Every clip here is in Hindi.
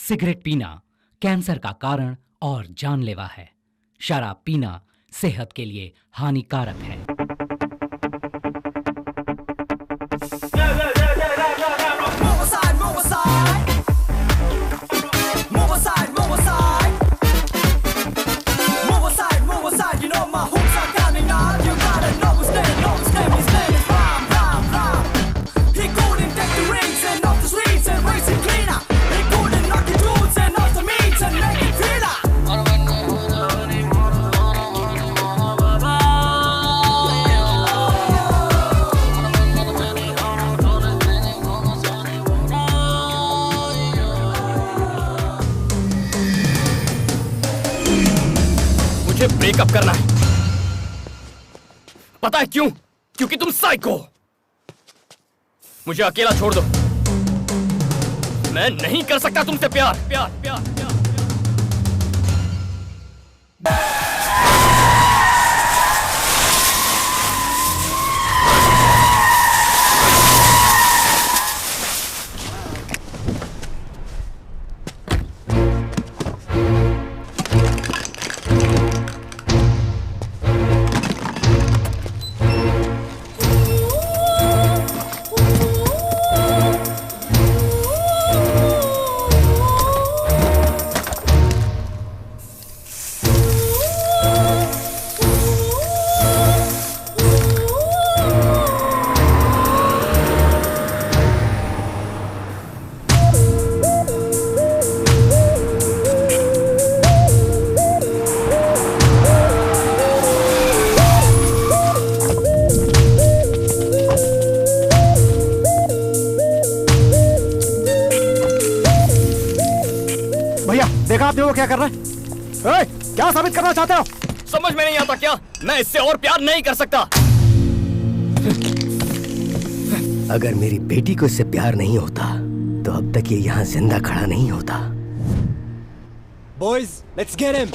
सिगरेट पीना कैंसर का कारण और जानलेवा है। शराब पीना सेहत के लिए हानिकारक है। ब्रेकअप करना है। पता है क्यों? क्योंकि तुम साइको। मुझे अकेला छोड़ दो। मैं नहीं कर सकता तुमसे प्यार। प्यार प्यार प्यार, प्यार। देखा आपने वो क्या कर रहा है? क्या साबित करना चाहते हो? समझ में नहीं आता क्या? मैं इससे और प्यार नहीं कर सकता। अगर मेरी बेटी को इससे प्यार नहीं होता तो अब तक ये यहाँ जिंदा खड़ा नहीं होता। Boys, let's get him.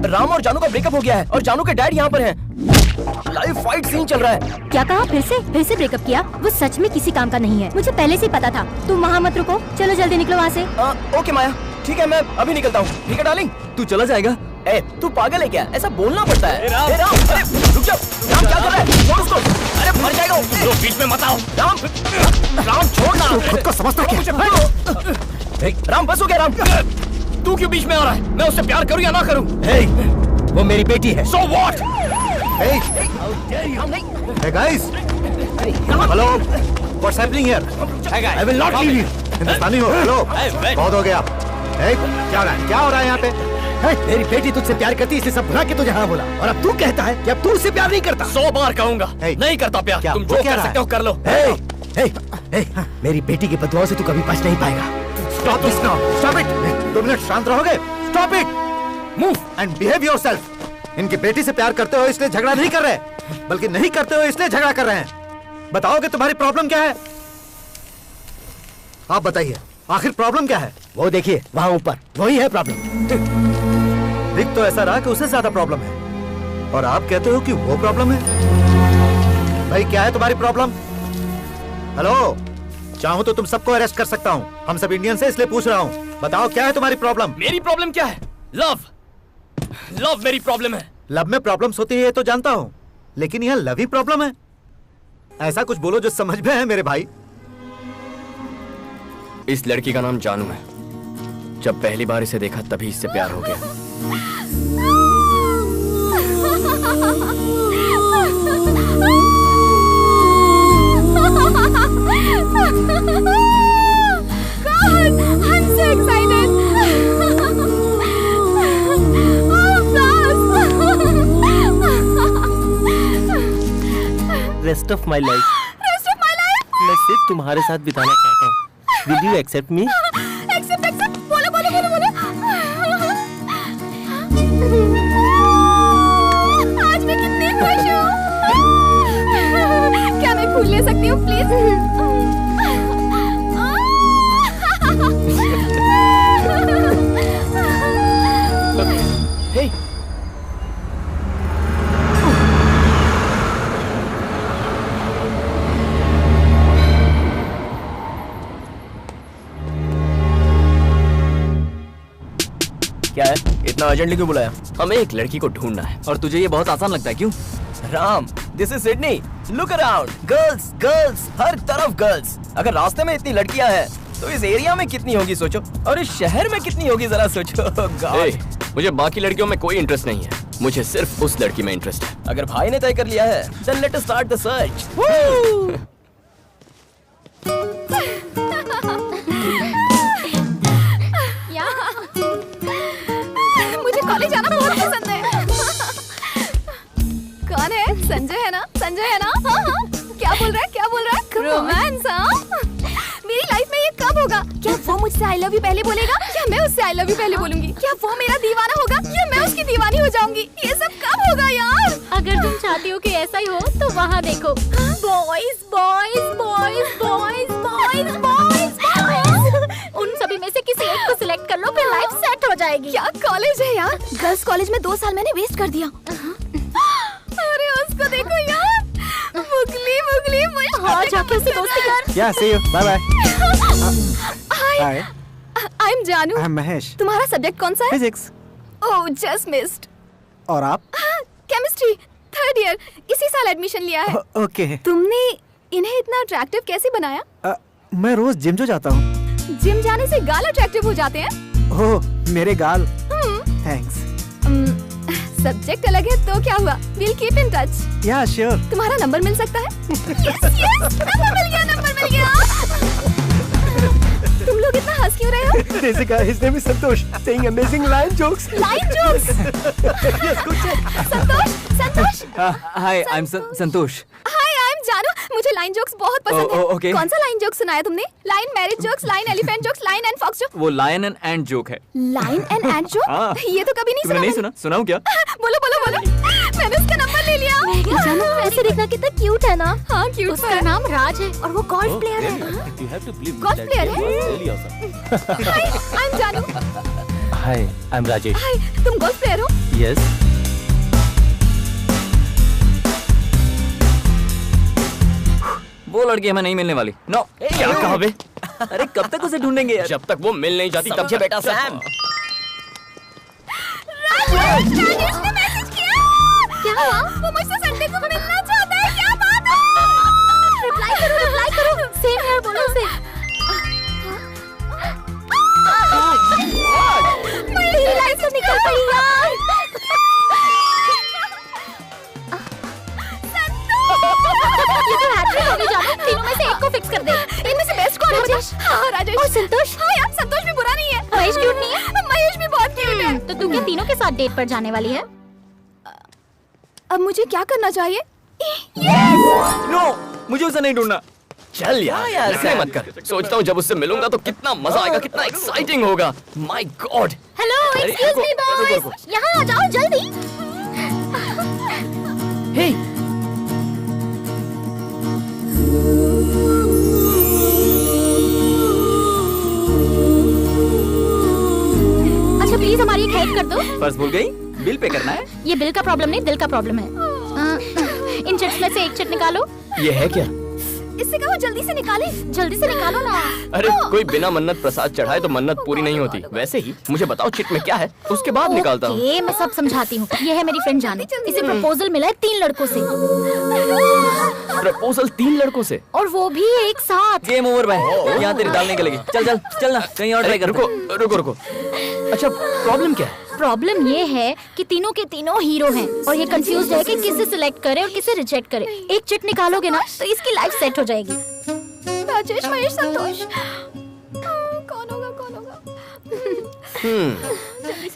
Ram और जानू का ब्रेकअप हो गया है और जानू के डैड यहाँ पर हैं। लाइव फाइट सीन चल रहा है। क्या कहा? फिर से ब्रेकअप किया? वो सच में किसी काम का नहीं है। मुझे पहले से ही पता था। तुम वहाँ मत रुको, चलो जल्दी निकलो वहाँ से। ओके माया, ठीक है मैं अभी निकलता हूँ। ठीक है डार्लिंग, तू चला जाएगा? तू पागल है क्या? ऐसा बोलना पड़ता है। राम, रुक जाओ। राम क्या कर रहा है? छोड़ उसको। अरे मर जाएगा वो। बीच में मत आओ। राम छोड़ना। खुद को समझता क्या? राम बस हो गया। राम तू क्यों बीच में आ रहा है? मैं उससे प्यार करूं या ना करूं? वो मेरी बेटी है। So what? Hey guys, hello, what's happening here? I will not leave you. हिंदुस्तानी हो? Hello, बहुत हो गया। क्या हो रहा है यहाँ पे? मेरी बेटी तुझसे प्यार करती है, इसलिए सब भुला के तुझे हाँ बोला, और अब तू कहता है कि अब तू उससे प्यार नहीं करता। 100 बार कहूंगा, नहीं करता प्यार। तुम जो कर सकते हो कर लो। मेरी बेटी की बदुआओं से तू कभी बच नहीं पाएगा। Stop this now. Stop it. 2 minute शांत रहोगे? Stop it. Move and behave yourself. इनकी बेटी से प्यार करते हो इसलिए झगड़ा नहीं कर रहे, बल्कि नहीं करते हो इसलिए झगड़ा कर रहे हैं। बताओगे तुम्हारी प्रॉब्लम क्या है? आप बताइए, आखिर प्रॉब्लम क्या है? वो देखिए वहाँ ऊपर, वही है प्रॉब्लम। दिख तो ऐसा रहा कि उससे ज्यादा प्रॉब्लम है, और आप कहते हो कि वो प्रॉब्लम है। भाई क्या है तुम्हारी प्रॉब्लम? हेलो, चाहूँ तो तुम सबको अरेस्ट कर सकता हूँ। हम सब इंडियन से इसलिए पूछ रहा हूँ। बताओ क्या है तुम्हारी प्रॉब्लम? मेरी प्रॉब्लम क्या है? लव। लव मेरी प्रॉब्लम है। लव में प्रॉब्लम्स होती है ये तो जानता हूँ, लेकिन यह लव ही प्रॉब्लम है? ऐसा कुछ बोलो जो समझ में है मेरे भाई। इस लड़की का नाम जानू है। जब पहली बार इसे देखा तभी इससे प्यार हो गया। God, I'm so excited. Rest of my life. Rest of my life. मैं सिर्फ तुम्हारे साथ बिताना चाहता हूँ। Will you accept me? Accept, accept. बोलो, बोलो, बोलो, बोलो. आज मैं कितनी खुश हूँ. क्या मैं फूल ले सकती हूँ, प्लीज? Hey. क्या है? इतना अर्जेंटली क्यों बुलाया? हमें एक लड़की को ढूंढना है। और तुझे ये बहुत आसान लगता है, क्यों? Ram, this is Sydney. Look around, girls girls, हर तरफ गर्ल्स। अगर रास्ते में इतनी लड़कियां हैं तो इस एरिया में कितनी होगी सोचो, और इस शहर में कितनी होगी जरा सोचो। hey, मुझे बाकी लड़कियों में कोई इंटरेस्ट नहीं है, मुझे सिर्फ उस लड़की में इंटरेस्ट है। अगर भाई ने तय कर लिया है then let us start the search. मुझे कॉलेज आना बहुत पसंद है। कौन है? संजय है ना? संजय है ना? हाँ हाँ। क्या बोल रहा है? क्या बोल रहा है? रोमांस? हाँ। मेरी लाइफ में ये कब होगा? क्या वो मुझसे आई लव यू पहले बोलेगा या मैं उससे आई लव यू पहले बोलूंगी? क्या वो मेरा दीवाना होगा या मैं उसकी दीवानी हो जाऊंगी? ये सब कब होगा यार? अगर तुम चाहती हो कि ऐसा ही हो तो वहाँ देखो, boys boys boys boys boys boys उन सभी में से किसी एक को सिलेक्ट कर लो, फिर लाइफ सेट हो जाएगी। क्या कॉलेज है यार? गर्ल्स कॉलेज में 2 साल मैंने वेस्ट कर दिया। अरे उसको देखो यार, मुगली मुगली मुश्किल। हाँ, जाके उससे दोस्ती कर। Yeah, see you. Bye bye. Hi. Hi. I'm जानू। I'm महेश। तुम्हारा सब्जेक्ट कौन सा है? Physics. Oh, just missed. और आप? केमिस्ट्री 3rd ईयर, इसी साल एडमिशन लिया है। ओके। तुमने इन्हें इतना अट्रैक्टिव कैसे बनाया? मैं रोज जिम जो जाता हूँ। जिम जाने से गाल अट्रैक्टिव हो जाते हैं? ओह, मेरे गाल। थैंक्स। सब्जेक्ट अलग है तो क्या हुआ? We'll keep in touch. Yeah, sure. तुम्हारा नंबर मिल सकता है? Yes, yes, नंबर मिल गया, नंबर मिल गया। तुम लोग इतना हंस क्यों रहे हो? This guy, his name is Santosh, saying amazing line jokes. Line jokes. Yes, good check. Santosh, Santosh. Hi, I'm Santosh. Hi, I'm जानू। मुझे लाइन जोक्स बहुत पसंद है। okay. कौन सा लाइन जोक सुनाया तुमने? Lion marriage jokes, lion elephant jokes, lion and fox joke. वो लायन एंड एंट जोक है। Lion and ant joke? हाँ। ये तो कभी नहीं सुना। नहीं सुना? सुनाऊं क्या? बोलो बोलो बोलो। मैंने उसका नंबर ले लिया। जानू, वैसे देखना कितना क्यूट है ना? हाँ, क्यूट उसका नाम राज है और वो गोल्फ प्लेयर है। गोल्फ प्लेयर है? हाय, I'm जानू। Hi, I'm Rajesh. हाय, तुम गोल्फ प्लेयर हो? Yes. वो लड़की हमें नहीं मिलने वाली। नो, क्या कहा बे? अरे कब तक उसे ढूंढेंगे यार? जब तक वो मिल नहीं जाती तब तक। बेटा सैम। राजेश ने मैसेज किया। क्या हुआ? वो मुझसे संडे को मिलना चाहता है। क्या बात है? रिप्लाई करो, रिप्लाई करो। सेम यार, बोलो उसे। मेरी लाइफ से निकल गई यार। ये तो हैट्रिक होगी जानू, तीनों में से एक को फिक्स कर दे। इनमें से बेस्ट कौन है? राजेश। हाँ, राजेश। और संतोष? हाँ यार, संतोष भी बुरा नहीं है। महेश क्यूट नहीं है? महेश भी बहुत क्यूट है। तो तू क्या तीनों के साथ डेट पर जाने वाली है? अब मुझे क्या करना चाहिए? नो, मुझे उसे नहीं ढूंढना। चल यार, ऐसे मत कर। सोचता हूँ जब उससे मिलूंगा तो कितना मजा आएगा, कितना एक्साइटिंग होगा। My God. Hello, excuse me boys, यहाँ आ जाओ जल्दी। हे, अच्छा प्लीज हमारी एक हेल्प कर दो। पर्स भूल गई? बिल पे करना है। ये बिल का प्रॉब्लम नहीं, दिल का प्रॉब्लम है। इन चिट्स में से एक चिट निकालो। ये है क्या? इससे कहो जल्दी से निकाले। जल्दी से निकालो ना। अरे कोई बिना मन्नत प्रसाद चढ़ाए तो मन्नत पूरी नहीं होती। वैसे ही मुझे बताओ चिट में क्या है, उसके बाद निकालता हूँ। ओके, मैं सब समझाती हूँ। ये है मेरी फ्रेंड जानू, इसे प्रपोजल मिला है 3 लड़कों से। प्रपोजल 3 लड़कों से, और वो भी एक साथ। गेम ओवर भाई, यहाँ तेरी दाल नहीं गलेगी। चल चल चल ना, कहीं और ट्राई करते हैं। रुको रुको रुको। अच्छा प्रॉब्लम क्या है? प्रॉब्लम ये है कि तीनों के तीनों हीरो हैं और ये कंफ्यूज है कि किसे सिलेक्ट करे और किसे रिजेक्ट करे। एक चिट निकालोगे ना तो इसकी लाइफ सेट हो जाएगी। राजेश, महेश, संतोष, कौन होगा कौन होगा?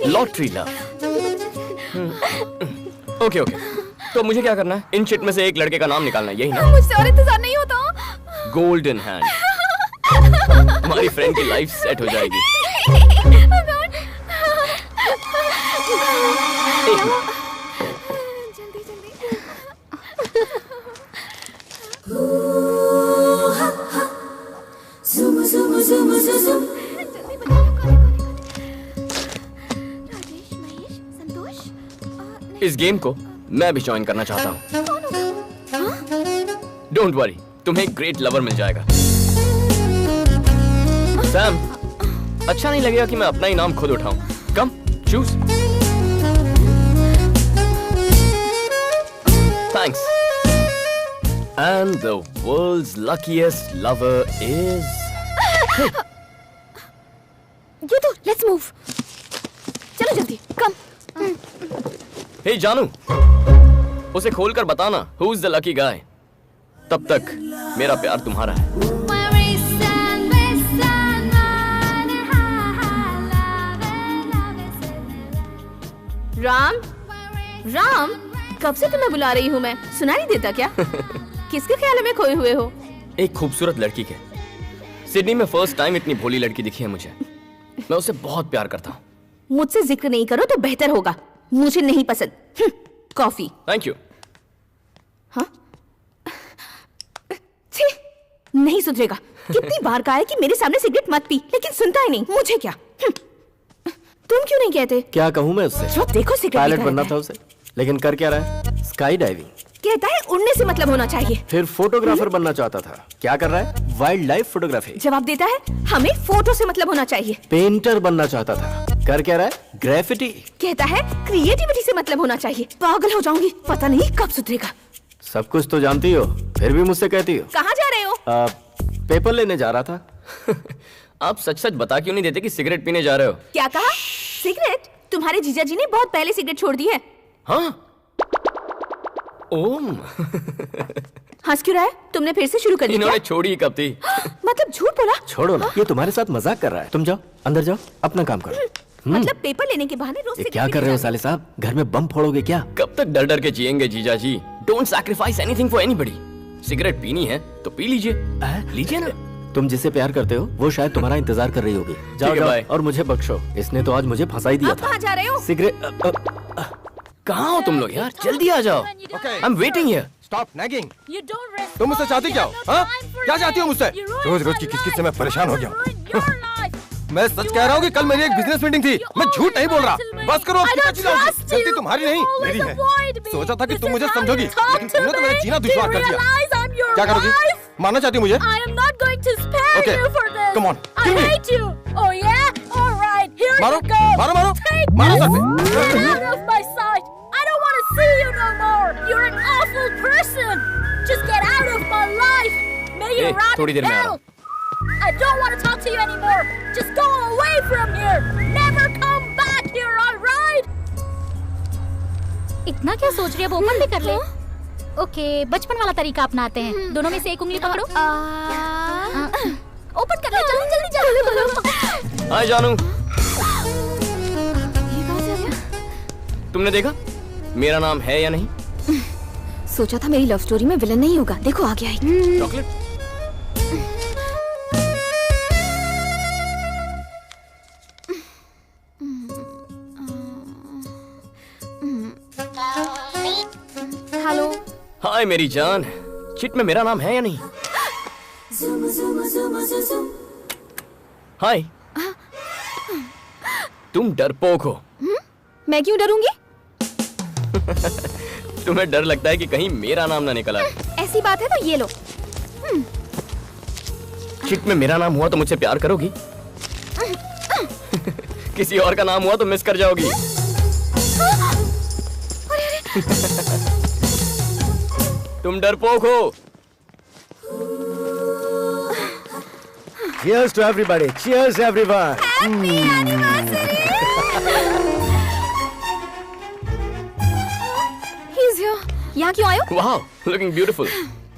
Lottery love. ओके ओके, तो मुझे क्या करना है? इन चिट में से एक लड़के का नाम निकालना है, यही ना? मुझसे और इंतजार नहीं होता। Golden hand. हमारी फ्रेंड की लाइफ सेट हो जाएगी। जल्दी जल्दी। जल्दी बताओ राजेश, महेश, संतोष। इस गेम को मैं भी ज्वाइन करना चाहता हूँ। डोंट वरी, तुम्हें एक ग्रेट लवर मिल जाएगा। सैम, अच्छा नहीं लगेगा कि मैं अपना ही नाम खुद उठाऊं। Come choose. Thanks. And the world's luckiest lover is ये तो लेट्स मूव। चलो जल्दी, कम। हे जानू, उसे खोलकर बताना who is the lucky guy. तब तक मेरा प्यार तुम्हारा है। राम, राम, कब से तुम्हें बुला रही हूँ मैं, सुना नहीं देता क्या? किसके ख्याल में खोए हुए हो? एक खूबसूरत लड़की के। सिडनी में फर्स्ट टाइम इतनी भोली लड़की दिखी है मुझे। मैं उसे बहुत प्यार करता हूँ। मुझसे जिक्र नहीं करो तो बेहतर होगा, मुझे नहीं पसंद। कॉफी। Thank you. हाँ? छी, नहीं सुधरेगा। कितनी बार कहा है कि मेरे सामने सिगरेट मत पी, लेकिन सुनता ही नहीं। मुझे क्या? तुम क्यों नहीं कहते? क्या कहूँ मैं उससे? जो देखो सिगरेट पायलट पीता बनना रहता था उसे, लेकिन कर क्या रहा है? Sky diving. कहता है उड़ने से मतलब होना चाहिए। फिर फोटोग्राफर बनना चाहता था, क्या कर रहा है? Wild life photography. जवाब देता है हमें फोटो से मतलब होना चाहिए। पेंटर बनना चाहता था, कर क्या रहा है? ग्रेफिटी। कहता है क्रिएटिविटी से मतलब होना चाहिए। पागल हो जाऊंगी, पता नहीं कब सुधरेगा। सब कुछ तो जानती हो, फिर भी मुझसे कहती हो। कहाँ जा रहे हो? पेपर लेने जा रहा था। आप सच सच बता क्यों नहीं देते कि सिगरेट पीने जा रहे हो? क्या कहा? सिगरेट? तुम्हारे जीजा जी ने बहुत पहले सिगरेट छोड़ दी है। हाँ? ओम। हंस क्यों रहा है? तुमने फिर से शुरू कर दी इन्होंने क्या? छोड़ी कब थी? मतलब झूठ बोला? छोड़ो ना, ये तुम्हारे साथ मजाक कर रहा है। तुम जाओ, अंदर जाओ, अपना काम करो। मतलब पेपर लेने के बहाने रोज ये सिगरेट क्या कर रहे हो साले साहब? घर में बम फोड़ोगे क्या? कब तक डर डर के जिएंगे जीजा जी? Don't sacrifice anything for anybody. Cigarette पीनी है तो पी लीजिए। लीजिए ना। तुम जिसे प्यार करते हो वो शायद तुम्हारा इंतजार कर रही होगी। जाओ जाओ और मुझे बख्शो, इसने तो आज मुझे फंसा ही दिया अब था। कहाँ जा रहे हो? सिगरेट। कहाँ हो तुम लोग यार? जल्दी आ जाओ। I am waiting here. Stop nagging. तुम मुझसे चाहती क्या हो? हाँ? क्या चाहती हो मुझसे? रोज रोज की किसकिस से मैं परेशान हो गया हूँ। मैं सच कह रहा हूँ कि कल मेरी एक बिजनेस मीटिंग थी। मैं झूठ नहीं बोल रहा। बस करो, गलती तुम्हारी नहीं मेरी है। सोचा था कि तुम मुझे समझोगी, लेकिन तुमने तो मेरा जीना दुश्वार कर दिया। क्या करोगी? मारना चाहती हो मुझे? Okay, come on, kill me. मारो, मारो, मारो, मारो सर पे। थोड़ी देर में आ रहा हूँ। I don't want to talk to you anymore. Just go away from here. Never come back here, all right? इतना क्या सोच रही है? वो ओपन भी कर ले। ओके, बचपन वाला तरीका अपनाते हैं। दोनों में से एक उंगली पकड़ो। ओपन कर ले, जल्दी जल्दी जल्दी। हाय जानू। तुमने देखा मेरा नाम है या नहीं? सोचा था मेरी लव स्टोरी में विलन नहीं होगा, देखो आ गया है। चॉकलेट। हेलो। हाय मेरी जान, चिट में मेरा नाम है या नहीं? हाय। तुम डरपोक हो। मैं क्यों डरूंगी? तुम्हें डर लगता है कि कहीं मेरा नाम ना निकल आए। ऐसी बात है तो ये लो। चिट में मेरा नाम हुआ तो मुझसे प्यार करोगी? किसी और का नाम हुआ तो मिस कर जाओगी। तुम डरपोक हो। Cheers to everybody. Cheers everyone. Happy anniversary! He's here. यहाँ क्यों आए हो? वाह, लुकिंग ब्यूटीफुल।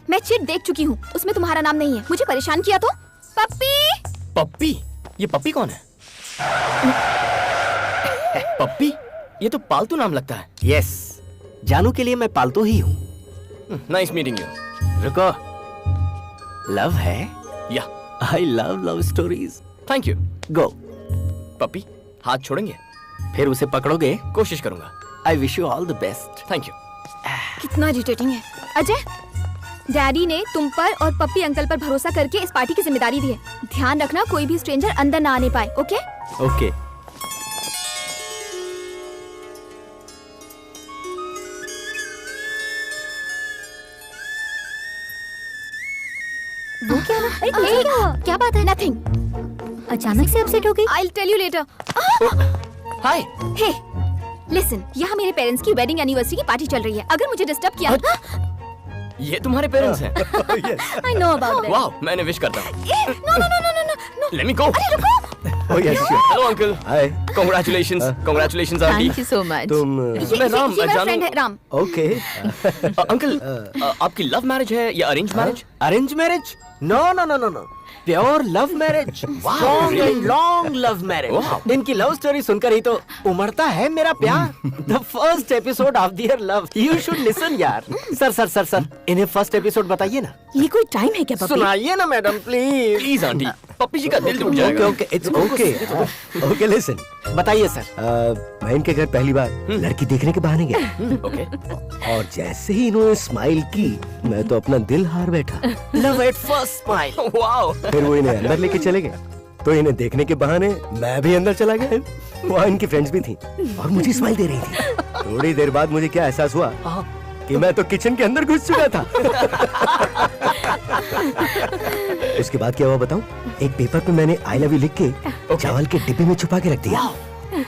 मैं चिट देख चुकी हूँ, उसमें तुम्हारा नाम नहीं है। मुझे परेशान किया तो? पप्पी! पप्पी? ये पप्पी कौन है? पप्पी? ये तो पालतू नाम लगता है। यस, जानू के लिए मैं पालतू ही हूँ। Nice meeting you. रुको, लव है? या I love love stories. Thank you. Go. Puppy, हाथ छोड़ेंगे? फिर उसे पकड़ोगे? कोशिश करूंगा। I wish you all the best. Thank you. कितना इरिटेटिंग है। अजय, डैडी ने तुम पर और पप्पी अंकल पर भरोसा करके इस पार्टी की जिम्मेदारी दी है। ध्यान रखना कोई भी स्ट्रेंजर अंदर ना आने पाए, ओके? ओके। वो क्या हुआ? अरे क्या बात है? नथिंग। अचानक से अपसेट हो गई? I'll tell you later. Hi. Hey, listen, यहाँ मेरे पेरेंट्स की वेडिंग एनिवर्सरी की पार्टी चल रही है। अगर मुझे डिस्टर्ब किया, ये तुम्हारे पेरेंट्स हैं? I know about it. वाह, मैं विश करता हूँ। No. Let me go. अरे रुको। Oh yes, sure. Hello uncle. Hi. Congratulations aunty. Thank you so much. तुम ये राम, मेरा जानू- फ्रेंड है राम। ओके? अंकल, आपकी लव मैरिज है या arrange marriage? Arrange marriage? No no no no no, pure love marriage. Strong and long love marriage. इनकी लव स्टोरी सुनकर ही तो उमड़ता है मेरा प्यार। The first episode of their love, you should listen यार। सर, इन्हें फर्स्ट एपिसोड बताइए ना। ये कोई टाइम है क्या पप्पी? सुनाइए ना मैडम प्लीज। प्लीज आंटी, पप्पी जी का दिल टूट ओके जाएगा। Okay, it's okay. Okay listen, बताइए सर। मैं इनके घर पहली बार लड़की देखने के बहाने गया ओके। और जैसे ही इन्होंने स्माइल की, मैं तो अपना दिल हार बैठा। Love at first smile. Wow. फिर वो इन्हें अंदर लेके चले गए, तो इन्हें देखने के बहाने मैं भी अंदर चला गया। वहाँ इनकी फ्रेंड्स भी थी और मुझे स्माइल दे रही थी। थोड़ी देर बाद मुझे क्या एहसास हुआ कि मैं तो किचन के अंदर घुस चुका था। उसके बाद क्या हुआ बताऊं? एक पेपर पे मैंने आई लव यू लिख के चावल के डिब्बे में छुपा के रख दिया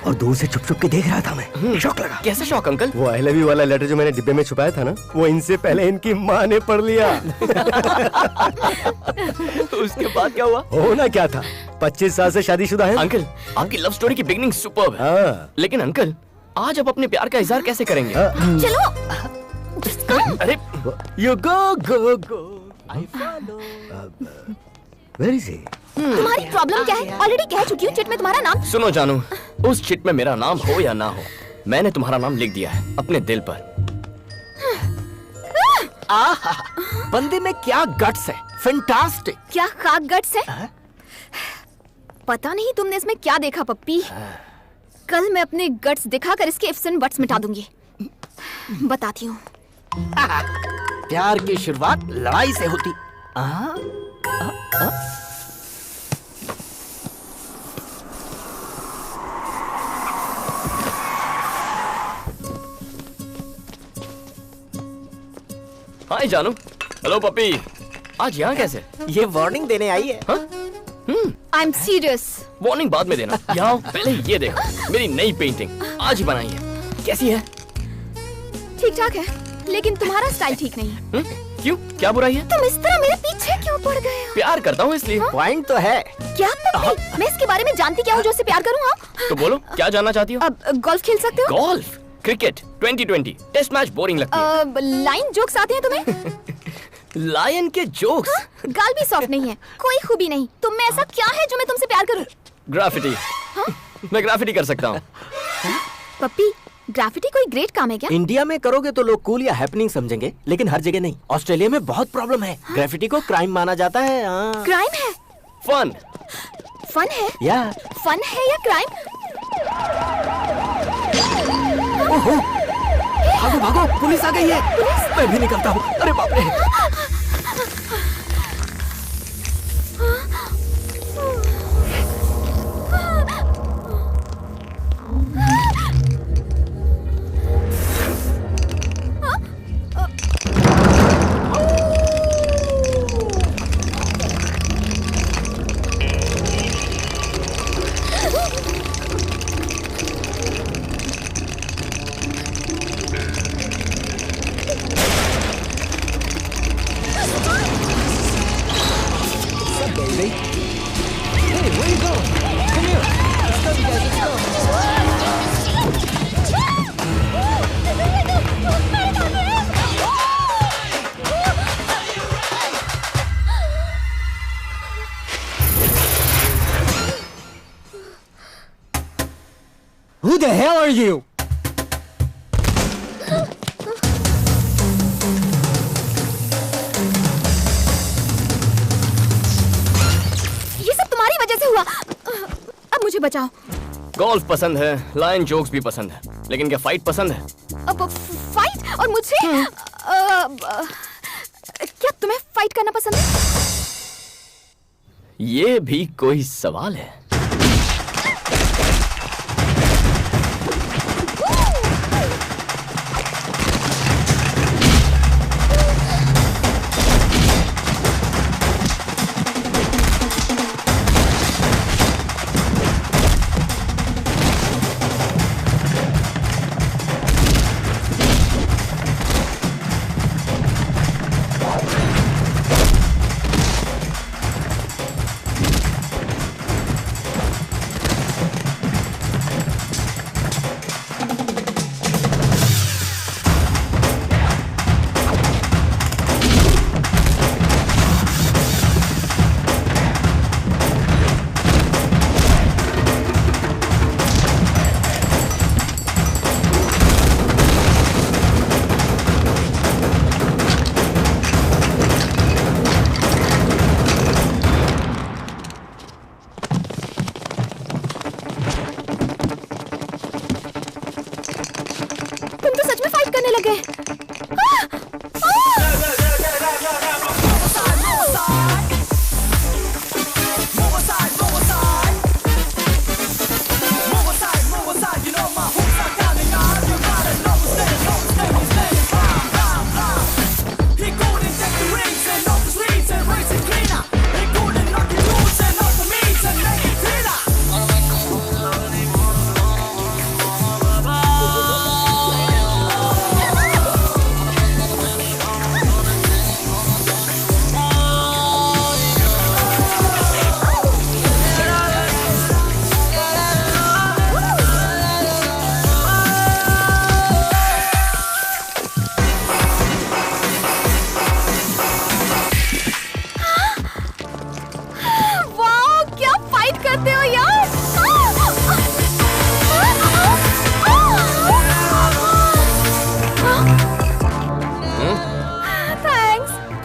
और दूर से छुप छुप के देख रहा था मैं। शौक लगा। कैसे शौक अंकल? वो आई लव यू वाला लेटर जो मैंने डिब्बे में छुपाया था ना, वो इनसे पहले इनकी माँ ने पढ़ लिया। उसके बाद क्या हुआ? होना क्या था, 25 साल से शादीशुदा है। अंकल, आपकी लव स्टोरी की बिगनिंग सुपर्ब है। हाँ। लेकिन अंकल, आज आप अपने प्यार का इजहार कैसे करेंगे? चलो। अरे You go. I follow. Where is he? तुम्हारी प्रॉब्लम क्या है? ऑलरेडी कह चुकी हूँ चिट में तुम्हारा नाम। सुनो जानू, उस चिट में मेरा नाम हो या ना हो, मैंने तुम्हारा नाम लिख दिया है अपने दिल पर। आहा, बंदे में क्या गट्स है, फैंटास्टिक। क्या खाक गट्स है? पता नहीं तुमने इसमें क्या देखा पप्पी। कल मैं अपने गट्स दिखाकर इसके इफ्स एंड बट्स मिटा दूंगी। बताती हूँ। प्यार की शुरुआत लड़ाई से होती। हाय जानू। हेलो पप्पी, आज यहाँ कैसे? ये वार्निंग देने आई है। I am serious. वार्निंग बाद में देना। यहाँ आओ, पहले ये देखो, मेरी नई पेंटिंग आज ही बनाई है। कैसी है? ठीक ठाक है, लेकिन तुम्हारा स्टाइल ठीक नहीं है। क्यों, क्या बुराई है? तुम इस तरह मेरे पीछे क्यों पड़ गए हो? प्यार करता हूँ इसलिए। पॉइंट तो है। क्या पप्पी? मैं इसके बारे में जानती क्या हूँ जो उससे प्यार करूँ? हाँ? तो बोलो, क्या जानना चाहती हो? अब गोल्फ खेल सकते हो? Golf, cricket, 2020, test match boring लगती है। लाइन जोक्स आते हैं तुम्हें? लायन के जोक्स। गाल भी सॉफ्ट नहीं है, कोई खूबी नहीं। तुम में ऐसा क्या है जो मैं तुमसे प्यार करूं? ग्राफिटी। मैं ग्राफिटी कर सकता हूँ। पप्पी, ग्राफिटी कोई ग्रेट काम है क्या? इंडिया में करोगे तो लोग कूल या हैपनिंग समझेंगे, लेकिन हर जगह नहीं। ऑस्ट्रेलिया में बहुत प्रॉब्लम है, ग्राफिटी को क्राइम माना जाता है। क्राइम है? फन। फन है? या फन है या क्राइम? भागो भागो, पुलिस आ गई है। मैं भी निकलता हूँ। अरे बाप रे। Who the hell are you? ये सब तुम्हारी वजह से हुआ। अब मुझे बचाओ। गोल्फ पसंद है, लाइन जोक्स भी पसंद है, लेकिन क्या फाइट पसंद है? अब फाइट और मुझसे क्या तुम्हें फाइट करना पसंद है? ये भी कोई सवाल है?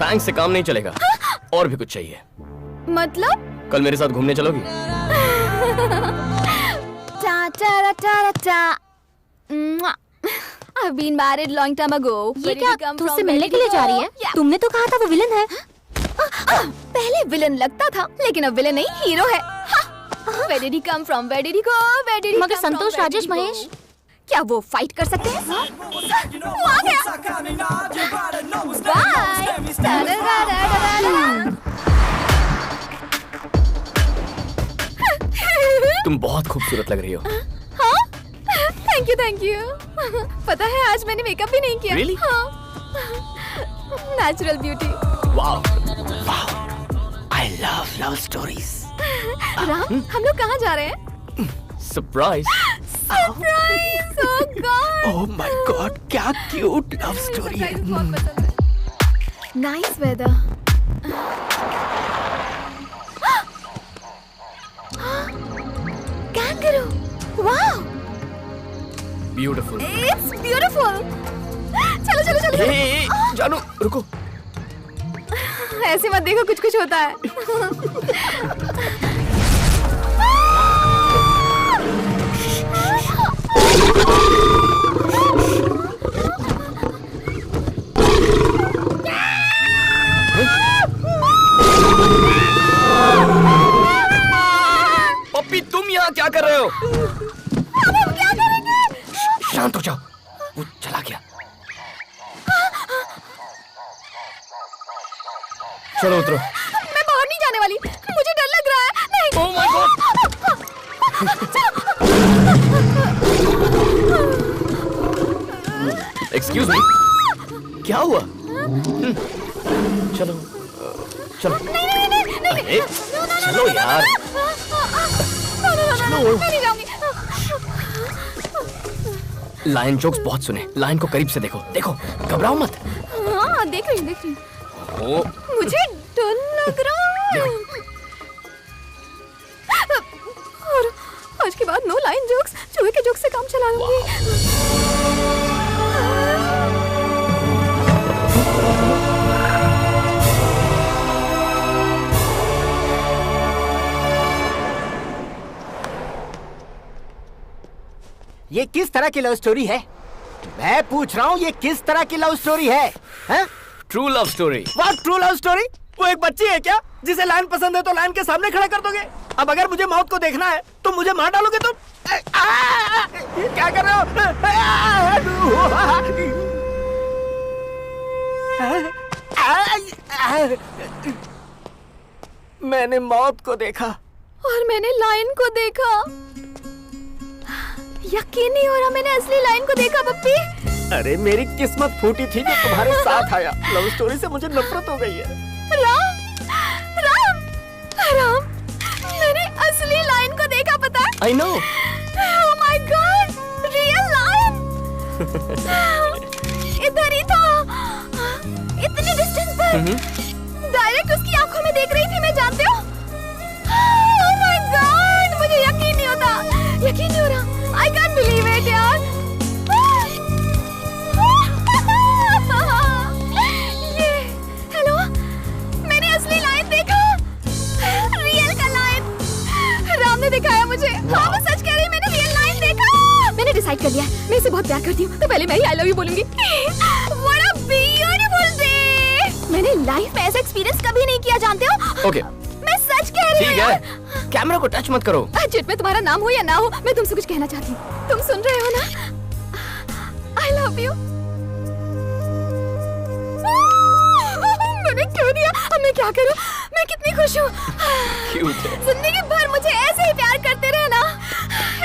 थैंक्स से काम नहीं चलेगा, और भी कुछ चाहिए। मतलब? कल मेरे साथ घूमने चलोगी? टा टा टा टा। I've been married long time ago. ये क्या तुझसे मिलने के लिए जा रही है? तुमने तो कहा था वो विलन है। पहले विलन लगता था, लेकिन अब विलन नहीं हीरो है। Where did he come from? Where did he go? Where did he मगर come from? संतोष राजेश महेश क्या वो फाइट कर सकते हैं? वो आ गया। तुम बहुत खूबसूरत लग रही हो। हाँ? Thank you. पता है आज मैंने मेकअप भी नहीं किया। Really? हाँ। Natural beauty. Wow, I love stories. राम, हम लोग कहाँ जा रहे हैं? Surprise. Surprise! Oh God! Oh my God, क्या क्यूट लव स्टोरी है। Nice weather. Kangaroo! Wow! Beautiful. It's beautiful. चलो। जानू रुको। ऐसे मत देखो, कुछ होता है। पप्पी, तुम यहाँ क्या कर रहे हो? अब हम क्या करेंगे? शांत हो जाओ, वो चला गया। चलो उतरो। मैं बाहर नहीं जाने वाली, मुझे डर लग रहा है। नहीं। Oh my God! Excuse me, क्या हुआ? चलो। नहीं। अरे, चलो यार। मैं नहीं जाऊंगी। लायन जोक्स बहुत सुने, लायन को करीब से देखो, घबराओ मत। हाँ, देख रही हूँ। ओ, मुझे डर लग रहा है। और आज के बाद बाद नो लाइन जोक्स, चूहे के जोक्स से काम चला लूंगी। ये किस तरह की लव स्टोरी है? मैं पूछ रहा हूँ, ये किस तरह की लव स्टोरी है? True love story. What true love story? वो एक बच्ची है क्या जिसे लाइन पसंद है तो लाइन के सामने खड़ा कर दोगे? अब अगर मुझे मौत को देखना है तो मुझे मार डालोगे तुम? क्या कर रहे हो? मैंने मौत को देखा और मैंने लाइन को देखा। यकीन नहीं हो रहा, मैंने असली लाइन को देखा पप्पी। अरे मेरी किस्मत फूटी थी जो तुम्हारे साथ आया। लव स्टोरी से मुझे नफरत हो गई है। राम, राम, राम, मैंने असली लाइन को देखा, पता है? I know. Oh my God, real line. इधर ही था, इतनी डिस्टेंस पर। डायरेक्ट उसकी आंखों में देख रही थी मैं, जानते हो? Oh my God, मुझे यकीन नहीं होता, यकीन नहीं हो रहा। I can't believe it यार। ये, हेलो, मैंने असली लाइन देखा, रियल का लाइन। राम ने दिखाया मुझे। हाँ, मैं सच कह रही, मैंने रियल लाइन देखा। मैंने डिसाइड कर लिया, मैं इसे बहुत प्यार करती हूँ, तो पहले मैं ही आई लव यू बोलूंगी। What a beautiful day! मैंने लाइफ में ऐसा एक्सपीरियंस कभी नहीं किया, जानते हो? Okay. मैं सच कह रही हूँ। ठीक है, कैमरा को टच मत करो। चिट में तुम्हारा नाम हो या ना हो, मैं तुमसे कुछ कहना चाहती हूँ। तुम सुन रहे हो ना? I love you। मैंने क्यों दिया? अब मैं क्या करूँ? मैं कितनी खुश हूँ। जिंदगी भर मुझे ऐसे ही प्यार करते रहना।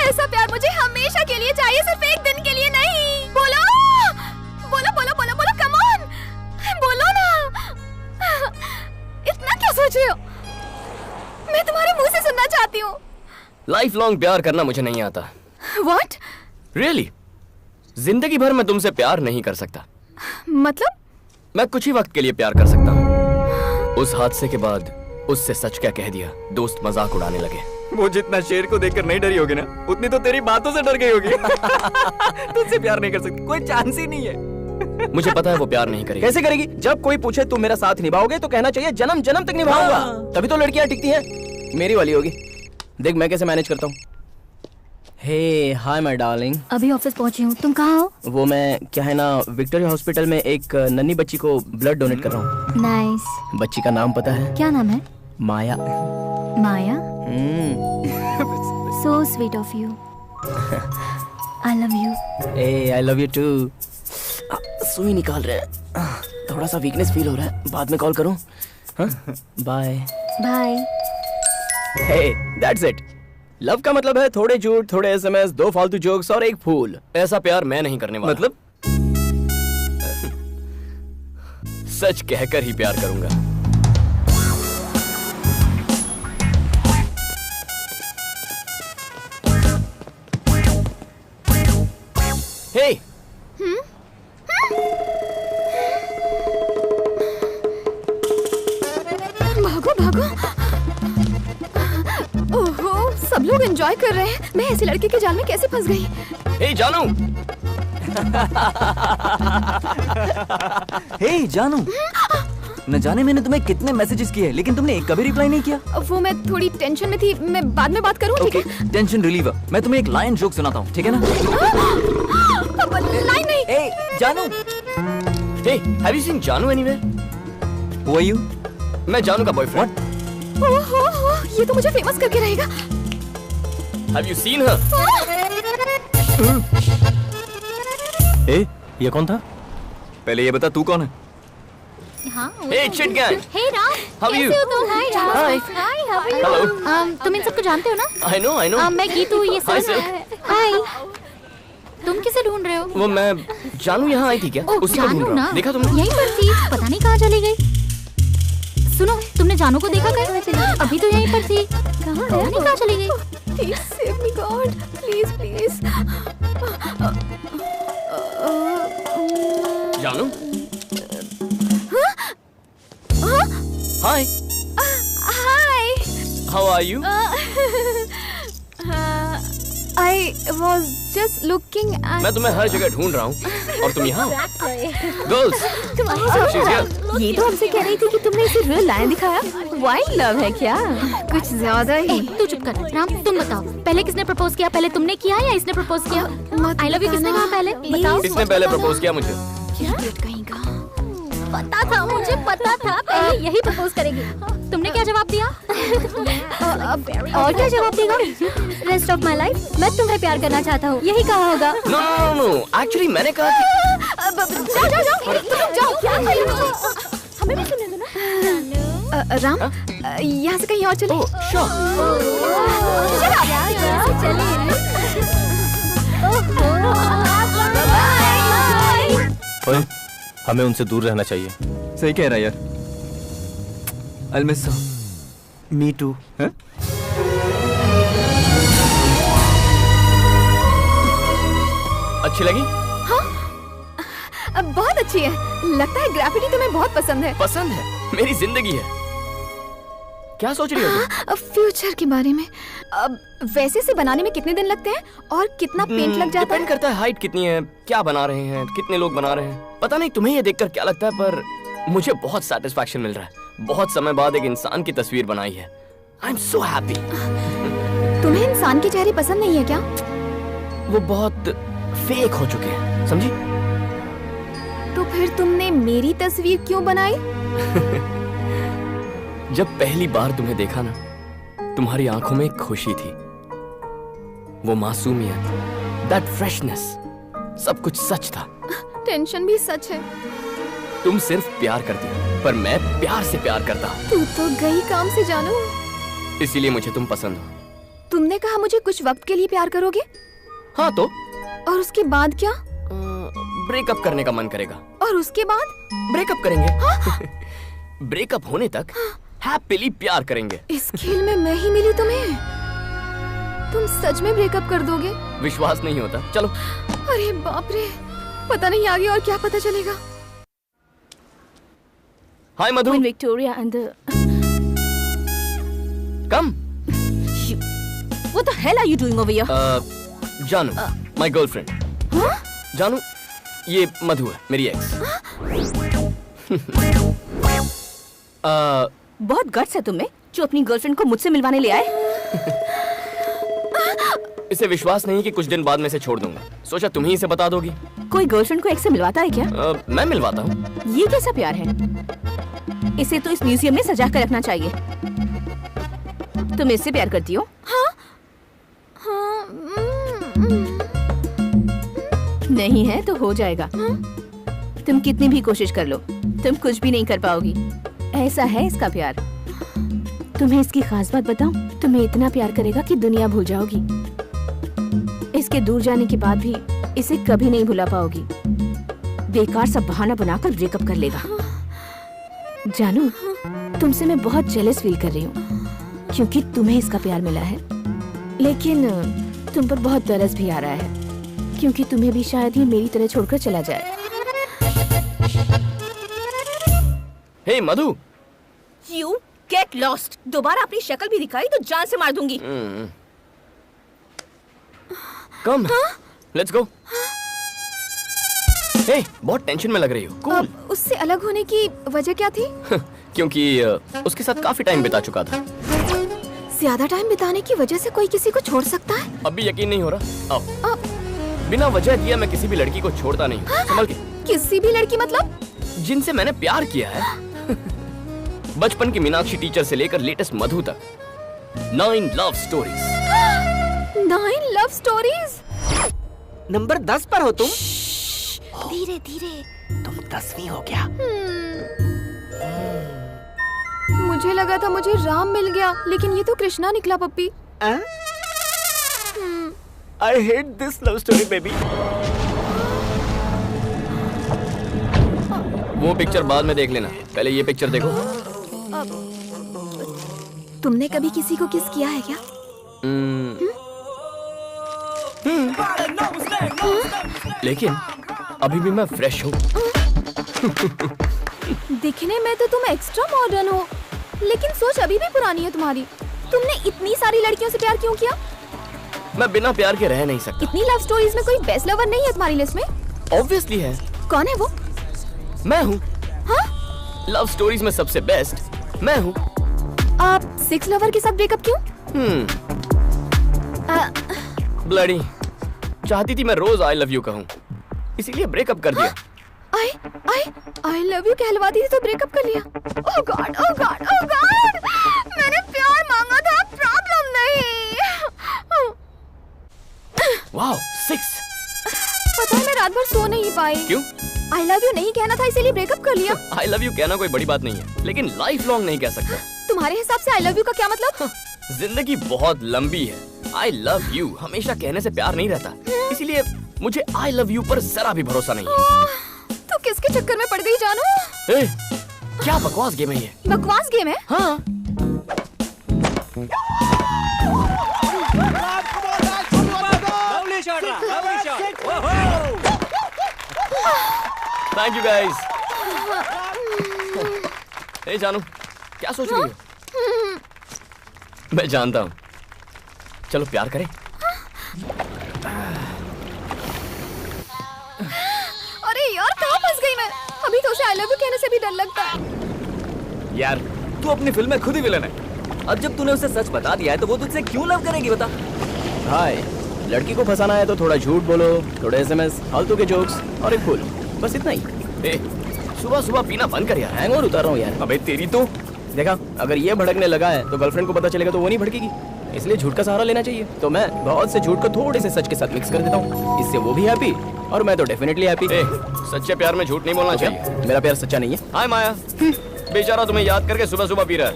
ऐसा प्यार मुझे हमेशा के लिए चाहिए, सिर्फ एक दिन के लिए नहीं। बोलो, बोलो, बोलो, बोलो, बोलो, कम ऑन, बोलो ना। इतना क्या सोच रहे हो? मैं तुम्हारे मुंह से सुनना चाहती हूँ। लाइफ लॉन्ग प्यार करना मुझे नहीं आता। What? Really? जिंदगी भर मैं तुमसे प्यार नहीं कर सकता। मतलब? मैं कुछ ही वक्त के लिए प्यार कर सकता हूँ। उस हादसे के बाद उससे सच क्या कह दिया, दोस्त मजाक उड़ाने लगे। वो जितना शेर को देखकर नहीं डरी होगी ना, उतनी तो तेरी बातों से डर गई होगी। तुझसे प्यार नहीं कर सकती, कोई चांस ही नहीं है। मुझे पता है वो प्यार नहीं करेगी। कैसे करेगी? जब कोई पूछे तुम मेरा साथ निभाओगे तो कहना चाहिए जन्म जन्म तक निभाऊंगा। तभी तो लड़कियां टिकती हैं। मेरी वाली होगी। देख मैं कैसे मैनेज करता हूँ। हे हाय माय डार्लिंग। अभी ऑफिस पहुंची हूँ, तुम कहाँ हो? वो मैं क्या है ना, विक्टोरिया हॉस्पिटल में एक नन्ही बच्ची को ब्लड डोनेट कर रहा हूँ। नाइस। बच्ची का नाम पता है? क्या नाम है? Maya. Maya? So sweet of you. I love you. ए आई लव यू टू। सुई निकाल रहे हैं, थोड़ा सा वीकनेस फील हो रहा है, बाद में कॉल करूं? Bye bye. Hey that's it. Love का मतलब है थोड़े झूठ, थोड़े एसएमएस, 2 फालतू जोक्स और एक फूल। ऐसा प्यार मैं नहीं करने वाला। मतलब? सच कहकर ही प्यार करूंगा। हे भागो भागो। ओहो, सब लोग एंजॉय कर रहे हैं, मैं ऐसे लड़के के जाल में कैसे फंस गई? हे जानू। हे जानू, न जाने मैंने तुम्हें कितने मैसेजेस किए लेकिन तुमने एक कभी रिप्लाई नहीं किया। वो मैं थोड़ी टेंशन में थी, मैं बाद में बात करूं, ठीक है? Tension reliever. मैं तुम्हें एक लाइन जोक सुनाता हूँ, ठीक है ना? लाइन नहीं। ए जानू। हे हैव यू सीन जानू एनीवेयर? Who are you? मैं जानू का बॉयफ्रेंड। ओहो, ये तो मुझे फेमस करके रहेगा। Have you seen her? ए ये कौन था? पहले ये बता तू कौन है? हाँ। Hey chit gang. हे राम, How are you? कैसे हो तुम? हाय Ram. Hi. Hi, how are you? Hello. तुम इन सबको जानते हो ना? I know. मैं गीतू, ये Hi, सब। sir. हाय। तुम किसे ढूंढ रहे हो? वो मैं जानू यहाँ आई थी क्या? ओह, उसी को ढूंढ जानू रहा ना? हूँ। देखा तुमने? यहीं पर थी, पता नहीं कहाँ चली गई। सुनो, तुमने जानू को देखा क्या? अभी तो यहीं पर थी, पता नहीं कहाँ चली गई। Please save me, God. Please, please. जानू? Hi. Hi. How are you? was just looking at. मैं तुम्हें हर जगह ढूंढ रहा हूँ और तुम यहाँ। गर्ल्स, ये तो हमसे कह रही थी कि तुमने इसे रियल लाइन दिखाया। वाइल्ड लव है क्या? कुछ ज्यादा ही। तू चुप कर। राम, तुम बताओ, पहले किसने प्रपोज किया? पहले तुमने किया या इसने प्रपोज किया? आई लव यू किसने कहा पहले? बताओ। इसने पहले प्रपोज किया मुझे। कहीं का पता था, मुझे पता था पहले यही प्रपोज करेगी। तुमने क्या जवाब दिया? और क्या जवाब देगा? रेस्ट ऑफ माई लाइफ मैं तुम्हें प्यार करना चाहता हूँ, यही कहा होगा। नो, एक्चुअली मैंने कहा कि जाओ। हमें भी सुनने दो ना। राम, यहाँ से कहीं और चले। ओए, हमें उनसे दूर रहना चाहिए। सही कह रहा है यार। I'll miss her. Me too. हैं? अच्छी लगी? बहुत अच्छी है। लगता है ग्रेफिटी तुम्हें बहुत पसंद है। पसंद है? मेरी जिंदगी है। क्या सोच रही हो तुम? फ्यूचर के बारे में। वैसे से बनाने में कितने दिन लगते हैं और कितना पेंट लग जाता है? डिपेंड करता है हाइट कितनी है, क्या बना रहे हैं, कितने लोग बना रहे हैं। पता नहीं तुम्हें ये देखकर क्या लगता है, पर मुझे बहुत सेटिस्फैक्शन मिल रहा है। बहुत समय बाद एक इंसान की तस्वीर बनाई है। I am so happy. तुम्हें इंसान के चेहरे पसंद नहीं है क्या? वो बहुत फेक हो चुके हैं, समझी? तो फिर तुमने मेरी तस्वीर क्यों बनाई? जब पहली बार तुम्हें देखा ना, तुम्हारी आंखों में एक खुशी थी, वो मासूमियत, दैट फ्रेशनेस, सब कुछ सच था। टेंशन भी सच है। तुम सिर्फ प्यार करती हो, पर मैं प्यार से प्यार करता हूँ। तू तो गई काम से जानू। इसीलिए मुझे तुम पसंद हो। तुमने कहा मुझे कुछ वक्त के लिए प्यार करोगे? हाँ तो? और उसके बाद क्या? ब्रेकअप करने का मन करेगा। और उसके बाद? ब्रेकअप करेंगे। ब्रेकअप होने तक हैप्पीली प्यार करेंगे। इस खेल में मैं ही मिली तुम्हें? तुम सच में ब्रेकअप कर दोगे? विश्वास नहीं होता। चलो। अरे बाप रे, पता नहीं आगे और क्या पता चलेगा। हाय मधु। When Victoria and the... Come. What the hell are you doing over here? जानू, my girlfriend. हाँ? जानू, ये मधु है, मेरी एक्स। बहुत गट्स है तुम्हें जो अपनी गर्लफ्रेंड को मुझसे मिलवाने ले आए। इसे विश्वास नहीं कि कुछ दिन बाद मैं इसे छोड़ दूंगा। सोचा तुम ही इसे बता दोगी। कोई गर्लफ्रेंड को एक्स से मिलवाता है क्या? मैं मिलवाता हूँ। ये कैसा प्यार है? इसे तो इस म्यूजियम में सजा कर रखना चाहिए। तुम इससे प्यार करती हो? हाँ। नहीं है तो हो जाएगा। तुम कितनी भी कोशिश कर लो, तुम कुछ भी नहीं कर पाओगी। ऐसा है इसका प्यार। तुम्हें इसकी खास बात बताऊं? तुम्हें इतना प्यार करेगा कि दुनिया भूल जाओगी। इसके दूर जाने के बाद भी इसे कभी नहीं भुला पाओगी। बेकार सा बहाना बनाकर ब्रेकअप कर लेगा। जानू, तुमसे मैं बहुत जेलस फील कर रही हूँ क्योंकि तुम्हें इसका प्यार मिला है, लेकिन तुम पर बहुत तरस भी आ रहा है क्योंकि तुम्हें भी शायद ही मेरी तरह छोड़कर चला जाए। हे मधु। You get lost। दोबारा अपनी शक्ल भी दिखाई तो जान से मार दूंगी। Come, let's go। हे, बहुत टेंशन में लग रही हो। Cool। उससे अलग होने की वजह क्या थी? क्योंकि उसके साथ काफी टाइम बिता चुका था। ज्यादा टाइम बिताने की वजह से कोई किसी को छोड़ सकता है? अब भी यकीन नहीं हो रहा? अब बिना वजह दिए मैं किसी भी लड़की को छोड़ता नहीं। संभल के। किसी भी लड़की मतलब? जिनसे मैंने प्यार किया है। बचपन की मीनाक्षी टीचर से लेकर लेटेस्ट मधु तक। 9 love stories. 9 love stories? Number 10 पर हो तुम। धीरे धीरे। तुम 10वीं हो क्या? मुझे लगा था मुझे राम मिल गया, लेकिन ये तो कृष्णा निकला पप्पी। I hate this love story, baby. वो पिक्चर बाद में देख लेना, पहले ये पिक्चर देखो। तुमने कभी किसी को किस किया है क्या? लेकिन अभी भी मैं फ्रेश हूँ। दिखने में तो तुम एक्स्ट्रा मॉडर्न हो, लेकिन सोच अभी भी पुरानी है तुम्हारी। तुमने इतनी सारी लड़कियों से प्यार क्यों किया? मैं बिना प्यार के रह नहीं सकता। इतनी लव स्टोरीज में कोई बेस्ट लवर नहीं है तुम्हारी लिस्ट में? ऑब्वियसली है। कौन है वो? मैं हूँ। हाँ? लव स्टोरीज में सबसे बेस्ट मैं हूँ। आप 6 लवर के साथ ब्रेकअप क्यों? ब्लडी चाहती थी मैं रोज आई लव यू कहूँ, इसीलिए ब्रेकअप कर दिया। आई लव यू कहलवाती थी तो ब्रेकअप कर लिया। ओह गॉड, ओह गॉड, ओह गॉड, मैंने प्यार मांगा था, प्रॉब्लम नहीं। वाओ 6। पता है मैं रात भर सो नहीं पाई। क्यों? आई लव यू नहीं कहना था इसीलिए ब्रेकअप कर लिया। आई लव यू कहना कोई बड़ी बात नहीं है, लेकिन लाइफ लॉन्ग नहीं कह सकता। तुम्हारे हिसाब से आई लव यू का क्या मतलब? जिंदगी बहुत लंबी है। आई लव यू हमेशा कहने से प्यार नहीं रहता, इसीलिए मुझे आई लव यू पर जरा भी भरोसा नहीं है। तो किसके चक्कर में पड़ गई जानू? ए, क्या बकवास गेम है ये? बकवास गेम है? हाँ। Thank you guys. ए जानू, क्या सोच रही हो? मैं जानता हूँ। चलो प्यार करें। अरे यार कहाँ फंस गई मैं? अभी तो उसे आई लव यू कहने से भी डर लगता है। यार तू अपनी फिल्म में खुद ही विलन है। अब जब तूने उसे सच बता दिया है तो वो तुझसे क्यों लव करेगी बता? हाय, लड़की को फंसाना है तो थोड़ा झूठ बोलो, थोड़े SMS, फालतू के जोक्स और एक फूल, बस इतना ही। सुबह सुबह पीना बंद कर यार, हैंगओवर उतार रहा हूँ यार। अबे तेरी तो देखा, अगर ये भड़कने लगा है तो गर्लफ्रेंड को पता चलेगा तो वो नहीं भड़केगी, इसलिए झूठ का सहारा लेना चाहिए। तो मैं बहुत से झूठ को थोड़े से सच के साथ मिक्स कर देता हूँ, इससे वो भी हैप्पी और मैं तो डेफिनेटली हैप्पी। सच्चे प्यार में झूठ नहीं बोलना चाहिए। मेरा प्यार सच्चा नहीं है। हाय माया, बेचारा तुम्हें याद करके सुबह सुबह पी रहा है।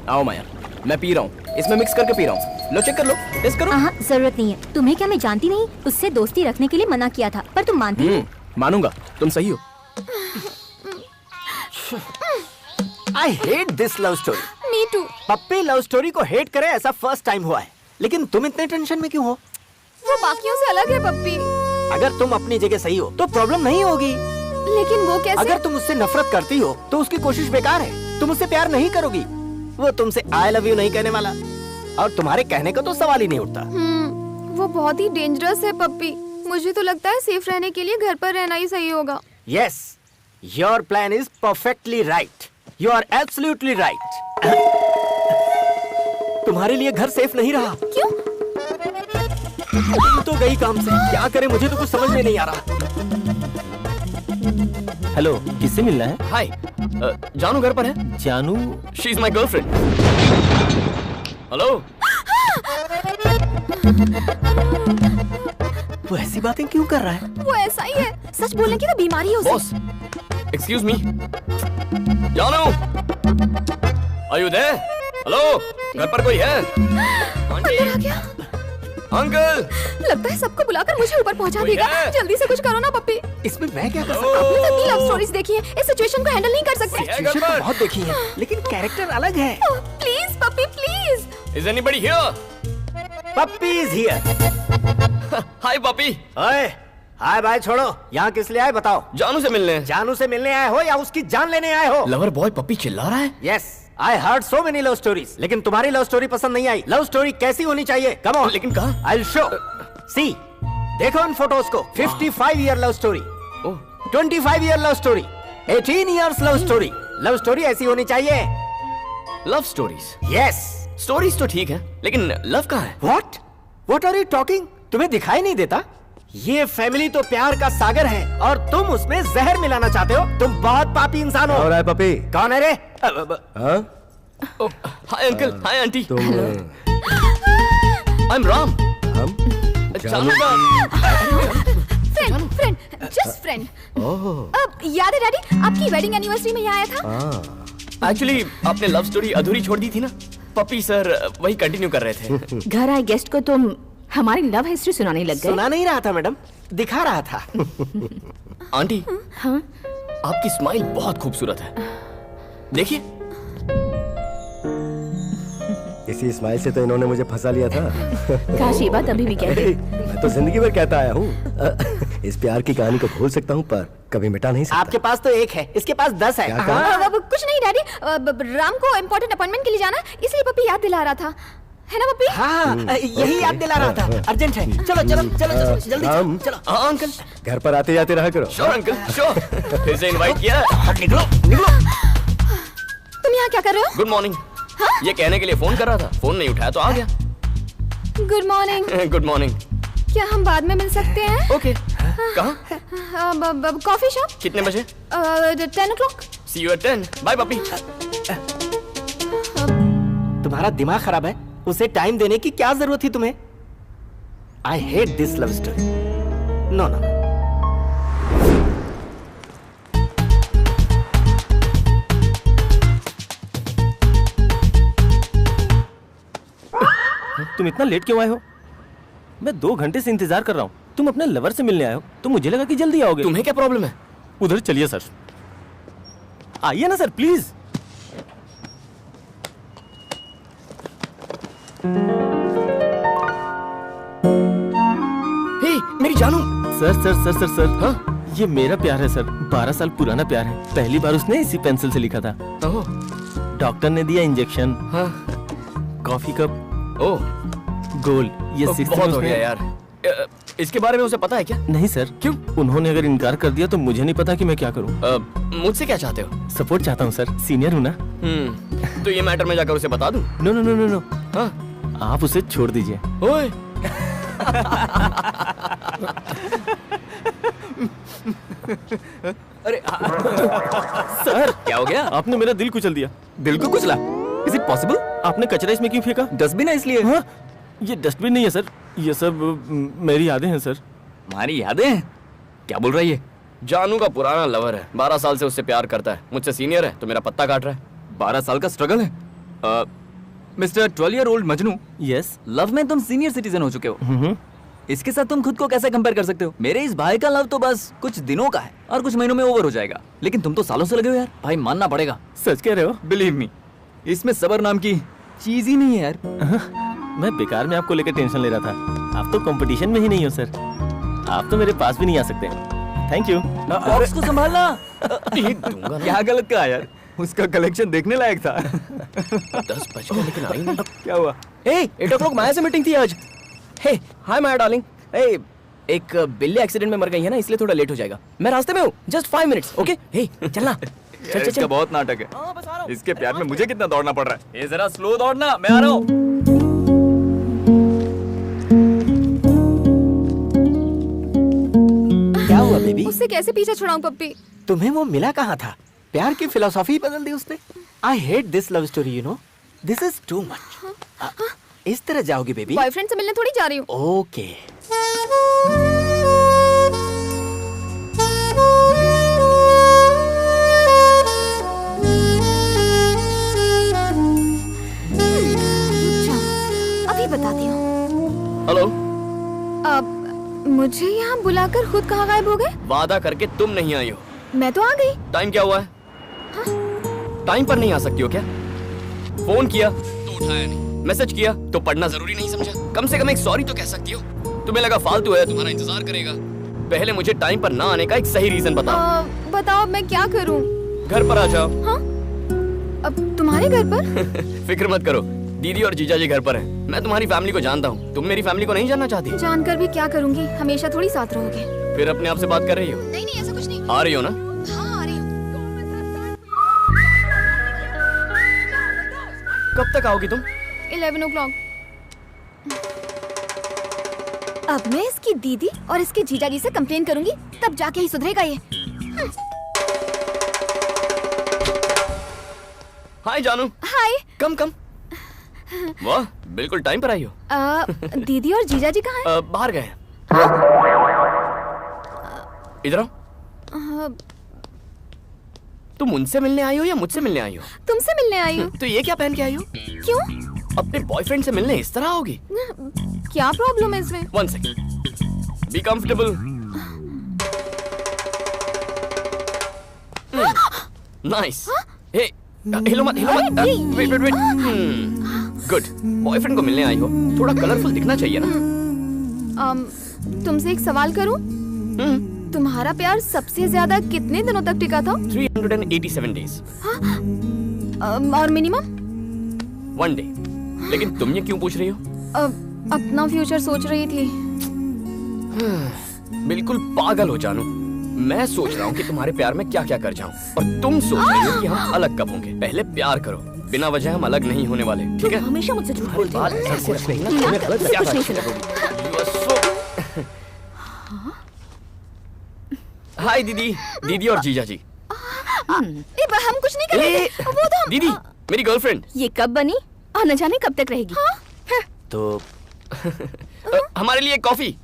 आओ माया, मैं पी रहा हूँ, इसमें मिक्स करके पी रहा हूँ, लो चेक कर लो, टेस्ट करो। जरूरत नहीं है। तुम्हें क्या मैं जानती नहीं? उससे दोस्ती रखने के लिए मना किया था, पर तुम मानती नहीं। मानूंगा, तुम सही हो। I hate this love story. Me too. Puppy love story को हेट करे ऐसा फर्स्ट टाइम हुआ है, लेकिन तुम इतने टेंशन में क्यों हो? वो बाकियों से अलग है पप्पी। अगर तुम अपनी जगह सही हो तो प्रॉब्लम नहीं होगी, लेकिन वो कैसे? अगर तुम उससे नफरत करती हो तो उसकी कोशिश बेकार है। तुम उससे प्यार नहीं करोगी, वो तुमसे आई लव यू नहीं कहने वाला, और तुम्हारे कहने का तो सवाल ही नहीं उठता। वो बहुत ही डेंजरस है पप्पी। मुझे तो लगता है सेफ रहने के लिए घर पर रहना ही सही होगा। Yes, your plan is perfectly right, you are absolutely right. तुम्हारे लिए घर सेफ नहीं रहा। क्यों? तुम तो गई काम से, क्या करे मुझे तो कुछ समझ में नहीं आ रहा। हेलो, किससे मिलना है? हाय, जानू घर पर है? जानू? She is my girlfriend. Hello. वो ऐसी बातें क्यों कर रहा है? वो ऐसा ही है, सच बोलने की तो बीमारी हो। Boss, excuse me. जानू, आर यू देयर? हेलो, घर पर कोई है? अंदर आ गया। अंकल, लगता है सबको बुलाकर मुझे ऊपर पहुंचा देगा। जल्दी से कुछ करो ना पप्पी। इसमें मैं क्या कर सकता हूँ? आपने तो इतनी लव स्टोरीज देखी है, इस सिचुएशन को हैंडल नहीं कर सकते। सिचुएशन तो बहुत देखी है, लेकिन कैरेक्टर अलग है। Please Puppy please. Is anybody here? Puppy is here. Hi Puppy. ओए, हाय बाय छोड़ो, यहाँ किस लिए आए बताओ? जानू से मिलने। जानू से मिलने आए हो या उसकी जान लेने आए हो? लवर बॉय पप्पी चिल्ला रहा है। Yes, I heard so many love stories, लेकिन तुम्हारी लव स्टोरी पसंद नहीं आई। लव स्टोरी कैसी होनी चाहिए? Come on, लेकिन कहाँ? I'll show. See, देखो इन फोटोज को। 55 year love story, 25 year love story, 18 years love story. Love story ऐसी होनी चाहिए। Love stories? Yes. स्टोरीज तो ठीक है, लेकिन लव कहाँ है? What are you talking? तुम्हें दिखाई नहीं देता? ये फैमिली तो प्यार का सागर है और तुम उसमें जहर मिलाना चाहते हो। तुम बहुत पापी इंसान हो। और है पपी? कौन है रे? Hi uncle, hi aunty. I am Ram. हम? जानू का फ्रेंड, जस्ट फ्रेंड। अब याद है डैडी, आपकी वेडिंग एनिवर्सरी में यहाँ आया था। एक्चुअली आपने लव स्टोरी अधूरी छोड़ दी थी ना, पप्पी सर वही कंटिन्यू कर रहे थे। घर आए गेस्ट को तुम हमारी लव हिस्ट्री सुनाने लग गए। सुना नहीं रहा था मैडम, दिखा रहा था। आंटी, हाँ? आपकी स्माइल बहुत खूबसूरत है, देखिए। इसी स्माइल से तो इन्होंने मुझे फंसा लिया था। काश ये बात अभी भी कहते। मैं तो जिंदगी भर कहता आया हूँ। इस प्यार की कहानी को भूल सकता हूँ पर कभी मिटा नहीं सकता। आपके पास तो एक है, इसके पास 10 है। क्या कहा? कुछ नहीं डैडी, राम को इम्पोर्टेंट अपॉइंटमेंट के लिए जाना, इसलिए पप्पी याद दिला रहा था। है ना पप्पी? हाँ, यही याद दिला रहा था। अर्जेंट है। चलो चलो चलो चलो जल्दी चलो, चलो। हाँ अंकल, घर पर आते जाते रहा करो। Sure uncle, sure. फिर से इनवाइट किया। निकलो निकलो। तुम यहाँ क्या कर रहे हो? Good morning. ये कहने के लिए फोन कर रहा था, फोन नहीं उठाया तो आ गया। Good morning. Good morning. क्या हम बाद में मिल सकते हैं? ओके। कहाँ? Coffee shop. कितने बजे? 10 o'clock। See you at 10. Bye Puppy. तुम्हारा दिमाग खराब है? उसे टाइम देने की क्या जरूरत थी तुम्हें? I hate this love story. No, no. तुम इतना लेट क्यों आए हो? मैं 2 घंटे से इंतजार कर रहा हूँ। तुम अपने लवर से मिलने आए हो तो मुझे लगा कि जल्दी आओगे। तुम्हें क्या प्रॉब्लम है? उधर चलिए सर। आइए ना सर प्लीज। हे मेरी जानू। Sir sir sir sir sir हाँ, ये मेरा प्यार है सर। 12 साल पुराना प्यार है। पहली बार उसने इसी पेंसिल से लिखा था। ओह, डॉक्टर ने दिया इंजेक्शन। हाँ। Coffee cup. ओह, गोल। ये 6 बहुत हो गया यार। इसके बारे में उसे पता है क्या? नहीं सर। क्यों? उन्होंने अगर इनकार कर दिया तो मुझे नहीं पता कि मैं क्या करूं। मुझसे क्या चाहते हो? सपोर्ट चाहता हूं सर, सीनियर हूं ना। तो ये मैटर में जाकर उसे बता दूं? No no no no no. हाँ? आप उसे छोड़ दीजिए। ओए। अरे सर क्या हो गया? आपने मेरा दिल कुचल दिया। दिल को कुचला? Is it possible? आपने कचरा इसमें क्यों फेंका? डस्टबिन है इसलिए। हाँ? ये डस्टबिन नहीं है सर, ये सब मेरी यादें हैं सर। हमारी यादें? क्या बोल रही है? जानू का पुराना लवर है, 12 साल से उससे प्यार करता है। मुझसे सीनियर है तो मेरा पत्ता काट रहा है। 12 साल का स्ट्रगल है। Mister 12-year-old Majnu, yes. Love में तुम सीनियर सिटीजन हो चुके हो। इसके साथ तुम खुद को कैसे कंपेयर कर सकते हो? मेरे इस भाई का लव तो बस कुछ दिनों का है और कुछ महीनों में ओवर हो जाएगा, लेकिन तुम तो सालों से लगे हो यार। भाई मानना पड़ेगा। सच कह रहे हो? बिलीव मी, इसमें सबर नाम की चीज ही नहीं है यार। मैं बेकार में आपको लेकर टेंशन ले रहा था। आप तो कंपटीशन में ही नहीं हो सर। आप तो मेरे पास भी नहीं आ सकते। Thank you. बॉक्स को संभालना। क्या गलत कहा यार? उसका कलेक्शन देखने लायक था। 10 बज गए लेकिन आई नहीं। क्या हुआ? 8 o'clock माया से मीटिंग थी आज। हे हाय माया डार्लिंग। एक बिल्ली एक्सीडेंट में मर गई है ना, इसलिए थोड़ा लेट हो जाएगा। मैं रास्ते में हूँ, जस्ट 5 minutes। ओके हे चलना। चल इसका बहुत नाटक है। इसके प्यार में मुझे कितना दौड़ना पड़ रहा है। ये जरा स्लो दौड़ना, मैं आ रहा हूँ। क्या हुआ बेबी? उससे कैसे पीछे छुड़ाऊं पप्पी? तुम्हें वो मिला कहाँ था? प्यार की फिलोसॉफी बदल दी उसने। I hate this love story, you know. This is too much. इस तरह जाओगी बेबी? बॉयफ्रेंड से मिलने थोड़ी जा रही हूँ। ओके। अभी बताती हूँ। हेलो। अब मुझे यहाँ बुलाकर खुद कहाँ गायब हो गए? वादा करके तुम नहीं आई हो। मैं तो आ गई। टाइम क्या हुआ है? टाइम पर नहीं आ सकती हो क्या? फोन किया तो उठाया नहीं, मैसेज किया तो पढ़ना जरूरी नहीं समझा? कम से कम एक सॉरी तो कह सकती हो। तुम्हें लगा फालतू है, तुम्हारा इंतजार करेगा। पहले मुझे टाइम पर ना आने का एक सही रीजन बताओ। बताओ मैं क्या करूं? घर पर आ जाओ। हाँ? अब तुम्हारे घर पर? फिक्र मत करो, दीदी और जीजा जी घर पर हैं। मैं तुम्हारी फैमिली को जानता हूँ, तुम मेरी फैमिली को नहीं जानना चाहती? जानकर भी क्या करूंगी, हमेशा थोड़ी साथ रहोगे। फिर अपने आप से बात कर रही हो? नहीं नहीं ऐसा कुछ नहीं। आ रही हो ना? हाँ आ रही हूँ। कब तक आओगी तुम? 11 o'clock। अब मैं इसकी दीदी और इसके जीजाजी से कंप्लेन करूंगी, तब जाके ही सुधरेगा ये। हाय जानू। हाय। कम कम। वाह बिल्कुल टाइम पर आई हो। दीदी और जीजाजी कहाँ हैं? बाहर गए। इधर आओ। तुम उनसे मिलने आई हो या मुझसे मिलने आई हो? तुमसे मिलने आई हूँ। तो ये क्या पहन के आई हो? क्यों? अपने बॉयफ्रेंड से मिलने इस तरह आओगी? क्या प्रॉब्लम है इसमें? 1 second। Be comfortable. Nice. Hey हिलो मत, हिलो मत। Wait wait wait. Good. Boyfriend को मिलने आई हो, थोड़ा कलरफुल दिखना चाहिए ना। तुमसे एक सवाल करूं? तुम्हारा प्यार सबसे ज्यादा कितने दिनों तक टिका था? 387 days। और मिनिमम? 1 day। लेकिन तुम ये क्यों पूछ रही हो? अपना फ्यूचर सोच रही थी। बिल्कुल पागल हो जानू। मैं सोच रहा हूँ कि तुम्हारे प्यार में क्या क्या कर जाऊँ, और तुम सोच रही हो कि हम अलग कब होंगे। पहले प्यार करो, बिना वजह हम अलग नहीं होने वाले, ठीक है? हमेशा मुझसे झूठ बोलते हो। ऐसे रखो ना, तुम्हें गलत क्या हाय दीदी, दीदी और जीजा जी। हम कुछ नहीं करेंगे। वो तो दीदी मेरी गर्लफ्रेंड। ये कब बनी और न जाने कब तक रहेगी? तो हमारे लिए कॉफी।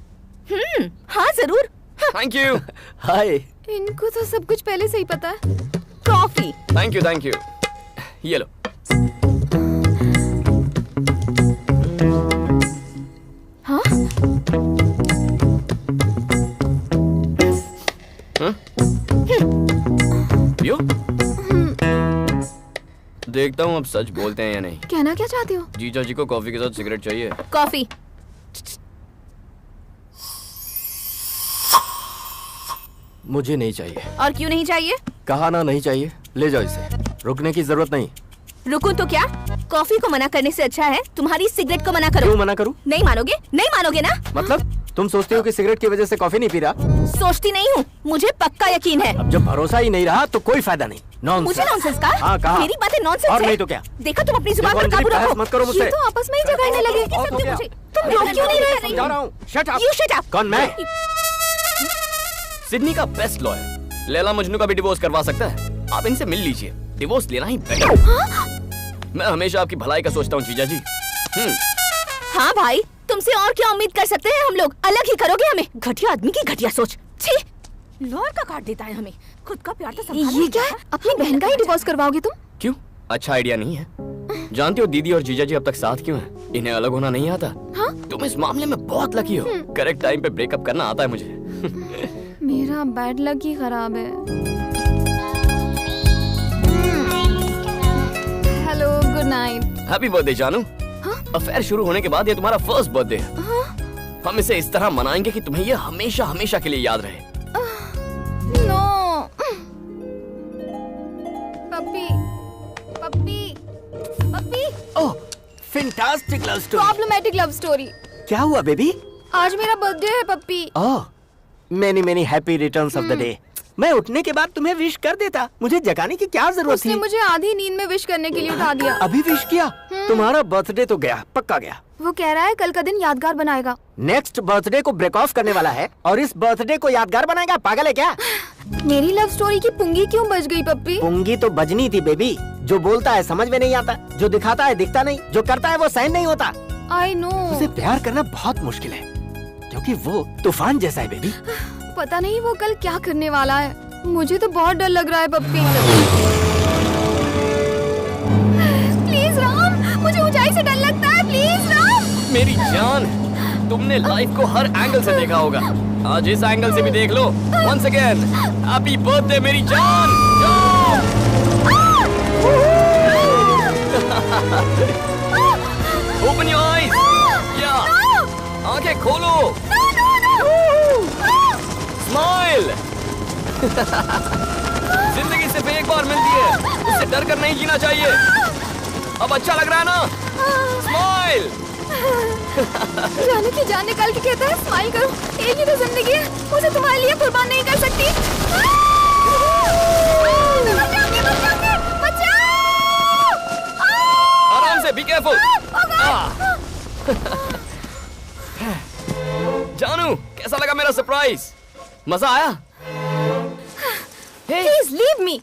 हाँ जरूर। Thank you. हाय। इनको तो सब कुछ पहले से ही पता है। कॉफी। Thank you. ये लो। हाँ? पियो? देखता हूँ अब सच बोलते हैं या नहीं। कहना क्या चाहते हो? जीजा जी को कॉफी के साथ सिगरेट चाहिए। कॉफी। मुझे नहीं चाहिए। और क्यों नहीं चाहिए? कहा ना नहीं चाहिए, ले जाओ इसे। रुकने की जरूरत नहीं। रुकूं तो क्या? कॉफी को मना करने से अच्छा है तुम्हारी सिगरेट को मना करो। क्यों मना करूं? नहीं मानोगे? नहीं मानोगे ना? मतलब तुम सोचते हो कि सिगरेट की वजह से कॉफी नहीं पी रहा? सोचती नहीं हूँ, मुझे पक्का यकीन है। अब जब भरोसा ही नहीं रहा तो कोई फायदा नहीं। नॉनसेंस। मुझे नॉनसेंस का? हाँ कहा। मेरी बातें नॉनसेंस और है? नहीं तो क्या? देखो तुम अपनी जुबान पर काबू रखो। मत करो मुझसे। ये तो आपस में ही झगड़ने लगे। तुम रोक क्यों नहीं रहे? समझा रहा हूँ। Shut up. You shut up। कौन मैं? सिडनी का बेस्ट लॉयर लैला मजनू का भी डिवोर्स करवा सकता है। आप इनसे मिल लीजिए, डिवोर्स लेना ही बेटर। मैं हमेशा आपकी भलाई का सोचता हूँ जीजा जी। हाँ भाई, तुमसे और क्या उम्मीद कर सकते हैं हम लोग? अलग ही करोगे हमें। घटिया आदमी की घटिया सोच। छी, लॉयर का काट देता है हमें। खुद का प्यार तो संभालना ये क्या है? अपनी बहन का ही डिवोर्स करवाओगे तुम? क्यों? अच्छा आइडिया नहीं है? जानती हो दीदी और जीजा जी अब तक साथ क्यों हैं? इन्हें अलग होना नहीं आता। हाँ? तुम इस मामले में बहुत लकी हो। करेक्ट टाइम पे ब्रेकअप करना आता है मुझे। मेरा बैड लक ही खराब है। Hello, good night. Happy birthday जानू। अफेयर शुरू होने के बाद ये तुम्हारा फर्स्ट बर्थडे है। हम इसे इस तरह मनाएंगे कि तुम्हें ये हमेशा हमेशा के लिए याद रहे। No. Puppy, Puppy, Puppy. Oh, fantastic love story. Problematic love story. क्या हुआ बेबी? आज मेरा बर्थडे है Puppy. Oh, many happy returns of the day. मैं उठने के बाद तुम्हें विश कर देता। मुझे जगाने की क्या जरूरत उसने थी? मुझे आधी नींद में विश करने के लिए उठा दिया। अभी विश किया? तुम्हारा बर्थडे तो गया, पक्का गया। वो कह रहा है कल का दिन यादगार बनाएगा। नेक्स्ट बर्थडे को ब्रेक ऑफ करने वाला है और इस बर्थडे को यादगार बनाएगा। पागल है क्या? मेरी लव स्टोरी की पुंगी क्यों बज गई पप्पी? पुंगी तो बजनी थी बेबी। जो बोलता है समझ में नहीं आता, जो दिखाता है दिखता नहीं, जो करता है वो सहन नहीं होता। I know. उसे प्यार करना बहुत मुश्किल है क्योंकि वो तूफान जैसा है बेबी। पता नहीं वो कल क्या करने वाला है। मुझे तो बहुत डर लग रहा है पप्पी। प्लीज राम, मुझे ऊंचाई से डर लगता है। प्लीज राम। मेरी जान, तुमने लाइफ को हर एंगल से देखा होगा। आज इस एंगल से भी देख लो। वंस अगेन हैप्पी बर्थडे मेरी जान। Open your eyes. या आंखें खोलो। स्माइल। जिंदगी सिर्फ एक बार मिलती है, उससे डर कर नहीं जीना चाहिए। अब अच्छा लग रहा है ना? स्माइल। जाने की जान निकाल के कहता है स्माइल करो। एक ही तो जिंदगी है, उसे तुम्हारे लिए कुर्बान नहीं कर सकती। आराम से, बी केयरफुल। जानू, कैसा लगा मेरा सरप्राइज? मजा आया? Please leave me.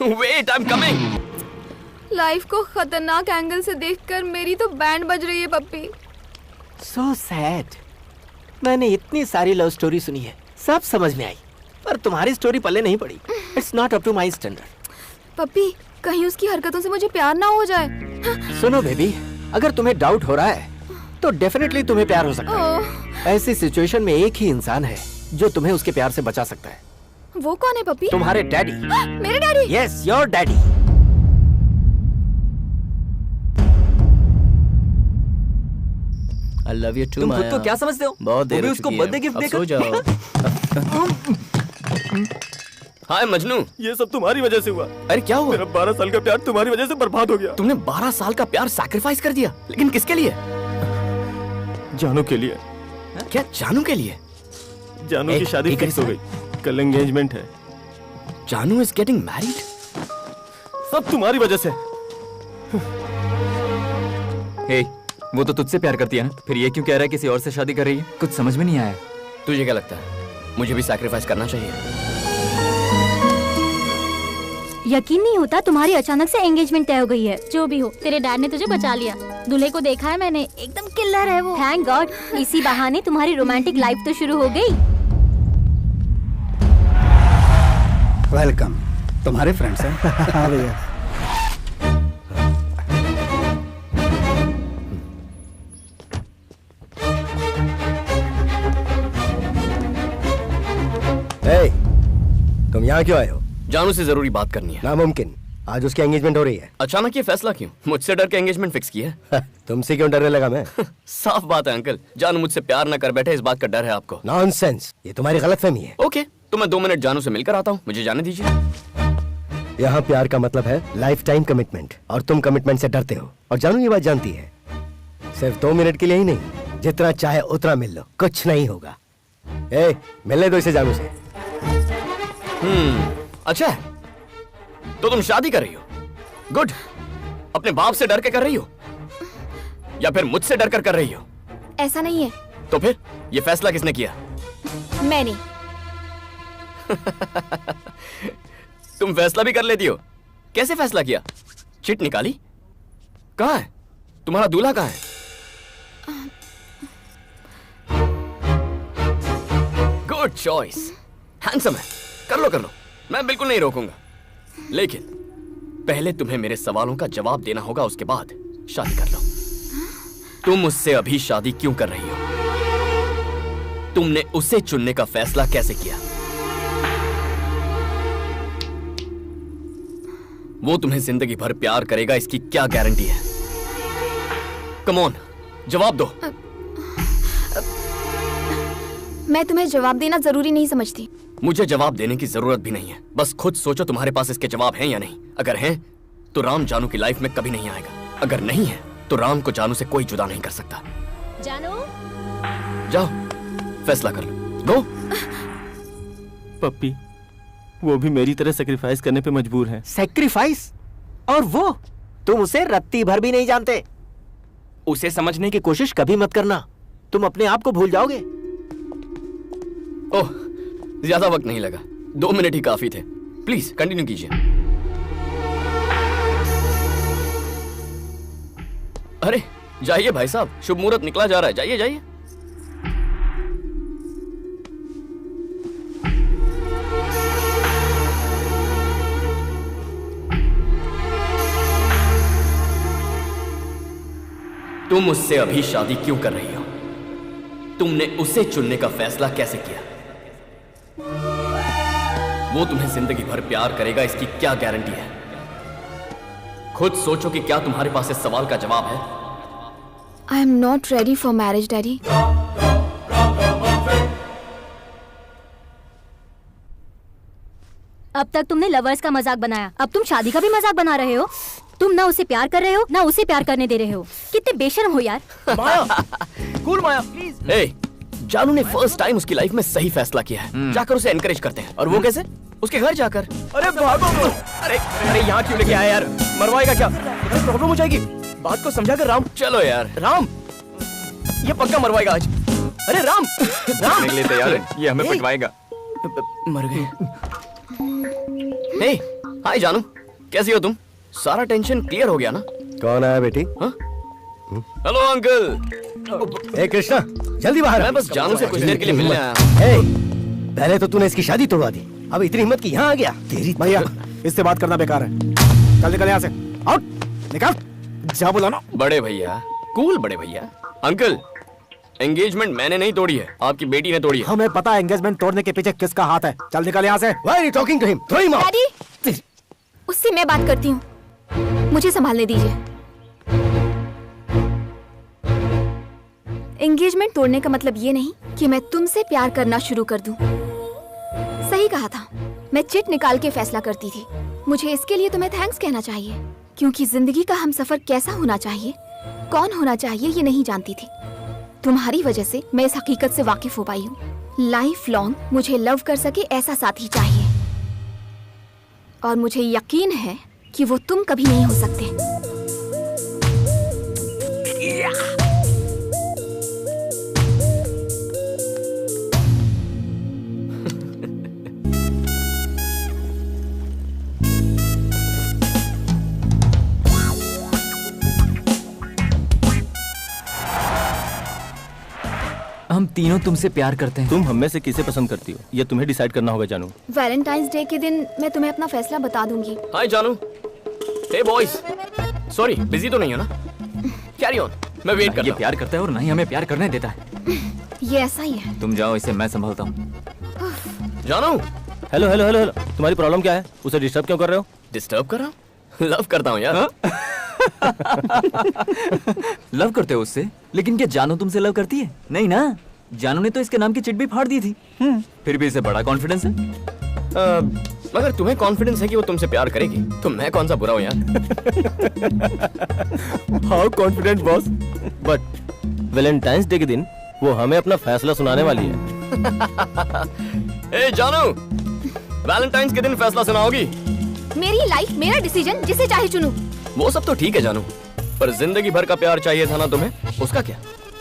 Wait, I am coming. Life को खतरनाक एंगल से देखकर मेरी तो बैंड बज रही है पप्पी। So sad। मैंने इतनी सारी लव स्टोरी सुनी है, सब समझ में आई, पर तुम्हारी स्टोरी पल्ले नहीं पड़ी। It's not up to my standard। पप्पी, कहीं उसकी हरकतों से मुझे प्यार ना हो जाए। सुनो बेबी, अगर तुम्हें डाउट हो रहा है तो डेफिनेटली तुम्हें प्यार हो सकता है। ऐसी सिचुएशन में एक ही इंसान है जो तुम्हें उसके प्यार से बचा सकता है। वो कौन है पप्पी? तुम्हारे डैडी। मेरे daddy? Yes, your daddy. I love you too, तुम खुद माया। को क्या समझते हो? बहुत देर वो भी हो उसको चुकी है। बर्थडे गिफ्ट अब देकर सो जाओ। हाय मजनू। ये सब तुम्हारी वजह से हुआ। अरे क्या हुआ? मेरा 12 साल का प्यार तुम्हारी वजह से बर्बाद हो गया। तुमने 12 साल का प्यार सैक्रिफाइस कर दिया, लेकिन किसके लिए? जानू के लिए। क्या जानू के लिए? जानू की शादी फिक्स हो गई, कल एंगेजमेंट है। जानू इज गेटिंग मैरिड? सब तुम्हारी वजह से। हे, वो तो तुझसे प्यार करती है ना, फिर ये क्यों कह रहा है किसी और से शादी कर रही है? कुछ समझ में नहीं आया। तुझे क्या लगता है मुझे भी सैक्रिफाइस करना चाहिए? यकीन नहीं होता तुम्हारी अचानक से एंगेजमेंट तय हो गई है। जो भी हो, तेरे डैड ने तुझे बचा लिया। दूल्हे को देखा है मैंने, एकदम किल्लर है वो। थैंक गॉड, इसी बहाने तुम्हारी रोमांटिक लाइफ तो शुरू हो गई। वेलकम, तुम्हारे फ्रेंड्स हैं? हाँ भैया। तुम यहाँ क्यों आए हो? जानू से जरूरी बात करनी है। नामुमकिन, आज उसकी एंगेजमेंट हो रही है। अचानक ये फैसला क्यों? मुझसे डर के एंगेजमेंट फिक्स की है? तुमसे क्यों डरने लगा मैं? साफ बात है अंकल, जानू मुझसे प्यार न कर बैठे, इस बात का डर है आपको। नॉनसेंस, ये तुम्हारी गलतफहमी है। ओके, तो मैं 2 मिनट जानू से मिलकर आता हूँ, मुझे जाने दीजिए। यहाँ प्यार का मतलब है लाइफ टाइम कमिटमेंट, और तुम कमिटमेंट से डरते हो, और जानू ये बात जानती है। सिर्फ 2 मिनट के लिए ही नहीं, जितना चाहे उतना मिल लो, कुछ नहीं होगा। ए, मिलने दो इसे जानू से। अच्छा, तो तुम शादी कर रही हो? गुड। अपने बाप से डर के कर रही हो या फिर मुझसे डर कर रही हो? ऐसा नहीं है। तो फिर ये फैसला किसने किया? मैंने। तुम फैसला भी कर लेती हो? कैसे फैसला किया? चिट निकाली? कहाँ है तुम्हारा दूल्हा? कहाँ है? गुड चॉइस, हैंडसम है। कर लो, मैं बिल्कुल नहीं रोकूंगा, लेकिन पहले तुम्हें मेरे सवालों का जवाब देना होगा, उसके बाद शादी कर लो। तुम मुझसे अभी शादी क्यों कर रही हो? तुमने उसे चुनने का फैसला कैसे किया? वो तुम्हें जिंदगी भर प्यार करेगा, इसकी क्या गारंटी है? कम ऑन, जवाब दो। मैं तुम्हें जवाब देना जरूरी नहीं समझती। मुझे जवाब देने की जरूरत भी नहीं है, बस खुद सोचो तुम्हारे पास इसके जवाब हैं या नहीं। अगर हैं तो राम जानू की लाइफ में कभी नहीं आएगा, अगर नहीं है तो राम को जानू से कोई जुदा नहीं कर सकता। जानू, जाओ फैसला कर लो, गो। पप्पी, वो भी मेरी तरह सेक्रीफाइस करने पे मजबूर है। सेक्रीफाइस? और वो तुम उसे रत्ती भर भी नहीं जानते। उसे समझने की कोशिश कभी मत करना, तुम अपने आप को भूल जाओगे। ओह, ज्यादा वक्त नहीं लगा, 2 मिनट ही काफी थे। प्लीज कंटिन्यू कीजिए। अरे जाइए भाई साहब, शुभ मुहूर्त निकला जा रहा है, जाइए जाइए। तुम मुझसे अभी शादी क्यों कर रही हो? तुमने उसे चुनने का फैसला कैसे किया? वो तुम्हें जिंदगी भर प्यार करेगा, इसकी क्या गारंटी है? खुद सोचो कि क्या तुम्हारे पास इस सवाल का जवाब है? I am not ready for marriage daddy. अब तक तुमने लवर्स का मजाक बनाया, अब तुम शादी का भी मजाक बना रहे हो। तुम ना उसे प्यार कर रहे हो, ना उसे प्यार करने दे रहे हो। कितने बेशर्म हो यार। माया, कूल माया प्लीज। ए, जानू ने फर्स्ट टाइम उसकी लाइफ में सही फैसला किया है, जाकर उसे एनकरेज करते हैं। और वो कैसे? उसके घर जाकर। अरे भागो। अरे यहाँ क्यों लेके आया यार? मरवाएगा क्या? प्रॉब्लम हो जाएगी। बात को समझा कर राम। चलो यार। राम, ये पक्का मरवाएगा आज। अरे राम, राम निकले तैयार है, ये हमें पटवाएगा। मर गए। हे, हाय जानू, कैसी हो तुम? सारा टेंशन क्लियर हो गया ना? कौन आया बेटी? Hello uncle. ए कृष्णा, जल्दी बाहर। मैं बस जानू से कुछ देर के लिए मिलने आया। पहले तो तूने इसकी शादी तोड़वा दी, अब इतनी हिम्मत की यहाँ आ गया। तेरी भैया, इससे बात करना बेकार है। चल निकल यहाँ से, आउट, निकल। जा बोला ना। बड़े भैया, कूल बड़े भैया। अंकल, एंगेजमेंट मैंने नहीं तोड़ी है, आपकी बेटी ने तोड़ी है। हमें पता है एंगेजमेंट तोड़ने के पीछे किसका हाथ है। चल निकल यहाँ से। Why are you talking to him? Throw him out. Daddy, उससे मैं बात करती हूँ, मुझे संभालने दीजिए। एंगेजमेंट तोड़ने का मतलब ये नहीं कि मैं तुमसे प्यार करना शुरू कर दूं। सही कहा था, मैं चिट निकाल के फैसला करती थी। मुझे इसके लिए तुम्हें थैंक्स कहना चाहिए, क्योंकि जिंदगी का हमसफर कैसा होना चाहिए, कौन होना चाहिए, ये नहीं जानती थी। तुम्हारी वजह से मैं इस हकीकत से वाकिफ हो पाई हूँ। लाइफ लॉन्ग मुझे लव कर सके ऐसा साथी चाहिए, और मुझे यकीन है कि वो तुम कभी नहीं हो सकते। हम तीनों तुमसे प्यार करते हैं। तुम हम में से किसे पसंद करती हो, ये तुम्हें डिसाइड करना होगा जानू। वैलेंटाइंस डे के दिन मैं तुम्हें अपना फैसला बता दूंगी। हाय जानू। हे बॉयज, सॉरी बिजी तो नहीं हो ना? कैरी ऑन, मैं वेट करता हूं। ये प्यार करता है और ना ही हमें प्यार करने देता है। ये ऐसा ही है। तुम जाओ, इसे मैं संभालता हूँ। जानू। हेलो हेलो हेलो हेलो, तुम्हारी प्रॉब्लम क्या है? उसे डिस्टर्ब क्यों कर रहे हो? डिस्टर्ब कर रहा हूँ? लव करता हूँ यार। लव करते हो उससे? लेकिन क्या जानू तुमसे लव करती है? नहीं ना। जानू ने तो इसके नाम की चिट भी फाड़ दी थी। फिर भी इसे बड़ा कॉन्फिडेंस है। मगर तुम्हें कॉन्फिडेंस है कि वो तुमसे प्यार करेगी, तो मैं कौन सा बुरा हूँ यार? How confident boss. But Valentine's day के दिन वो हमें अपना फैसला सुनाने वाली है। ए जानू, वैलेंटाइंस के दिन फैसला सुनाओगी? मेरी लाइफ, मेरा डिसीजन, जिसे चाहे चुनूं। वो सब तो ठीक है जानू, पर जिंदगी भर का प्यार चाहिए था ना तुम्हें, उसका क्या?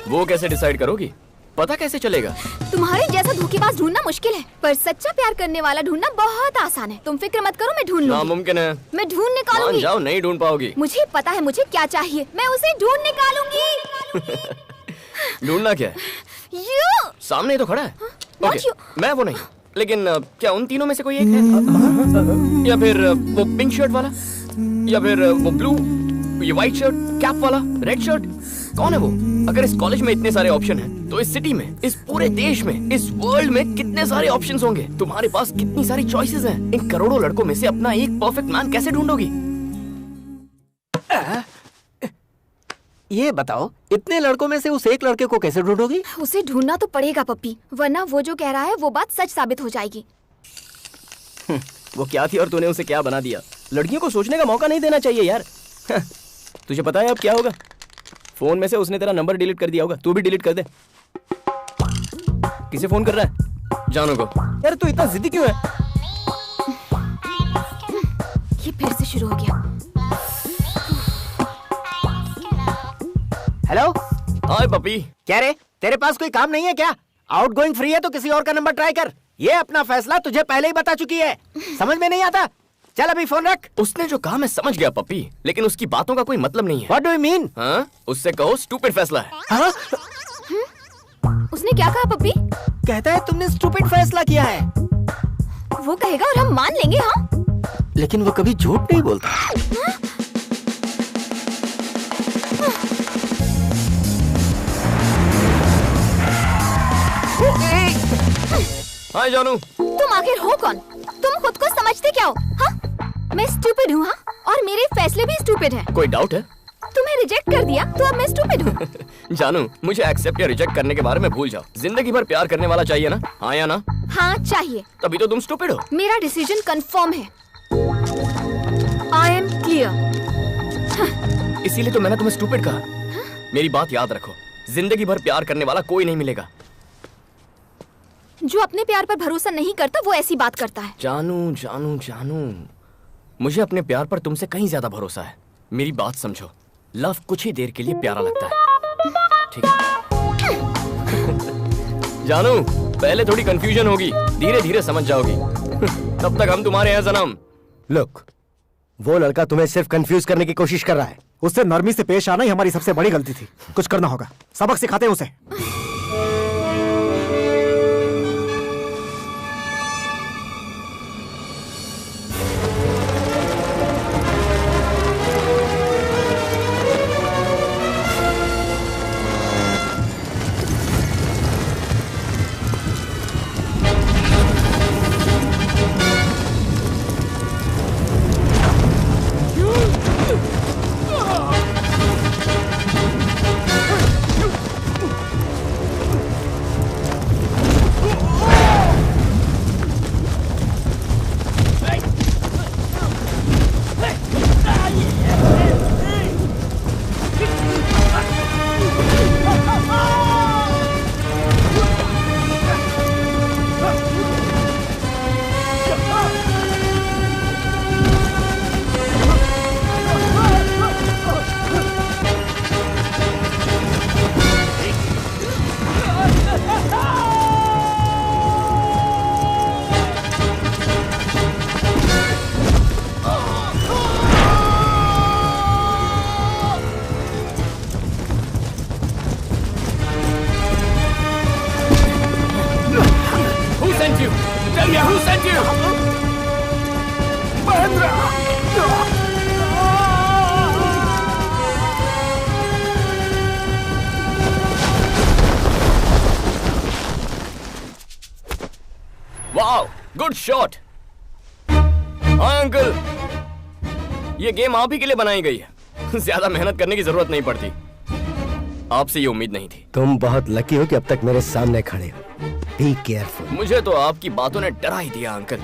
वो कैसे डिसाइड करोगी? पता कैसे चलेगा? तुम्हारे जैसा धोखेबाज ढूंढना मुश्किल है, पर सच्चा प्यार करने वाला ढूंढना बहुत आसान है। तुम फिक्र मत करो, मैं ढूंढ लूंगी। नामुमकिन है। मैं ढूंढ निकालूंगी। मान जाओ, नहीं ढूंढ पाओगी। मुझे पता है मुझे क्या चाहिए, मैं उसे ढूंढ निकालूंगी। ढूंढना क्या है? यू सामने ही तो खड़ा है। Not okay, you. मैं वो नहीं, लेकिन क्या उन तीनों में से कोई एक है? या फिर वो पिंक शर्ट वाला, या फिर वो ब्लू, ये व्हाइट शर्ट, कैप वाला, रेड शर्ट? कौन है वो? अगर इस कॉलेज में इतने सारे ऑप्शन हैं, तो इस सिटी में, इस पूरे देश में, इस वर्ल्ड में कितने सारे ऑप्शंस होंगे? तुम्हारे पास कितनी सारी चॉइसेस हैं। इन करोड़ों लड़कों में से अपना एक परफेक्ट मैन कैसे ढूंढोगी? ये बताओ, इतने लड़कों में से उस एक लड़के को कैसे ढूंढोगी? उसे ढूंढना तो पड़ेगा पप्पी, वरना वो जो कह रहा है वो बात सच साबित हो जाएगी। वो क्या थी और तूने उसे क्या बना दिया? लड़कियों को सोचने का मौका नहीं देना चाहिए यार। तुझे पता है अब क्या होगा? फोन में से उसने तेरा नंबर डिलीट कर दिया होगा, तू भी डिलीट कर दे। किसे फोन कर रहा है? जानू को। यार तू इतना जिद्दी क्यों है? ये फिर से शुरू हो गया। हेलो। हाय पपी। क्या रे, तेरे पास कोई काम नहीं है क्या? आउटगोइंग फ्री है तो किसी और का नंबर ट्राई कर। ये अपना फैसला तुझे पहले ही बता चुकी है, समझ में नहीं आता? चल अभी फोन रख। उसने जो कहा मैं समझ गया पपी, लेकिन उसकी बातों का कोई मतलब नहीं है। What do you mean? हाँ? उससे कहो स्टूपिड फैसला है। हाँ? उसने क्या कहा पप्पी? कहता है तुमने स्टूपिड फैसला किया है। वो कहेगा और हम मान लेंगे। हाँ, लेकिन वो कभी झूठ नहीं बोलता। हाय जानू। तुम आखिर हो कौन? तुम खुद को समझते क्या हो? हाँ? मैं स्टूपिड हूँ। हाँ? और मेरे फैसले भी स्टूपिड हैं। कोई डाउट है? तुम्हें रिजेक्ट कर दिया तो अब मैं स्टूपिड हूँ। जानू, मुझे एक्सेप्ट या रिजेक्ट करने के बारे में भूल जाओ। जिंदगी भर प्यार करने वाला चाहिए ना? हाँ या ना? हाँ चाहिए। तभी तो तुम स्टूपिड हो। मेरा डिसीजन कंफर्म है। I am clear. इसीलिए तो मैंने तुम्हें स्टूपिड कहा। मेरी बात याद रखो, जिंदगी भर प्यार करने वाला कोई नहीं मिलेगा। जो अपने प्यार पर भरोसा नहीं करता वो ऐसी बात करता है। जानू जानू जानू, मुझे अपने प्यार पर तुमसे कहीं ज्यादा भरोसा है। मेरी बात समझो, लव कुछ ही देर के लिए प्यारा लगता है, ठीक है? जानू, पहले थोड़ी कंफ्यूजन होगी, धीरे धीरे समझ जाओगी। तब तक हम तुम्हारे हैं सनम। लुक, वो लड़का तुम्हें सिर्फ कंफ्यूज करने की कोशिश कर रहा है। उससे नरमी से पेश आना ही हमारी सबसे बड़ी गलती थी। कुछ करना होगा, सबक सिखाते हैं उसे। sent you? Mahendra! Wow, good shot. हाँ अंकल, ये गेम आप ही के लिए बनाई गई है। ज्यादा मेहनत करने की जरूरत नहीं पड़ती। आपसे ये उम्मीद नहीं थी। तुम बहुत लकी हो कि अब तक मेरे सामने खड़े हो। Be careful. मुझे तो आपकी बातों ने डरा ही दिया अंकल।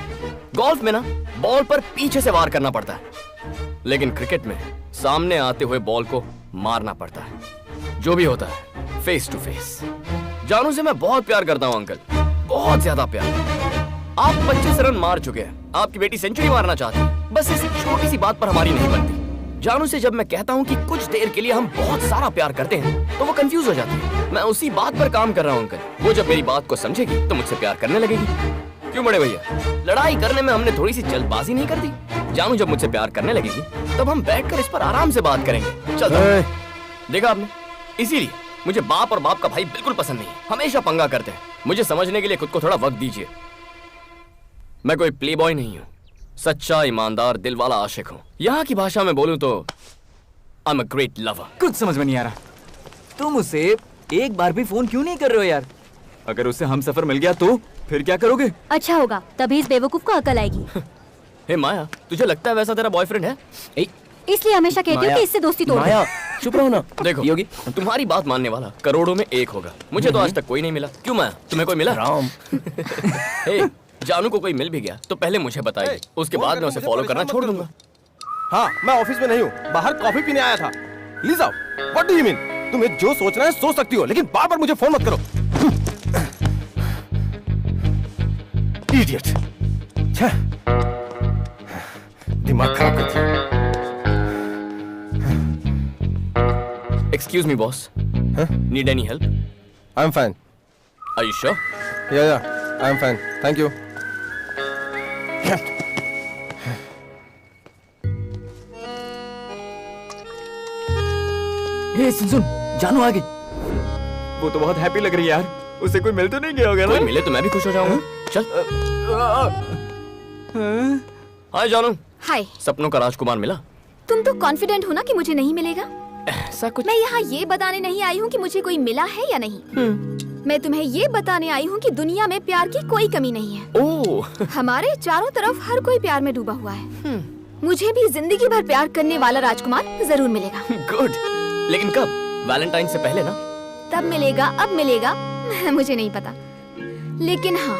गोल्फ में ना बॉल पर पीछे से वार करना पड़ता है, लेकिन क्रिकेट में सामने आते हुए बॉल को मारना पड़ता है। जो भी होता है फेस टू फेस। जानू से मैं बहुत प्यार करता हूँ अंकल, बहुत ज्यादा प्यार। आप 25 रन मार चुके हैं, आपकी बेटी सेंचुरी मारना चाहती है। बस इस छोटी सी बात पर हमारी नहीं बनती। जानू से जब मैं कहता हूँ कि कुछ देर के लिए हम बहुत सारा प्यार करते हैं, तो वो कंफ्यूज हो जाती है। मैं उसी बात पर काम कर रहा हूँ अंकल। वो जब मेरी बात को समझेगी तो मुझसे प्यार करने लगेगी। क्यों बड़े भैया, लड़ाई करने में हमने थोड़ी सी जल्दबाजी नहीं कर दी? जानू जब मुझसे प्यार करने लगेगी तब हम बैठकर इस पर आराम से बात करेंगे। चल देखा आपने, इसीलिए मुझे बाप और बाप का भाई बिल्कुल पसंद नहीं है। हमेशा पंगा करते हैं। मुझे समझने के लिए खुद को थोड़ा वक्त दीजिए। मैं कोई प्ले बॉय नहीं हूँ, सच्चा ईमानदार दिल वाला आशिक हूँ। यहाँ की भाषा में बोलूँ तो I am a great lover. कुछ समझ में नहीं आ रहा, तुम उसे एक बार भी फोन क्यों नहीं कर रहे हो यार? अगर उसे हम सफर मिल गया तो फिर क्या करोगे? अच्छा होगा, तभी इस बेवकूफ को अकल आएगी। हे माया, तुझे लगता है वैसा तेरा बॉयफ्रेंड है? इसलिए हमेशा कहती हूँ कि इससे दोस्ती तोड़ दो। माया चुप रहो ना। देखो योगी, तुम्हारी बात मानने वाला करोड़ों में एक होगा। मुझे तो आज तक कोई नहीं मिला। क्यों माया, तुम्हें कोई मिला? राम हे, जानू को कोई मिल भी गया तो पहले मुझे बताइए, उसके बाद मैं उसे फॉलो करना छोड़ दूंगा। हाँ, मैं ऑफिस में नहीं हूँ, बाहर कॉफी पीने आया था। Lisa, what do you mean? तुम्हें जो सोचना है सोच सकती हो, लेकिन बार बार मुझे फोन मत करो। इडियट, दिमाग खराब कर दिया। Excuse me, boss. Need any help? I'm fine. Are you sure? Yeah, I'm fine. Thank you. हे सुन, जानू आ गई। वो तो बहुत हैप्पी लग रही है यार। उसे कोई मिल तो नहीं गया होगा ना? कोई मिले तो मैं भी खुश हो जाऊंगा। चल। हाय जानू। हाय। सपनों का राजकुमार मिला? तुम तो कॉन्फिडेंट हो ना कि मुझे नहीं मिलेगा। ऐसा कुछ? मैं यहाँ ये बताने नहीं आई हूँ कि मुझे कोई मिला है या नहीं। मैं तुम्हें ये बताने आई हूँ कि दुनिया में प्यार की कोई कमी नहीं है। ओह। हमारे चारों तरफ हर कोई प्यार में डूबा हुआ है। मुझे भी जिंदगी भर प्यार करने वाला राजकुमार जरूर मिलेगा। गुड, लेकिन कब? वैलेंटाइन से पहले ना? तब मिलेगा, अब मिलेगा, मुझे नहीं पता। लेकिन हाँ,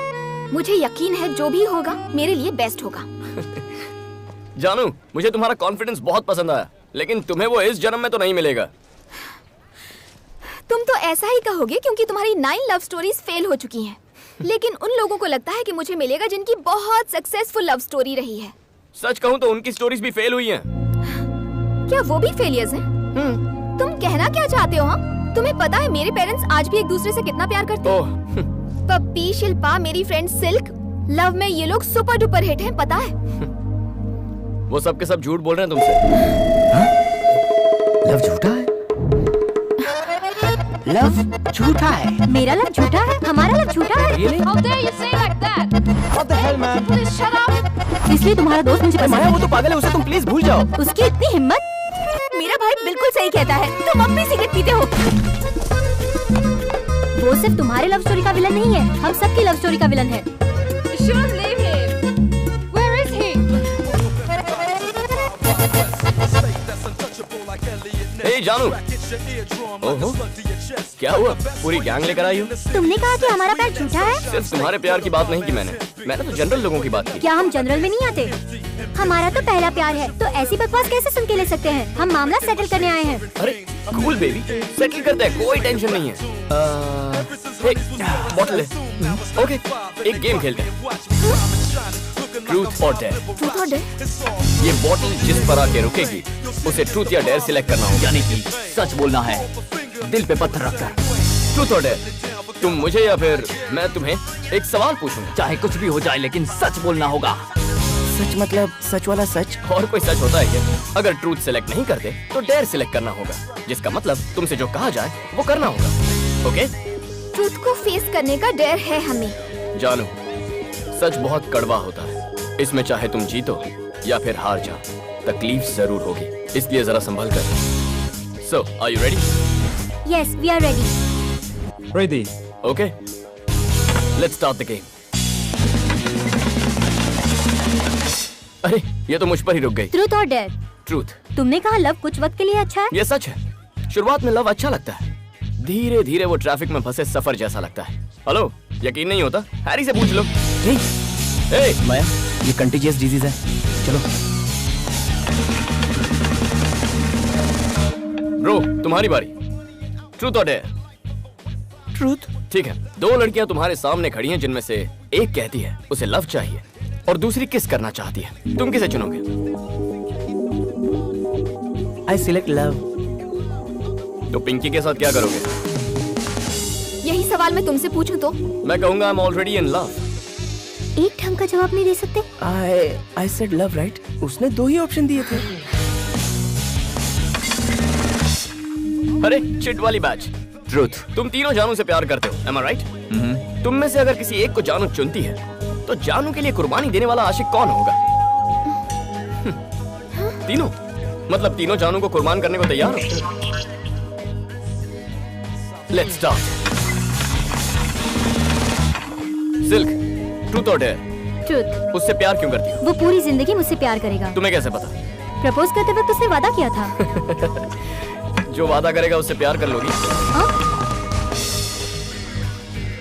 मुझे यकीन है जो भी होगा मेरे लिए बेस्ट होगा। जानू, मुझे तुम्हारा कॉन्फिडेंस बहुत पसंद आया, लेकिन तुम्हें वो इस जन्म में तो नहीं मिलेगा। तुम तो ऐसा ही कहोगे क्योंकि तुम्हारी 9 लव स्टोरीज फेल हो चुकी हैं। लेकिन उन लोगों को लगता है कि मुझे मिलेगा जिनकी बहुत सक्सेसफुल लव स्टोरी रही है। सच कहूँ तो उनकी स्टोरीज भी फेल हुई हैं। क्या वो भी फेलियर्स हैं? तुम कहना क्या चाहते हो? हाँ, तुम्हें पता है मेरे पेरेंट्स आज भी एक दूसरे से कितना प्यार करते हैं। पप्पी, शिल्पा, मेरी फ्रेंड सिल्क, लव में ये लोग सुपर डुपर हिट हैं, पता है? वो सब के सब झूठ बोल रहे हैं तुमसे। लव झूठा है? लव झूठा है? मेरा लव झूठा है? हमारा लव झूठा है? How dare you say like that? What the hell, man? Please shut up. इसलिए तुम्हारा दोस्त मुझे पसंद माया, वो तो पागल है, उसे तुम प्लीज भूल जाओ। उसकी इतनी हिम्मत। मेरा भाई बिल्कुल सही कहता है, तुम अब भी सिगरेट पीते हो। वो सिर्फ तुम्हारे लव स्टोरी का विलन नहीं है, हम सबकी लव स्टोरी का विलन है। Where is he? हे जानू। ओहो, क्या हुआ? पूरी गैंग लेकर आई हो? तुमने कहा कि हमारा प्यार झूठा है। सिर्फ तुम्हारे प्यार की बात नहीं की मैंने तो जनरल लोगों की बात की। क्या हम जनरल में नहीं आते? हमारा तो पहला प्यार है, तो ऐसी बकवास कैसे सुन के ले सकते हैं? हम मामला सेटल करने आए हैं। अरे कूल बेबी, सेटल करते हैं, कोई टेंशन नहीं है। बॉटल है। ओके, एक गेम खेलते हैं, ट्रूथ और डेयर। ट्रूथ और डेयर? ये बॉटल जिस पर आके रुकेगी उसे ट्रूथ या डेयर सिलेक्ट करना होगा। यानी कि सच बोलना है, दिल पे पत्थर रखकर। ट्रूथ और डेयर, तुम मुझे या फिर मैं तुम्हें एक सवाल पूछूंगा। चाहे कुछ भी हो जाए लेकिन सच बोलना होगा। सच मतलब सच वाला सच? और कोई सच होता है क्या? अगर ट्रूथ सिलेक्ट नहीं करते तो डेयर सिलेक्ट करना होगा, जिसका मतलब तुमसे जो कहा जाए वो करना होगा। ओके? ट्रूथ को फेस करने का डेयर है हमें। जानू, सच बहुत कड़वा होता है। इसमें चाहे तुम जीतो या फिर हार जाओ, तकलीफ जरूर होगी, इसलिए जरा संभल कर। So, are you ready? Yes, we are ready. Ready. Okay. Let's start the game. अरे, ये तो मुझ पर ही रुक गई। Truth or dare? Truth. तुमने कहा लव कुछ वक्त के लिए अच्छा है। ये सच है। शुरुआत में लव अच्छा लगता है, धीरे धीरे वो ट्रैफिक में फंसे सफर जैसा लगता है। हेलो, यकीन नहीं होता? हैरी से पूछ लो। माया, ये कंटेजियस डिजीज है। चलो। ब्रो, तुम्हारी बारी। ट्रूथ और डेयर? ट्रूथ। ठीक है, दो लड़कियां तुम्हारे सामने खड़ी हैं जिनमें से एक कहती है उसे लव चाहिए और दूसरी किस करना चाहती है। तुम किसे चुनोगे? I select love. तो पिंकी के साथ क्या करोगे? यही सवाल मैं तुमसे पूछूं तो? मैं कहूंगा I'm already in love. एक ढंग का जवाब नहीं दे सकते? I said love, right? उसने दो ही ऑप्शन दिए थे। अरे चिट वाली बैच। ट्रूथ। तुम तीनों जानू से प्यार करते हो, am I right? तुम में से अगर किसी एक को जानू चुनती है तो जानू के लिए कुर्बानी देने वाला आशिक कौन होगा? तीनों? मतलब तीनों जानू को कुर्बान करने को तैयार हो? Let's start. सिल्क, ट्रूथ और डेयर? ट्रूथ। उससे प्यार क्यों करती हो? वो पूरी जिंदगी मुझसे प्यार करेगा। तुम्हें कैसे पता? प्रपोज करते वक्त उसने वादा किया था। जो वादा करेगा उससे प्यार कर लोगी?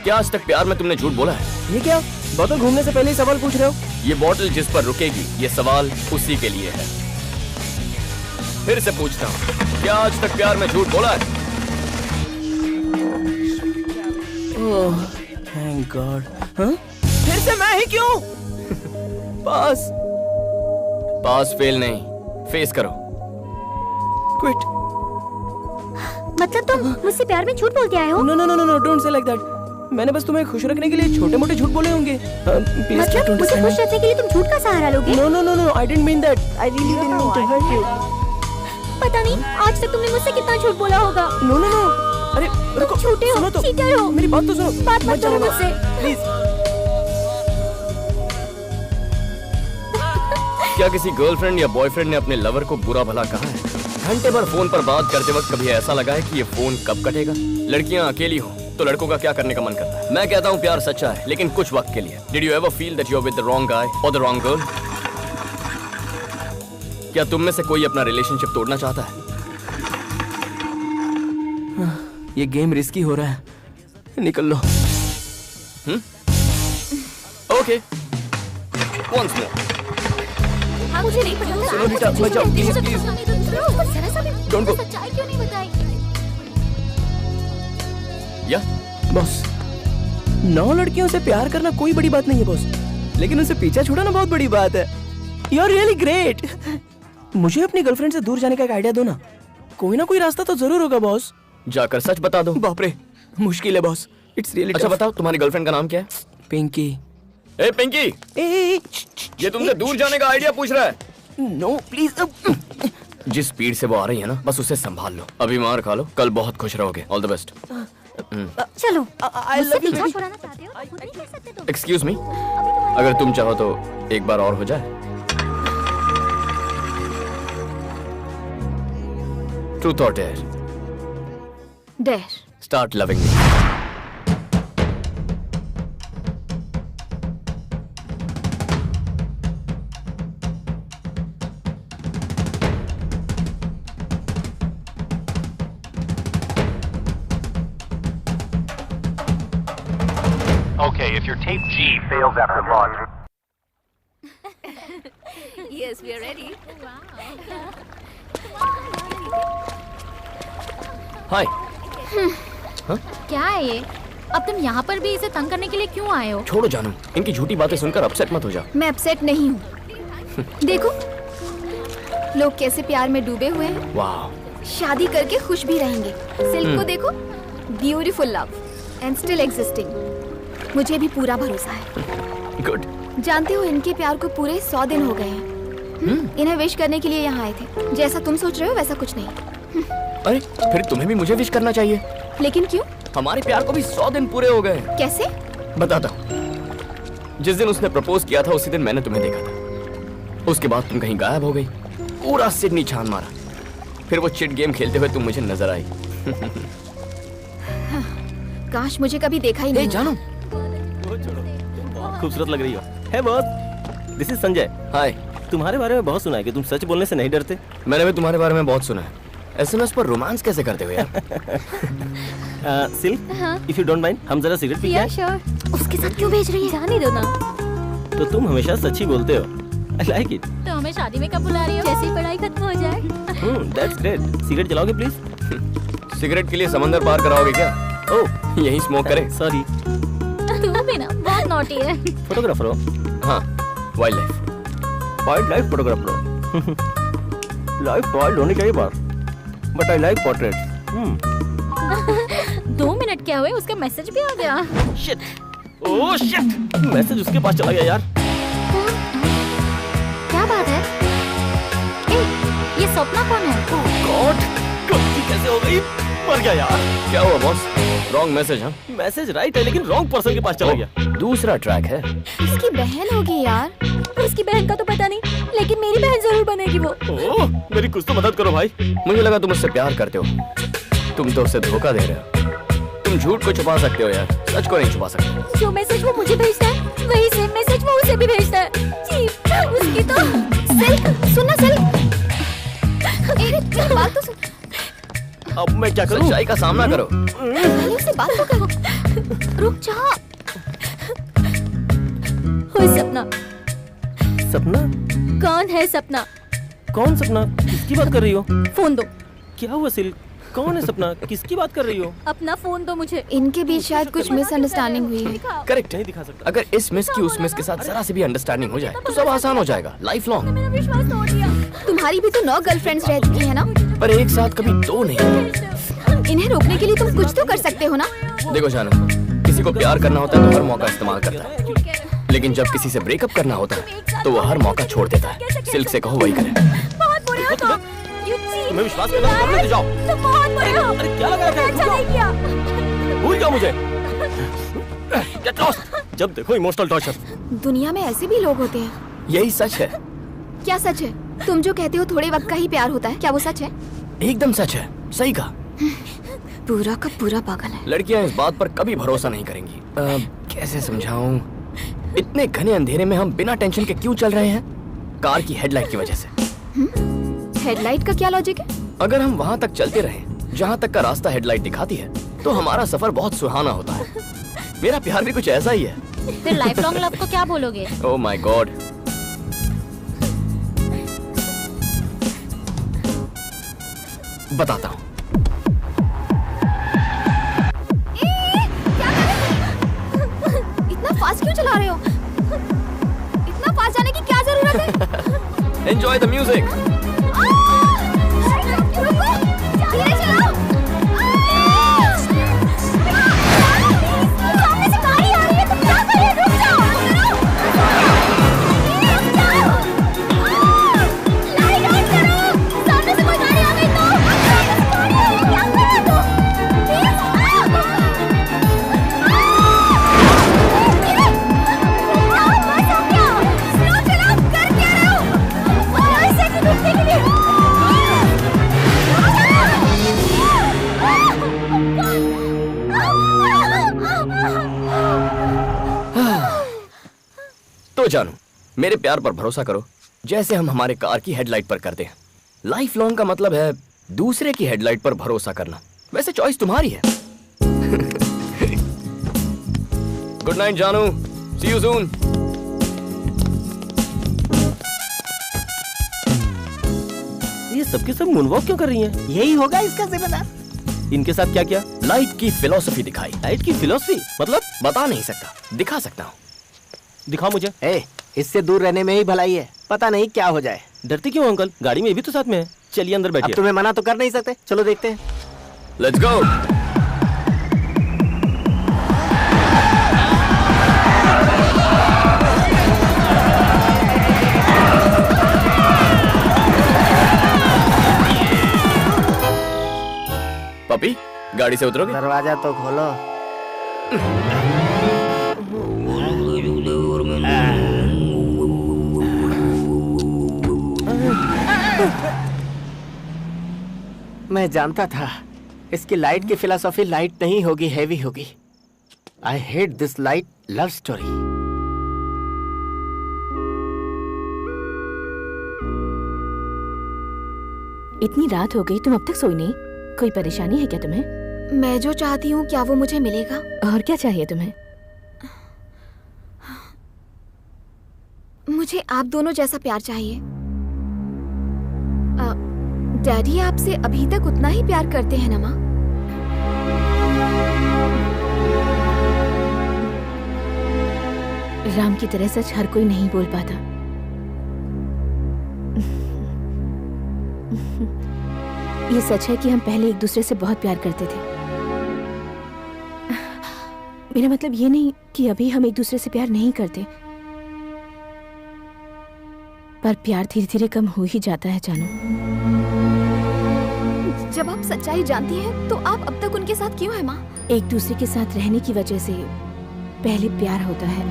क्या आज तक प्यार में तुमने झूठ बोला है? ये क्या? बोतल घूमने से पहले ही सवाल पूछ रहे हो? ये बॉटल जिस पर रुकेगी, ये सवाल उसी के लिए है। फिर से पूछता हूँ, क्या आज तक प्यार में झूठ बोला है? ओह, थैंक गॉड। हाँ? फिर से मैं ही क्यों? पास। पास फेल नहीं, फेस करो। क्विट। मतलब तुम मुझसे प्यार में झूठ बोल के आए हो? No no no no, don't say like that. मैंने बस तुम्हें खुश रखने के लिए छोटे मोटे झूठ बोले होंगे। मतलब मुझे खुश रखने के लिए तुम झूठ का सहारा लोगे? No no no no, I didn't mean that. I really didn't mean to hurt you. पता नहीं आज तक तुमने मुझसे कितना झूठ बोला होगा। नो नो नो, अरे तुम झूठे हो, चीटर हो। मेरी बात तो सुनो। बात मत करो मुझसे प्लीज। क्या किसी गर्लफ्रेंड या बॉयफ्रेंड ने अपने लवर को बुरा भला कहा है? घंटे भर फोन पर बात करते वक्त कभी ऐसा लगा है कि ये फोन कब कटेगा? लड़कियां अकेली हो तो लड़कों का क्या करने का मन करता है? मैं कहता हूँ प्यार सच्चा है, लेकिन कुछ वक्त के लिए। Did you ever feel that you are with the wrong guy or the wrong girl? क्या तुम में से कोई अपना रिलेशनशिप तोड़ना चाहता है? ये गेम रिस्की हो रहा है, निकल लो। Okay. Once more. मुझे नहीं पता। सुनो रीटा, मत जाओ प्लीज प्लीज। Don't go. सच्चाई क्यों नहीं बताई? या बॉस, 9 लड़कियों से प्यार करना कोई बड़ी बात नहीं है बॉस, लेकिन उनसे पीछा छुड़ाना बहुत बड़ी बात है। You are really great. मुझे अपनी गर्लफ्रेंड से दूर जाने का एक आइडिया दो ना। कोई ना कोई रास्ता तो जरूर होगा बॉस। जाकर सच बता दो। बाप रे, मुश्किल है बॉस। It's really. अच्छा बताओ, तुम्हारी गर्लफ्रेंड का नाम क्या है? पिंकी। ए पिंकी, ये तुमसे दूर जाने का आइडिया पूछ रहा है। No please. जिस स्पीड से वो आ रही है ना, बस उसे संभाल लो। अभी मार खा लो, कल बहुत खुश रहोगे। All the best. चलो, मुझसे पीछा छुड़ाना चाहते हो? खुद नहीं कर सकते तुम? एक्सक्यूज मी, अगर तुम चाहो तो एक बार और हो जाए। ट्रूथ और dare? Dare. Start loving me. Okay, if your tape G fails after launch. Yes, we are ready. हाय। क्या है ये? अब तुम यहाँ पर भी इसे तंग करने के लिए क्यों आए हो? छोड़ो जानू, इनकी झूठी बातें सुनकर अपसेट मत हो जाओ। मैं अपसेट नहीं हूँ। देखो, लोग कैसे प्यार में डूबे हुए हैं। वाह। शादी करके खुश भी रहेंगे। सिल्क को देखो, beautiful love and still existing. मुझे भी पूरा भरोसा है। गुड। जानते हो, इनके प्यार को पूरे 100 दिन हो गए हैं। इन्हें विश करने के लिए यहाँ आए थे। जैसा तुम सोच रहे हो वैसा कुछ नहीं। अरे फिर तुम्हें भी मुझे विश करना चाहिए। लेकिन क्यों? हमारे प्यार को भी 100 दिन पूरे हो गए। कैसे? बताता हूँ। जिस दिन उसने प्रपोज किया था उसी दिन मैंने तुम्हें देखा था। उसके बाद तुम कहीं गायब हो गई, पूरा सिडनी छान मारा। फिर वो चिट गेम खेलते हुए तुम मुझे नजर आई। काश मुझे कभी देखा ही नहीं। जानू खूबसूरत लग रही हो। है बॉस, दिस इज संजय। हाय। तुम्हारे बारे में बहुत सुना है कि तुम सच बोलने से नहीं डरते। मैंने भी तुम्हारे बारे में बहुत सुना है। एसएमएस पर रोमांस कैसे करते हो यार? Silk, if you don't mind, हम जरा सिगरेट पी या श्योर। उसके साथ क्यों भेज रही है? जाने दो ना। तो तुम हमेशा सच ही बोलते हो। I like it. तो हमें शादी में कब बुला रही हो? जैसे ही पढ़ाई खत्म हो जाए। That's great. सिगरेट जलाओगे प्लीज? सिगरेट के लिए समंदर पार कराओगे क्या? ओह, यही स्मोक करें। सॉरी। तू भी ना बहुत नॉटी है। फोटोग्राफर हो? हाँ, वाइल्ड लाइफ फोटोग्राफर हो। लाइफ वाइल्ड होनी चाहिए बात, but I like portrait. 2 minute क्या हुए, उसका मैसेज भी आ गया। शिट, ओह शिट, मैसेज उसके पास चला गया यार। क्या बात है? ए, ये सपना कौन है? गॉड, गलती कैसे हो गई? मर गया यार। क्या हुआ बॉस? Wrong message? हाँ, मैसेज राइट है लेकिन रॉन्ग पर्सन के पास चला गया। दूसरा ट्रैक है। इसकी बहन होगी यार। उसकी बहन का तो पता नहीं, लेकिन मेरी बहन जरूर बनेगी वो। ओह, मेरी कुछ तो मदद करो भाई। मुझे लगा तुम उससे प्यार करते हो। तुम तो उसे धोखा दे रहे हो। तुम झूठ को छुपा सकते हो यार, सच को नहीं छुपा सकते। जो मैसेज वो मुझे भेजता है, वही सेम मैसेज वो उसे भी भेजता है। जी, उसकी तो सिल्क, सुनना सिल्क। बात तो सुन। अब मैं क्या करूं? सच्चाई का सामना करो। पहले उससे बात तो करो। रुक जा। ओए सपना। सपना? कौन है सपना? कौन सपना? किसकी बात कर रही हो? फोन दो। क्या हुआ सिल्क? कौन है सपना? किसकी बात कर रही हो? अपना फोन दो मुझे। इनके बीच शायद कुछ मिसअंडरस्टैंडिंग हुई है। करेक्ट। नहीं दिखा सकता। अगर इस मिस की उस मिस के साथ जरा से भी अंडरस्टैंडिंग हो जाए तो सब आसान हो जाएगा, लाइफ लॉन्ग। मेरा विश्वास तोड़ दिया। तुम्हारी भी तो 9 गर्लफ्रेंड्स रह चुकी है ना? पर एक साथ कभी 2 नहीं। इन्हें रोकने के लिए तुम कुछ तो कर सकते हो ना? देखो जानू, किसी को प्यार करना होता है तो हर मौका इस्तेमाल करता है, लेकिन जब किसी से ब्रेकअप करना होता है तो वो हर मौका छोड़ देता है। सिल्क से कहो वही करे। बहुत बुरे हो तुम। तुम्हें विश्वास करना तो करने जाओ। तुम बहुत बुरे हो। अरे क्या लगा रखा है? अच्छा नहीं किया। भूल जाओ मुझे। Get lost। जब देखो इमोशनल टॉर्चर। दुनिया में ऐसे भी लोग होते हैं। यही सच है। क्या सच है? तुम जो कहते हो थोड़े वक्त का ही प्यार होता है, क्या वो सच है? एकदम सच है, सही कहा। पूरा का पूरा पागल है। लड़कियां इस बात पर कभी भरोसा नहीं करेंगी। कैसे समझाऊं? इतने घने अंधेरे में हम बिना टेंशन के क्यों चल रहे हैं? कार की हेडलाइट की वजह से। हेडलाइट का क्या लॉजिक है? अगर हम वहाँ तक चलते रहें जहाँ तक का रास्ता हेडलाइट दिखाती है तो हमारा सफर बहुत सुहाना होता है। मेरा प्यार भी कुछ ऐसा ही है। फिर लाइफ लॉन्ग लव को क्या बोलोगे? Oh my God. बताता हूँ। इतना फास्ट क्यों चला रहे हो? इतना फास्ट जाने की क्या जरूरत है? Enjoy the music. रुको, धीरे चलाओ। सामने से गाड़ी आ रही है, तुम क्या कर रहे हो? रुक जाओ। लाइट ऑन करो। सामने से कोई गाड़ी आ गई तो? क्या कर रहे हो? तो जानू, मेरे प्यार पर भरोसा करो जैसे हम हमारे कार की हेडलाइट पर करते हैं। लाइफ लॉन्ग का मतलब है दूसरे की हेडलाइट पर भरोसा करना। वैसे चॉइस तुम्हारी है। गुड नाइट जानू, सी यू सून। ये सबके सब मूनवॉक क्यों कर रही हैं? यही होगा इसका जिम्मेदार। इनके साथ क्या किया? लाइट की फिलॉसफी दिखाई। लाइट की फिलॉसफी मतलब? बता नहीं सकता, दिखा सकता हूँ। दिखाओ मुझे। इससे दूर रहने में ही भलाई है, पता नहीं क्या हो जाए। डरती क्यों अंकल? गाड़ी में भी तो साथ में है। चलिए अंदर बैठिए। अब तुम्हें मना तो कर नहीं सकते, चलो देखते हैं। Let's go. पपी, गाड़ी से उतरोगे? दरवाजा तो खोलो। मैं जानता था इसकी लाइट की फिलॉसफी लाइट नहीं होगी, हेवी होगी। आई hate this light love story. इतनी रात हो गई, तुम अब तक सोई नहीं? कोई परेशानी है क्या तुम्हें? मैं जो चाहती हूँ क्या वो मुझे मिलेगा? और क्या चाहिए तुम्हें? मुझे आप दोनों जैसा प्यार चाहिए। डैडी आपसे अभी तक उतना ही प्यार करते हैं ना माँ? राम की तरह सच हर कोई नहीं बोल पाता। ये सच है कि हम पहले एक दूसरे से बहुत प्यार करते थे। मेरा मतलब ये नहीं कि अभी हम एक दूसरे से प्यार नहीं करते, पर प्यार धीरे धीरे कम हो ही जाता है जानू। जब आप सच्चाई जानती हैं तो आप अब तक उनके साथ क्यों हैं माँ? एक दूसरे के साथ रहने की वजह से पहले प्यार होता है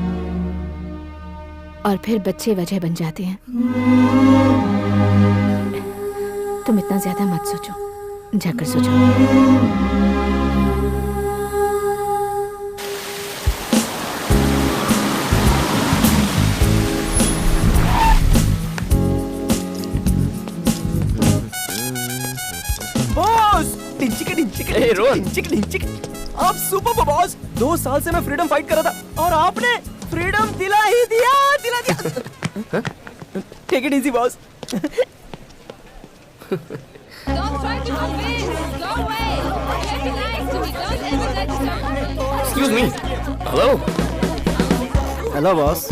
और फिर बच्चे वजह बन जाते हैं। तुम इतना ज्यादा मत सोचो, जाकर सोचो। Hey, रोहन। आप सुपर हो बॉस। 2 साल से मैं फ्रीडम फाइट कर रहा था और आपने फ्रीडम दिला दिया। Take it easy boss. Excuse me. Hello. Hello boss.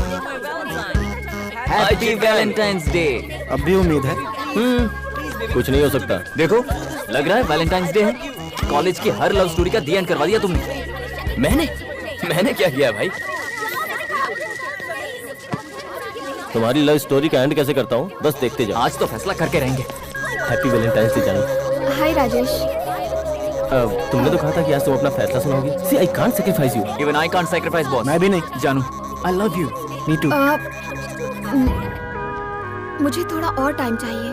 Happy Valentine's day. अब भी उम्मीद है? कुछ नहीं हो सकता। देखो, लग रहा है वैलेंटाइंस डे है। कॉलेज की हर लव स्टोरी का दी एंड करवा दिया तुमने। मैंने क्या किया भाई? तुम्हारी लव स्टोरी का एंड कैसे करता हूँ, बस देखते जाओ। आज तो फैसला करके रहेंगे। हैप्पी वैलेंटाइंस डे जानू। हाय राजेश। तुमने तो कहा था कि आज तुम अपना फैसला सुनाओगी। See, I can't sacrifice you. Even I can't sacrifice boss। मैं भी नहीं। जानू, I love you. Me too. मुझे थोड़ा और टाइम चाहिए।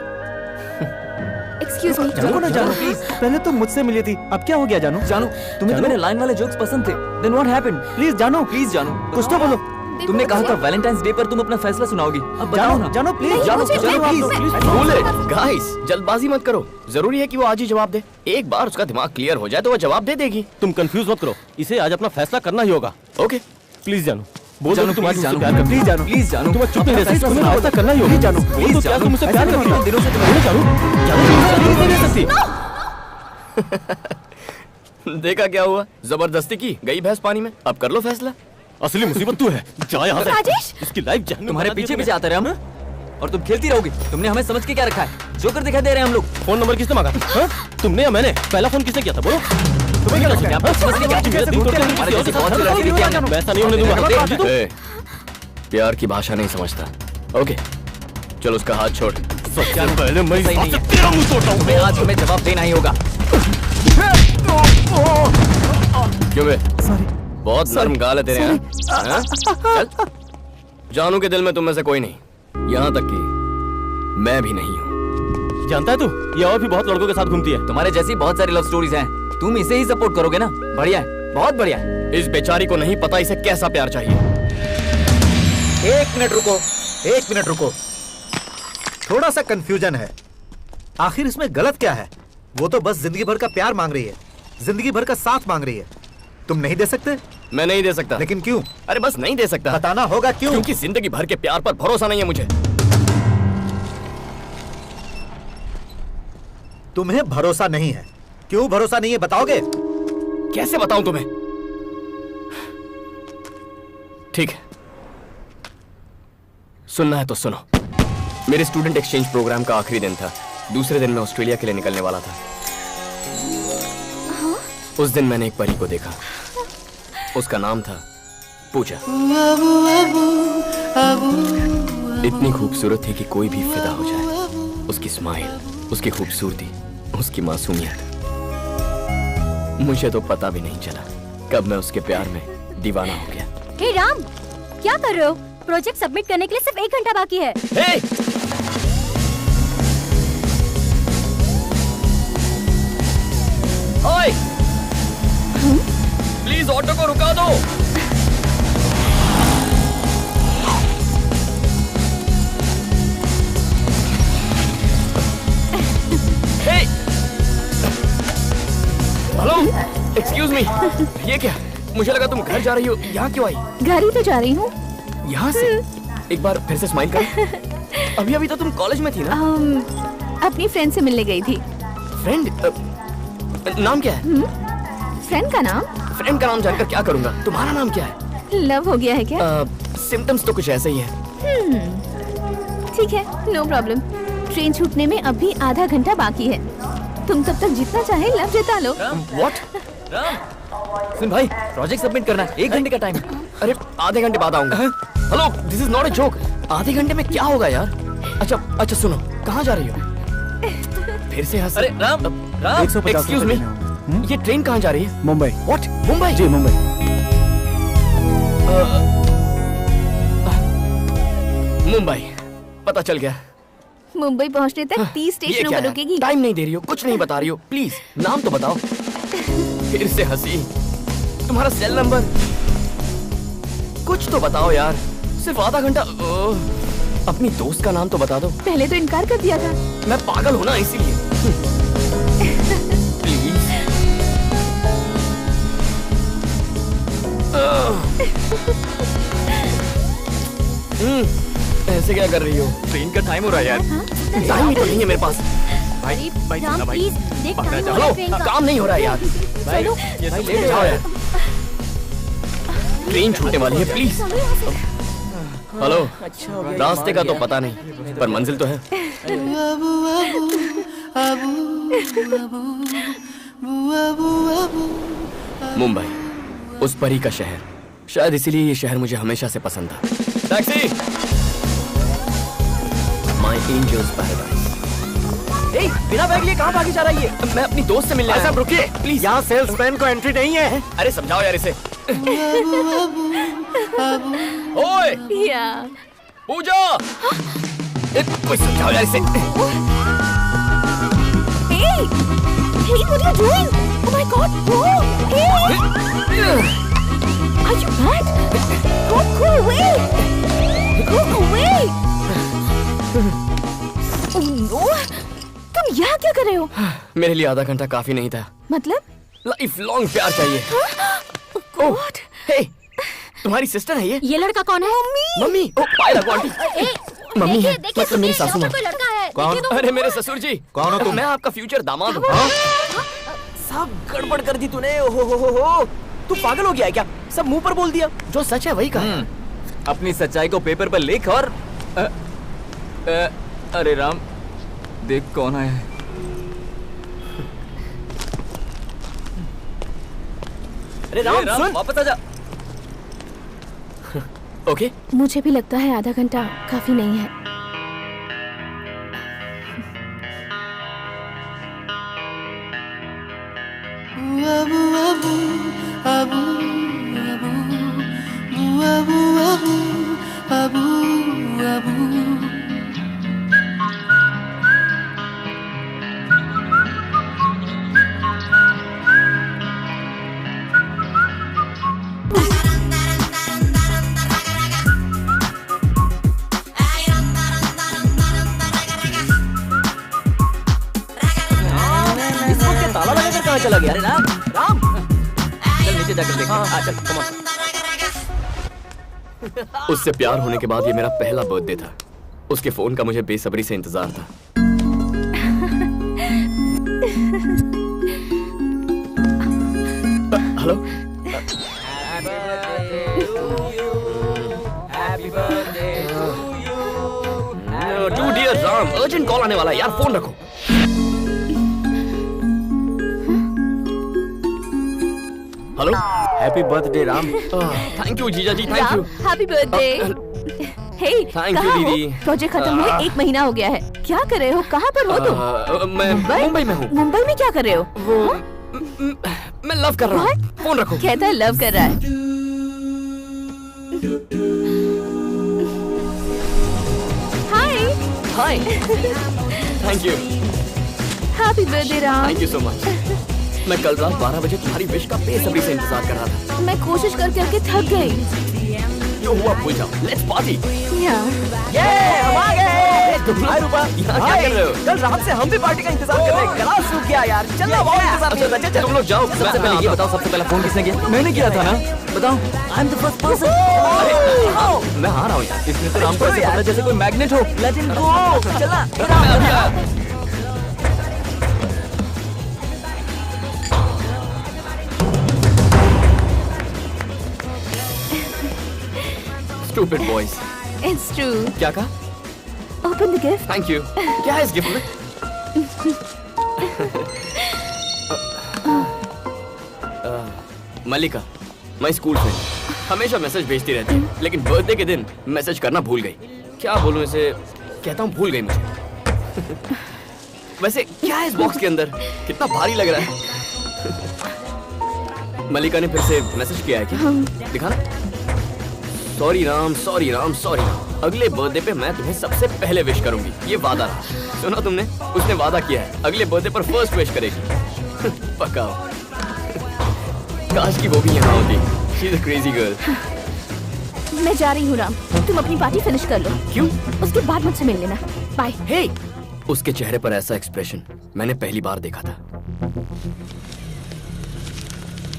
Excuse me. रुको ना जानू, प्लीज। पहले तो मुझसे मिली थी, अब क्या हो गया जानू? जानू, तुम्हें तो मेरे लाइन वाले जोक्स पसंद थे। Then what happened? प्लीज जानू, प्लीज जानू, कुछ तो बोलो। तुमने कहा था वैलेंटाइंस डे पर तुम अपना फैसला सुनाओगी। अब बताओ ना। जानू प्लीज। जानू, बोले गाइस, जल्दबाजी मत करो। जरूरी है कि वो आज ही जवाब दे। एक बार उसका दिमाग क्लियर हो जाए तो वो जवाब दे देगी। तुम कंफ्यूज मत करो, इसे आज अपना फैसला करना ही होगा। ओके प्लीज जानू, बोल दो तुम्हारी जानू, प्यार करती। प्लीज जानू, प्लीज जानू, तुम चुप नहीं रह सकती, तुम्हें फैसला करना ही होगा। जानू, बोल दो क्या तुम मुझसे प्यार करती हो? दिनों से जानू, जानू नहीं रह सकती। देखा क्या हुआ, जबरदस्ती की गई भैंस पानी में। अब कर लो फैसला। असली मुसीबत तू है, जा यहाँ से। राजेश! इसकी लाइफ जहन्नम तुम्हारे बना दी पीछे तूने। पीछे आते रहे हम, और तुम खेलती रहोगी। तुमने हमें समझ के क्या रखा है? जोकर दिखाई दे रहे हैं हम लोग। फोन नंबर किसने मांगा? हाँ? तुमने या मैंने? पहला फोन किसने किया था, बोलो। तुम्हें क्या लगता है? आप समझ के क्या मेरे दिल तोड़ते रहने हमारे की जैसी कोशिश बहुत सी करते लड़की हो। दिखती है। मैं ऐसा नहीं होने दूंगा। ए, प्यार की भाषा नहीं समझता। ओके चलो उसका हाथ छोड़। सबसे पहले मैं सही नहीं है। तेरा मुंह तोड़ता हूँ। तुम्हें आज हमें जवाब देना ही होगा। क्यों बे? बहुत नरम गाल है तेरे। हाँ? चल। जानू के दिल में तुम में से कोई नहीं, यहाँ तक कि मैं भी नहीं हूँ। जानता है तू, ये और भी बहुत लड़कों के साथ घूमती है। तुम्हारे जैसी बहुत सारी लव स्टोरीज हैं। तुम इसे ही सपोर्ट करोगे ना? बढ़िया है, बहुत बढ़िया है। इस बेचारी को नहीं पता इसे कैसा प्यार चाहिए। 1 मिनट रुको, 1 मिनट रुको। थोड़ा सा कंफ्यूजन है। आखिर इसमें गलत क्या है? वो तो बस जिंदगी भर का प्यार मांग रही है, जिंदगी भर का साथ मांग रही है। तुम नहीं दे सकते? मैं नहीं दे सकता। लेकिन क्यों? अरे बस नहीं दे सकता। बताना होगा क्यों? क्योंकि जिंदगी भर के प्यार पर भरोसा नहीं है मुझे। तुम्हें भरोसा नहीं है? क्यों भरोसा नहीं है, बताओगे? कैसे बताऊं तुम्हें? ठीक है, सुनना है तो सुनो। मेरे स्टूडेंट एक्सचेंज प्रोग्राम का आखिरी दिन था। दूसरे दिन मैं ऑस्ट्रेलिया के लिए निकलने वाला था। उस दिन मैंने एक परी को देखा। उसका नाम था पूजा। इतनी खूबसूरत थी कि कोई भी फिदा हो जाए। उसकी स्माइल, उसकी खूबसूरती, उसकी मासूमियत। मुझे तो पता भी नहीं चला कब मैं उसके प्यार में दीवाना हो गया। हे राम, क्या कर रहे हो? प्रोजेक्ट सबमिट करने के लिए सिर्फ 1 घंटा बाकी है। हे! ओए प्लीज ऑटो को रुका दो। हेलो एक्सक्यूज मी, ये क्या? मुझे लगा तुम घर जा रही हो, यहाँ क्यों आई? घर ही तो जा रही हूँ। यहाँ से? एक बार फिर से स्माइल कर। अभी अभी तो तुम कॉलेज में थी ना? अपनी फ्रेंड से मिलने गई थी। फ्रेंड? नाम क्या है? फ्रेंड का नाम? फ्रेंड का नाम जानकर क्या करूँगा? तुम्हारा नाम क्या है? लव हो गया है क्या? सिम्टम्स तो कुछ ऐसे ही है। ठीक है, नो प्रॉब्लम। ट्रेन छूटने में अभी आधा घंटा बाकी है। तुम तब तक जितना चाहे लव जता लो। What? सुन भाई, प्रोजेक्ट सबमिट करना है, 1 घंटे का टाइम। अरे आधे घंटे बाद आऊंगा। Hello, this is not a joke. आधे घंटे में क्या होगा यार? अच्छा सुनो, कहाँ जा रही हो? फिर से हंस। अरे राम, 150 एक्सक्यूज मी, ये ट्रेन कहाँ जा रही है? मुंबई। What? मुंबई? जी मुंबई। मुंबई, पता चल गया। मुंबई पहुंचने तक 30 स्टेशनों पर रुकेगी। टाइम नहीं दे रही हो, कुछ नहीं बता रही हो, प्लीज नाम तो बताओ। फिर से हंसी। तुम्हारा सेल नंबर कुछ तो बताओ यार। सिर्फ आधा घंटा। अपनी दोस्त का नाम तो बता दो। पहले तो इनकार कर दिया था। मैं पागल हूं ना, इसीलिए। प्लीज। ऐसे क्या कर रही हो? ट्रेन का टाइम हो रहा है यार। टाइम ही तो नहीं है मेरे पास। भाई राम प्लीज देख टाइम हो रहा हेलो, है ट्रेन का। काम नहीं हो रहा है यार। भाई, ये सब लेट जाओ यार। ट्रेन छूटने वाली है, प्लीज। हेलो, रास्ते का तो पता नहीं, पर मंजिल तो है। मुंबई, उस परी का शहर। शायद इसीलिए ये शहर मुझे हमेशा से पसंद था। टैक्सी! My angels paradise. बिना बैग लिए कहाँ भागी जा रही है? मैं अपनी दोस्त से मिलने आया। रुकिए प्लीज। यहाँ सेल्समैन को एंट्री नहीं है। अरे समझाओ यार इसे। ओए पूजा, कोई समझाओ यार इसे। Hey, what are you doing? Oh my God! Whoa! Hey! Are you mad? Go away! Go away! Oh no! तुम यहाँ क्या कर रहे हो? मेरे लिए आधा घंटा काफी नहीं था। मतलब? लाइफ लॉन्ग प्यार चाहिए। God! हे, तुम्हारी सिस्टर है ये? ये लड़का कौन है? मम्मी। ओ पाए लगो आंटी। मम्मी है, देखिए, मतलब मेरी सासू माँ। कोई लड़का है। कौन? अरे मेरे ससुर जी। कौन हो तुम? मैं आपका फ्यूचर दामाद हूँ। सब गड़बड़ कर दी तूने। हो तू पागल हो गया है क्या? सब मुंह पर बोल दिया। जो सच है वही कहा। अपनी सच्चाई को पेपर पर लिख और अरे राम, देख कौन आया है। अरे राम सुन, वापस आ जा। ओके। मुझे भी लगता है आधा घंटा काफी नहीं है। ताला लगाकर कहाँ चला गया? अरे राम, चल नीचे जाकर देख। चल कम ऑन। उससे प्यार होने के बाद ये मेरा पहला बर्थडे था। उसके फोन का मुझे बेसब्री से इंतजार था। Hello. To dear Ram, urgent call आने वाला है यार, फोन रखो। Hello. Happy birthday Ram. Thank you जीजा जी, thank you. Happy birthday. Hey, Thank you, कहाँ हो? दीदी। प्रोजेक्ट खत्म हुए 1 महीना हो गया है। क्या कर रहे हो? कहाँ पर हो तुम? मैं मुंबई में हूँ। मुंबई में क्या कर रहे हो? मैं लव कर रहा हूँ। फोन रखो। कहता है लव कर रहा है। Hi. Thank you. Happy birthday Ram. Thank you so much. मैं कल रात 12 बजे तुम्हारी विश का बेसब्री से इंतजार कर रहा था। मैं कोशिश करके थक गई। जो हुआ भूल जाओ, लेट्स पार्टी। ये हम आ गए। हाय रूपा, यहाँ क्या कर रहे हो? कल रात से हम भी पार्टी का इंतजार कर रहे हैं। गला सूख गया यार। चल ना, बहुत इंतजार किया था। चल तुम लोग जाओ। सबसे पहले ये बताओ, सबसे पहला फोन किसने किया? मैंने किया था ना। बताओ। I am the first person. मैं हार रहा हूँ यार। इसने तो राम को ऐसे पकड़ा जैसे कोई मैग्नेट हो। Let him go. चला। Stupid boys. It's true. क्या कहा? Open the gift. Thank you. क्या है इस गिफ्ट में? मल्लिका, मैं स्कूल से हमेशा मैसेज भेजती रहती है, लेकिन बर्थडे के दिन मैसेज करना भूल गई। क्या बोलूं इसे? कहता हूँ भूल गई मुझे। वैसे क्या है इस बॉक्स के अंदर? कितना भारी लग रहा है। मल्लिका ने फिर से मैसेज किया है क्या? दिखाना। Sorry Ram, sorry Ram, sorry Ram. अगले बर्थडे पे मैं तुम्हें सबसे पहले विश करूंगी, ये वादा रहा। सुना तुमने? उसने वादा किया है अगले बर्थडे पर फर्स्ट विश करेगी। पक्का। काश की वो भी यहाँ होती। She is a crazy girl. मैं जा रही हूँ राम, तुम अपनी पार्टी फिनिश कर लो। क्यों? उसके बाद मुझसे मिल लेना। बाय। हे, उसके चेहरे पर ऐसा एक्सप्रेशन मैंने पहली बार देखा था।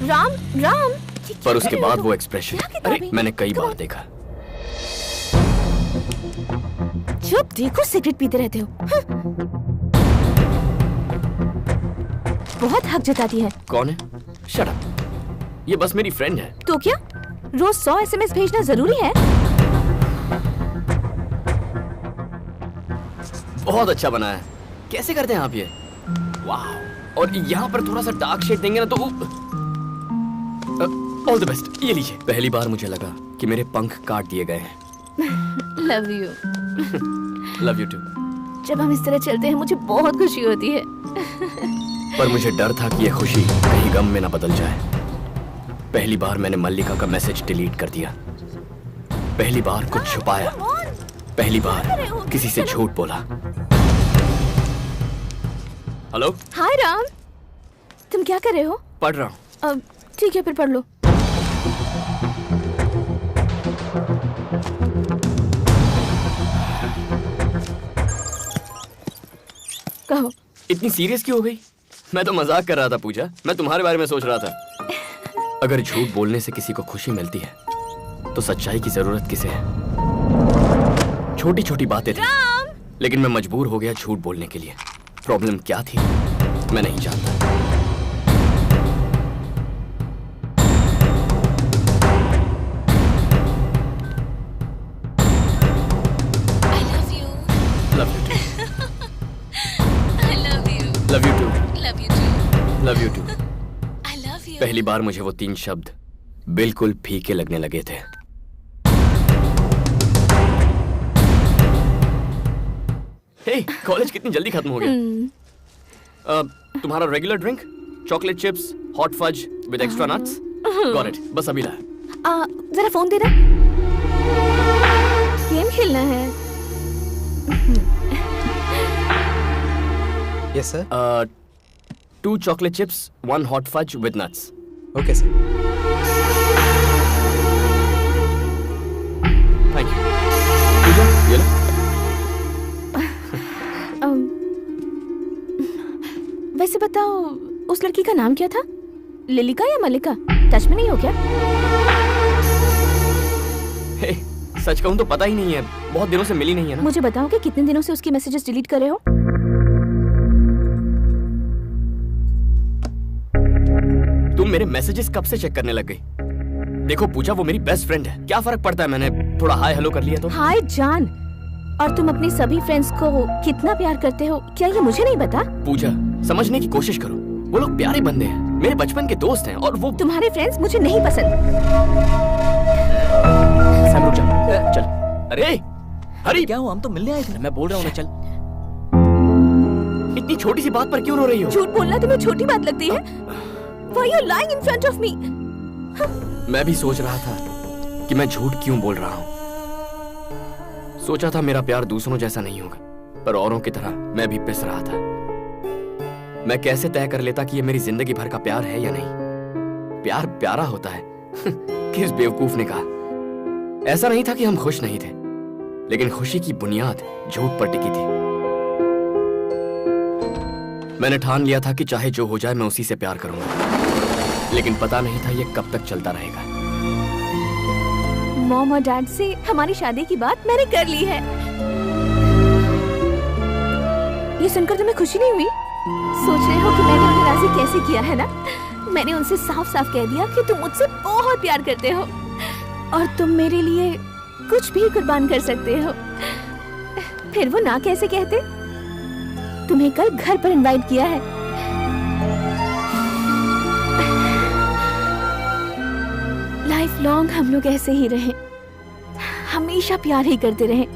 राम, राम। पर उसके बाद वो एक्सप्रेशन, अरे मैंने कई बार देखा। जब देखो सिगरेट पीते रहते हो। बहुत हक जताती है। कौन है? Shut up. ये बस मेरी फ्रेंड है। तो क्या रोज 100 SMS भेजना जरूरी है? बहुत अच्छा बना है। कैसे करते हैं आप ये? वाह। और यहाँ पर थोड़ा सा डार्क शेड देंगे ना तो ऑल द बेस्ट। ये लीजिए। पहली बार मुझे लगा कि मेरे पंख काट दिए गए हैं। Love you. Love you too. जब हम इस तरह चलते हैं मुझे बहुत खुशी होती है। पर मुझे डर था कि ये खुशी कहीं गम में ना बदल जाए। पहली बार मैंने मल्लिका का मैसेज डिलीट कर दिया। पहली बार कुछ छुपाया। पहली बार किसी से झूठ बोला। हेलो। हाय राम, तुम क्या कर रहे हो? पढ़ रहा हूँ। ठीक है, फिर पढ़ लो। कहो। इतनी सीरियस क्यों हो गई? मैं तो मजाक कर रहा था पूजा। मैं तुम्हारे बारे में सोच रहा था। अगर झूठ बोलने से किसी को खुशी मिलती है तो सच्चाई की जरूरत किसे है? छोटी छोटी बातें थी, लेकिन मैं मजबूर हो गया झूठ बोलने के लिए। प्रॉब्लम क्या थी मैं नहीं जानता। Love you too. Love you too. Love you too. I love you. पहली बार मुझे वो 3 शब्द बिल्कुल फीके लगने लगे थे। हे, कॉलेज कितनी जल्दी खत्म हो गया। तुम्हारा regular drink? Chocolate chips, hot fudge with extra nuts? Got it. बस अभी लाया। जरा फोन दे दे। गेम खेलना है। Yes, sir. 2 chocolate chips, 1 hot fudge with nuts. Okay, sir. Thank you. पूजा, ये लो। वैसे बताओ, उस लड़की का नाम क्या था? लिलिका या मल्लिका? टच में नहीं हो क्या? हे, सच कहूँ तो पता ही नहीं है। बहुत दिनों से मिली नहीं है ना। मुझे बताओ कि कितने दिनों से उसकी मैसेजेस डिलीट कर रहे हो? तुम मेरे मैसेजेस कब से चेक करने लग गई? देखो पूजा, वो मेरी बेस्ट फ्रेंड है। क्या फर्क पड़ता है मैंने थोड़ा हाय हेलो कर लिया तो? हाय जान। और तुम अपनी सभी फ्रेंड्स को कितना प्यार करते हो, क्या ये मुझे नहीं पता? पूजा, समझने की कोशिश करो। वो लोग प्यारे बंदे हैं, मेरे बचपन के दोस्त हैं। और वो तुम्हारे फ्रेंड्स मुझे नहीं पसंद। सैम रुक जा। चल। अरे हरी, क्या हुआ? हम तो मिलने आए थे। मैं बोल रहा हूँ ना, चल। इतनी छोटी सी बात पर क्यों रो रही हो? झूठ बोलना तुम्हें छोटी बात लगती है? Why are you lying in front of me? मैं भी सोच रहा था कि मैं झूठ क्यों बोल रहा हूँ। सोचा था मेरा प्यार दूसरों जैसा नहीं होगा, पर औरों की तरह मैं भी पिस रहा था। मैं कैसे तय कर लेता कि ये मेरी जिंदगी भर का प्यार है या नहीं? प्यार प्यारा होता है। किस बेवकूफ ने कहा? ऐसा नहीं था कि हम खुश नहीं थे, लेकिन खुशी की बुनियाद झूठ पर टिकी थी। मैंने ठान लिया था कि चाहे जो हो जाए मैं उसी से प्यार करूंगा, लेकिन पता नहीं था ये कब तक चलता रहेगा। मॉम और डैड से हमारी शादी की बात मैंने कर ली है। ये सुनकर तुम्हें खुशी नहीं हुई? सोच रहे हो कि मैंने उन्हें राजी कैसे किया है ना? मैंने उनसे साफ साफ कह दिया कि तुम मुझसे बहुत प्यार करते हो और तुम मेरे लिए कुछ भी कुर्बान कर सकते हो। फिर वो ना कैसे कहते? तुम्हें कल घर पर इनवाइट किया है। लाइफ लॉन्ग हम लोग ऐसे ही रहें, हमेशा प्यार ही करते रहें।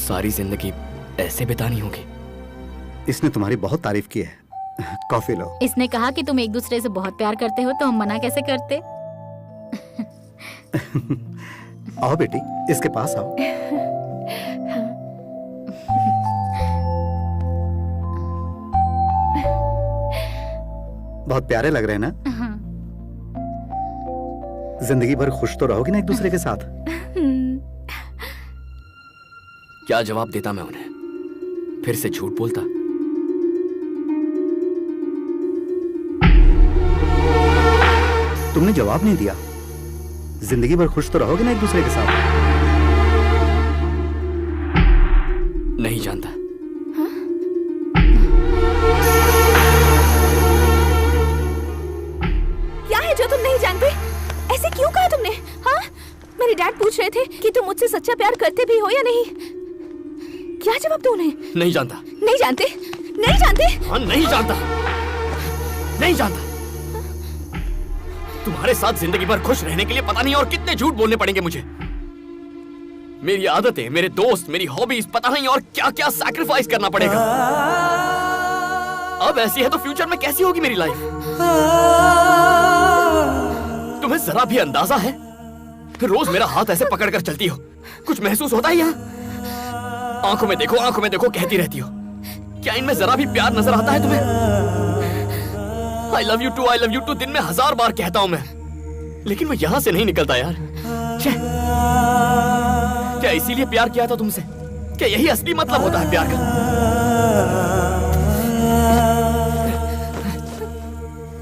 सारी जिंदगी ऐसे बितानी होगी। इसने तुम्हारी बहुत तारीफ की है। कॉफी लो। इसने कहा कि तुम एक दूसरे से बहुत प्यार करते हो, तो हम मना कैसे करते? आओ बेटी, इसके पास आओ। बहुत प्यारे लग रहे हैं ना? हाँ। जिंदगी भर खुश तो रहोगी ना एक दूसरे के साथ? क्या जवाब देता मैं उन्हें? फिर से झूठ बोलता? तुमने जवाब नहीं दिया। जिंदगी भर खुश तो रहोगे ना एक दूसरे के साथ? नहीं जानता। क्या है जो तुम नहीं जानते? ऐसे क्यों कहा तुमने? हाँ, मेरे डैड पूछ रहे थे कि तुम मुझसे सच्चा प्यार करते भी हो या नहीं। क्या जवाब दूं उन्हें? नहीं जानता। नहीं जानते? नहीं जानते? हाँ, नहीं जानता। नहीं जानता। तुम्हारे साथ जिंदगी भर खुश रहने के लिए पता नहीं और कितने झूठ बोलने पड़ेंगे मुझे। मेरी आदतें, मेरे दोस्त, मेरी हॉबीज, पता नहीं और क्या क्या सैक्रिफाइस करना पड़ेगा। अब ऐसी है तो फ्यूचर में कैसी होगी मेरी लाइफ? तुम्हें जरा भी अंदाजा है? रोज मेरा हाथ ऐसे पकड़कर चलती हो, कुछ महसूस होता है यहाँ? आंखों में देखो कहती रहती हो। क्या इनमें जरा भी प्यार नजर आता है तुम्हें? I love you too दिन में 1000 बार कहता हूं मैं, लेकिन वो यहां से नहीं निकलता यार। क्या इसीलिए प्यार किया था तुमसे? क्या यही असली मतलब होता है प्यार का?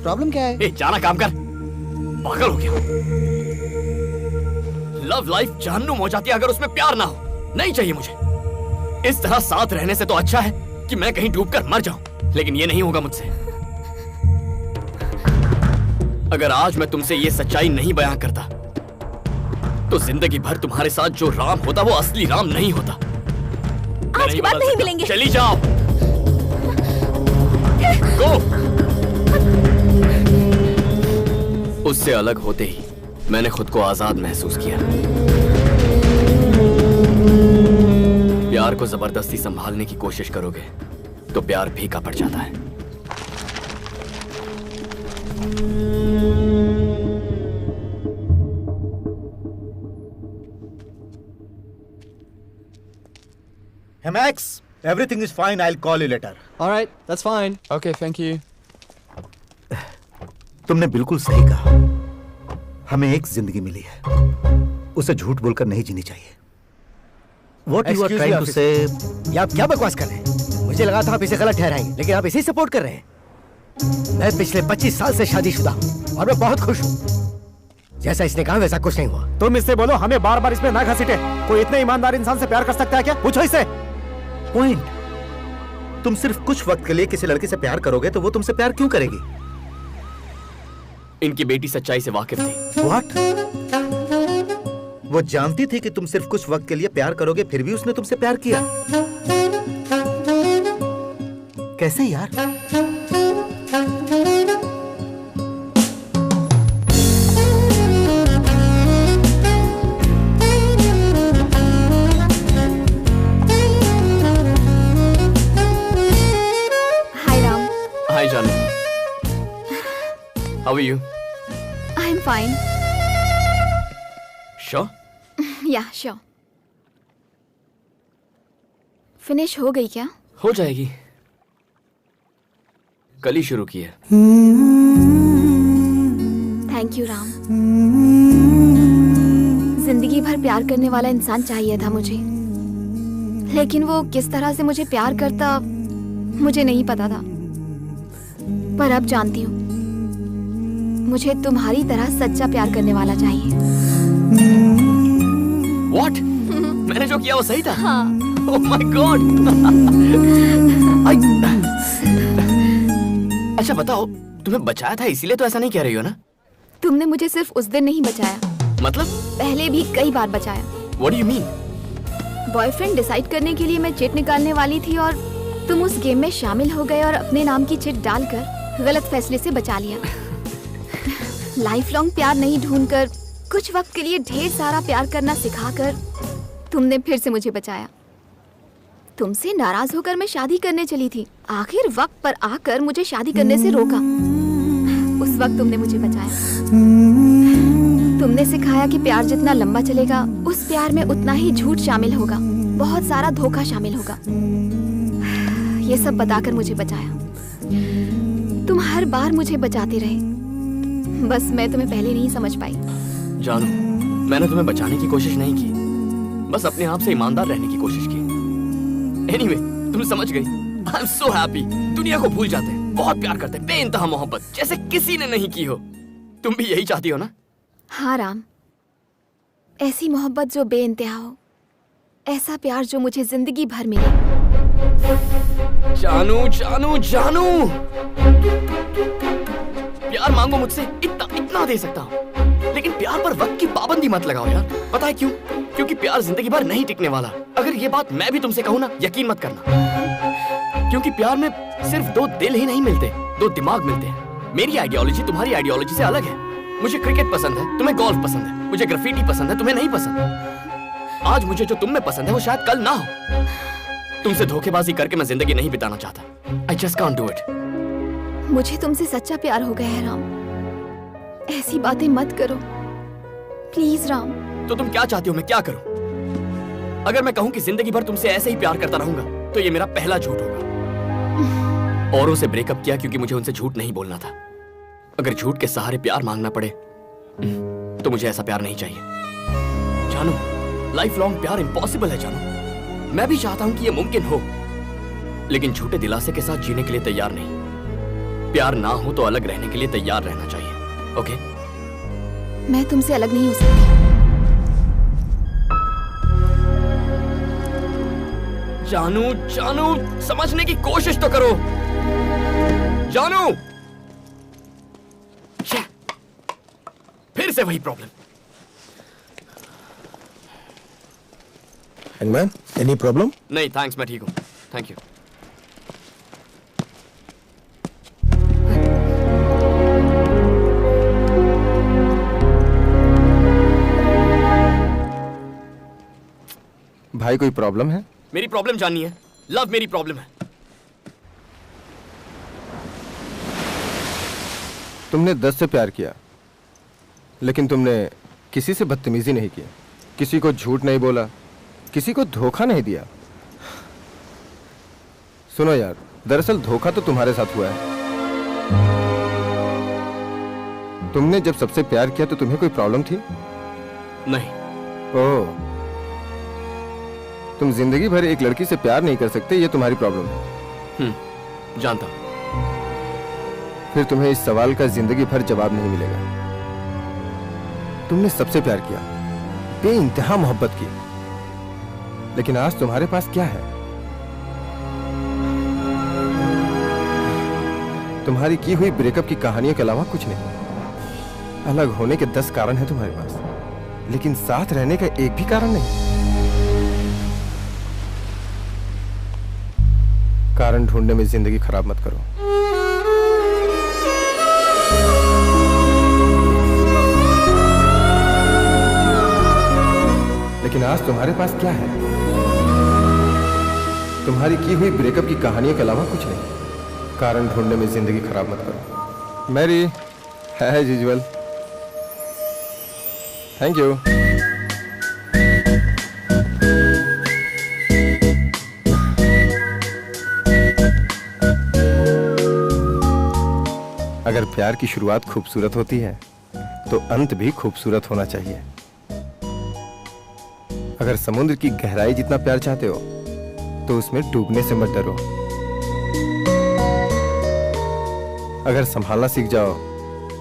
प्रॉब्लम क्या है? जाना काम कर। पागल हो गया। लव लाइफ जहन्नुम हो जाती है अगर उसमें प्यार ना हो। नहीं चाहिए मुझे। इस तरह साथ रहने से तो अच्छा है कि मैं कहीं डूबकर मर जाऊं, लेकिन ये नहीं होगा मुझसे। अगर आज मैं तुमसे ये सच्चाई नहीं बयां करता, तो जिंदगी भर तुम्हारे साथ जो राम होता वो असली राम नहीं होता। आज की बात नहीं मिलेंगे। चली जाओ। गो। उससे अलग होते ही मैंने खुद को आजाद महसूस किया। प्यार को जबरदस्ती संभालने की कोशिश करोगे तो प्यार फीका पड़ जाता है। Hey Max, everything is fine. I'll call you later. All right, that's fine. Okay, thank you. तुमने बिल्कुल सही कहा। हमें एक जिंदगी मिली है, उसे झूठ बोलकर नहीं जीनी चाहिए। What you are trying to say? ये आप क्या बकवास कर रहे हैं? मुझे लगा था आप इसे गलत ठहराएंगे, लेकिन आप इसे सपोर्ट कर रहे हैं। मैं पिछले 25 साल से शादीशुदा हूँ और मैं बहुत खुश हूँ। जैसा इसने कहा वैसा कुछ नहीं हुआ। तुम इससे बोलो, हमें बार बार इसमें ना घसीटे। कोई इतने ईमानदार इंसान से प्यार कर सकता है क्या? पूछो इससे। पॉइंट। तुम सिर्फ कुछ वक्त के लिए किसी लड़के से प्यार करोगे तो वो तुमसे प्यार क्यों करेगी? इनकी बेटी सच्चाई से वाकिफ थी। What? वो जानती थी कि तुम सिर्फ कुछ वक्त के लिए प्यार करोगे, फिर भी उसने तुमसे प्यार किया। कैसे यार? Hi Janu. How are you? I'm fine. Sure? Yeah, sure. Finish हो गई क्या? हो जाएगी। कल ही शुरू की है। Thank you Ram. जिंदगी भर प्यार करने वाला इंसान चाहिए था मुझे, लेकिन वो किस तरह से मुझे प्यार करता मुझे नहीं पता था। पर अब जानती हूँ, मुझे तुम्हारी तरह सच्चा प्यार करने वाला चाहिए। What? मैंने जो किया वो सही था? हाँ। Oh my God! अच्छा बताओ, तुम्हें बचाया था इसीलिए तो ऐसा नहीं कह रही हो ना? तुमने मुझे सिर्फ उस दिन नहीं बचाया, मतलब? पहले भी कई बार बचाया। What do you mean? Boyfriend decide करने के लिए मैं चिट निकालने वाली थी और तुम उस गेम में शामिल हो गए और अपने नाम की चिट डालकर गलत फैसले से बचा लिया। लाइफ लॉन्ग प्यार नहीं ढूंढकर कुछ वक्त के लिए ढेर सारा प्यार करना सिखाकर तुमने फिर से मुझे बचाया। तुमसे नाराज होकर मैं शादी करने चली थी, आखिर वक्त पर आकर मुझे शादी करने से रोका। उस वक्त तुमने मुझे बचाया। तुमने सिखाया कि प्यार जितना लंबा चलेगा उस प्यार में उतना ही झूठ शामिल होगा, बहुत सारा धोखा शामिल होगा। ये सब बताकर मुझे बचाया। तुम हर बार मुझे बचाते रहे, बस मैं तुम्हें पहले नहीं समझ पाई। जानू, मैंने तुम्हें बचाने की कोशिश नहीं की, बस अपने आप से ईमानदार रहने की कोशिश की। Anyway, तुम समझ गई। I'm so happy। दुनिया को भूल जाते हैं, बहुत प्यार करते हैं, बेइंतहा मोहब्बत जैसे किसी ने नहीं की हो। तुम भी यही चाहती हो ना? हाँ राम, ऐसी मोहब्बत जो बेइंतहा हो, ऐसा प्यार जो मुझे जिंदगी भर मिले। जानू जानू जानू, प्यार मांगो मुझसे, इतना दे सकता हूँ, लेकिन प्यार पर वक्त की पाबंदी मत लगाओ यार। पता है क्यों? क्योंकि प्यार जिंदगी भर नहीं टिकने वाला। अगर ये बात मैं भी तुमसे कहूँ ना, यकीन मत करना, क्योंकि प्यार में सिर्फ दो दिल ही नहीं मिलते, दो दिमाग मिलते हैं। मेरी आइडियोलॉजी तुम्हारी आइडियोलॉजी से अलग है। मुझे क्रिकेट पसंद है, तुम्हें गोल्फ पसंद है, मुझे ग्राफिटी पसंद है, तुम्हें नहीं पसंद। आज मुझे जो तुम में पसंद है वो शायद कल ना हो। तुमसे धोखेबाजी करके मैं जिंदगी नहीं बिताना चाहता। I just can't do it। मुझे तुमसे सच्चा प्यार हो गया है राम, ऐसी बातें मत करो प्लीज राम। तो तुम क्या चाहती हो मैं क्या करूं? अगर मैं कहूं कि जिंदगी भर तुमसे ऐसे ही प्यार करता रहूंगा तो ये मेरा पहला झूठ होगा। औरों से ब्रेकअप किया क्योंकि मुझे उनसे झूठ नहीं बोलना था। अगर झूठ के सहारे प्यार मांगना पड़े तो मुझे ऐसा प्यार नहीं चाहिए। जानू, लाइफ लॉन्ग प्यार इम्पॉसिबल है जानू। मैं भी चाहता हूं कि ये मुमकिन हो, लेकिन झूठे दिलासे के साथ जीने के लिए तैयार नहीं। प्यार ना हो तो अलग रहने के लिए तैयार रहना चाहिए। ओके? मैं तुमसे अलग नहीं हो सकती। जानू जानू, समझने की कोशिश तो करो। जानू, फिर से वही प्रॉब्लम। Hangman, any problem? नहीं थैंक्स, मैं ठीक हूँ। Thank you. भाई कोई प्रॉब्लम है? मेरी प्रॉब्लम जाननी है? लव मेरी प्रॉब्लम है। तुमने 10 से प्यार किया, लेकिन तुमने किसी से बदतमीजी नहीं की, किसी को झूठ नहीं बोला, किसी को धोखा नहीं दिया। सुनो यार, दरअसल धोखा तो तुम्हारे साथ हुआ है। तुमने जब सबसे प्यार किया तो तुम्हें कोई प्रॉब्लम थी? नहीं। ओह, तुम जिंदगी भर एक लड़की से प्यार नहीं कर सकते, ये तुम्हारी प्रॉब्लम है। जानता हूं। फिर तुम्हें इस सवाल का जिंदगी भर जवाब नहीं मिलेगा। तुमने सबसे प्यार किया, बेइंतहा मोहब्बत की, लेकिन आज तुम्हारे पास क्या है? तुम्हारी की हुई ब्रेकअप की कहानियों के अलावा कुछ नहीं। अलग होने के 10 कारण हैं तुम्हारे पास, लेकिन साथ रहने का एक भी कारण नहीं। कारण ढूंढने में जिंदगी खराब मत करो। लेकिन आज तुम्हारे पास क्या है? तुम्हारी की हुई ब्रेकअप की कहानियों के अलावा कुछ नहीं। कारण ढूंढने में जिंदगी खराब मत करो। मैरी है यूजुअल। Thank you. अगर प्यार की शुरुआत खूबसूरत होती है तो अंत भी खूबसूरत होना चाहिए। अगर समुद्र की गहराई जितना प्यार चाहते हो तो उसमें डूबने से मत डरो। अगर संभालना सीख जाओ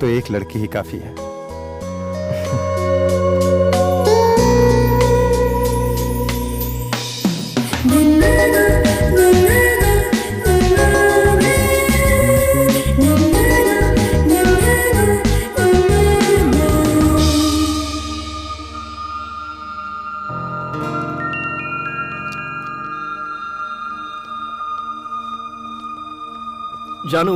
तो एक लड़की ही काफी है। जानू,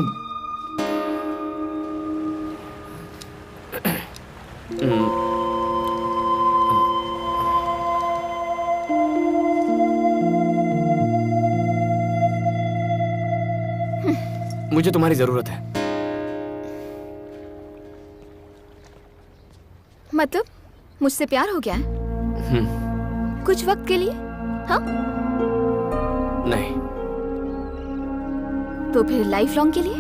मुझे तुम्हारी जरूरत है। मतलब मुझसे प्यार हो गया है? कुछ वक्त के लिए? हाँ? नहीं। तो फिर लाइफ लॉन्ग के लिए?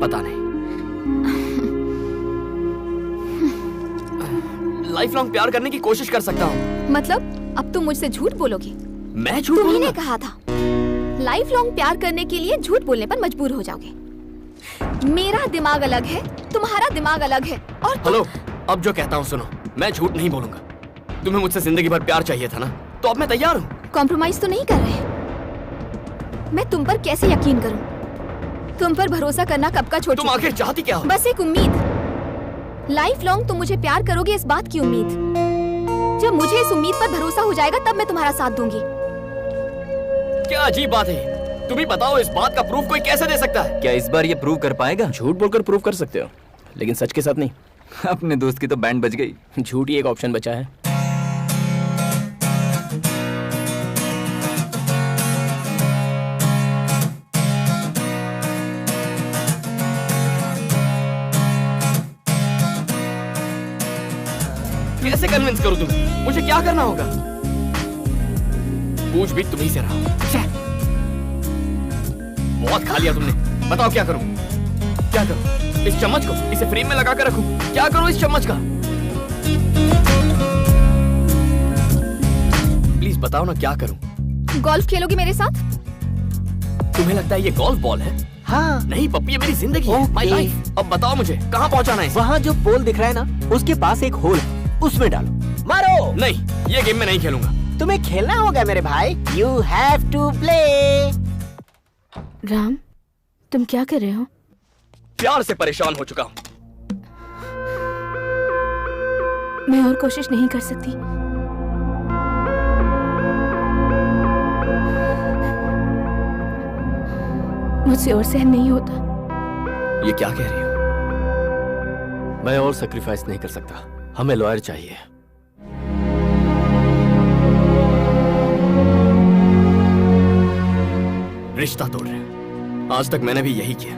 पता नहीं। लाइफ लॉन्ग प्यार करने की कोशिश कर सकता हूँ। मतलब अब तुम मुझसे झूठ बोलोगी? मैं झूठ बोलूंगा? तुमने कहा था लाइफ लॉन्ग प्यार करने के लिए झूठ बोलने पर मजबूर हो जाओगे। मेरा दिमाग अलग है, तुम्हारा दिमाग अलग है। और हेलो, अब जो कहता हूँ सुनो, मैं झूठ नहीं बोलूंगा। तुम्हें मुझसे जिंदगी भर प्यार चाहिए था ना, तो अब मैं तैयार हूँ। कॉम्प्रोमाइज तो नहीं कर रहे? मैं तुम पर कैसे यकीन करूं? तुम पर भरोसा करना कब का छोड़ तुम आखिर चाहती क्या हो? बस एक उम्मीद। लाइफ लॉन्ग तुम मुझे प्यार करोगे इस बात की उम्मीद। जब मुझे इस उम्मीद पर भरोसा हो जाएगा तब मैं तुम्हारा साथ दूंगी। क्या अजीब बात है। तुम ही बताओ, इस बात का प्रूफ कोई कैसे दे सकता है? क्या इस बार ये प्रूव कर पाएगा? झूठ बोलकर प्रूव कर सकते हो, लेकिन सच के साथ नहीं। अपने दोस्त की तो बैंड बज गई। झूठ ही एक ऑप्शन बचा है। कैसे कन्विंस करूं तुम्हें? मुझे क्या करना होगा? पूछ भी तुम्ही से रहा। बहुत खा लिया तुमने, बताओ क्या करूं? क्या करूं? इस चम्मच को इसे फ्रेम में लगा कर रखूं? क्या करूं इस चम्मच का? प्लीज बताओ ना, क्या करूं? गोल्फ खेलोगी मेरे साथ? तुम्हें लगता है ये गोल्फ बॉल है? हाँ। नहीं पप्पी, ये मेरी जिंदगी है, माय लाइफ। अब बताओ मुझे कहाँ पहुँचाना है? वहाँ जो पोल दिख रहा है ना, उसके पास एक होल है, उसमें डालो। मारो। नहीं, ये गेम में नहीं खेलूंगा। तुम्हें खेलना होगा मेरे भाई। You have to play। Ram, तुम क्या कर रहे हो? प्यार से परेशान हो चुका हूँ। मैं और कोशिश नहीं कर सकती। मुझसे और सहन नहीं होता। ये क्या कह रही हो? मैं और सैक्रिफाइस नहीं कर सकता। हमें लॉयर चाहिए। रिश्ता तोड़ रहे हैं। आज तक मैंने भी यही किया,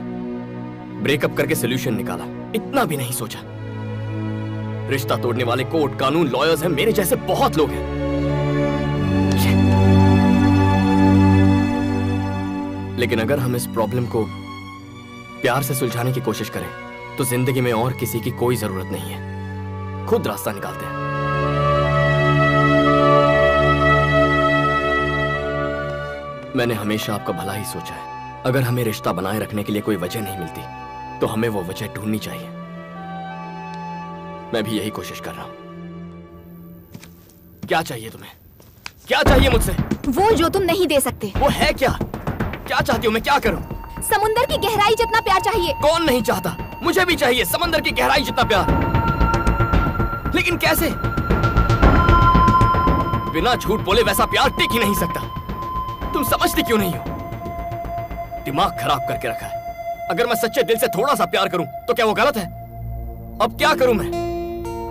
ब्रेकअप करके सोल्यूशन निकाला, इतना भी नहीं सोचा। रिश्ता तोड़ने वाले कोर्ट, कानून, लॉयर्स हैं, मेरे जैसे बहुत लोग हैं। लेकिन अगर हम इस प्रॉब्लम को प्यार से सुलझाने की कोशिश करें तो जिंदगी में और किसी की कोई जरूरत नहीं है, खुद रास्ता निकालते हैं। मैंने हमेशा आपका भला ही सोचा है। अगर हमें रिश्ता बनाए रखने के लिए कोई वजह नहीं मिलती तो हमें वो वजह ढूंढनी चाहिए। मैं भी यही कोशिश कर रहा हूं। क्या चाहिए तुम्हें? क्या चाहिए मुझसे? वो जो तुम नहीं दे सकते। वो है क्या? क्या चाहती हो? मैं क्या करूं? समुंदर की गहराई जितना प्यार चाहिए। कौन नहीं चाहता? मुझे भी चाहिए समंदर की गहराई जितना प्यार। लेकिन कैसे? बिना झूठ बोले वैसा प्यार टिक ही नहीं सकता। तुम समझती क्यों नहीं हो? दिमाग खराब करके रखा है। अगर मैं सच्चे दिल से थोड़ा सा प्यार करूं तो क्या वो गलत है? अब क्या करूं मैं?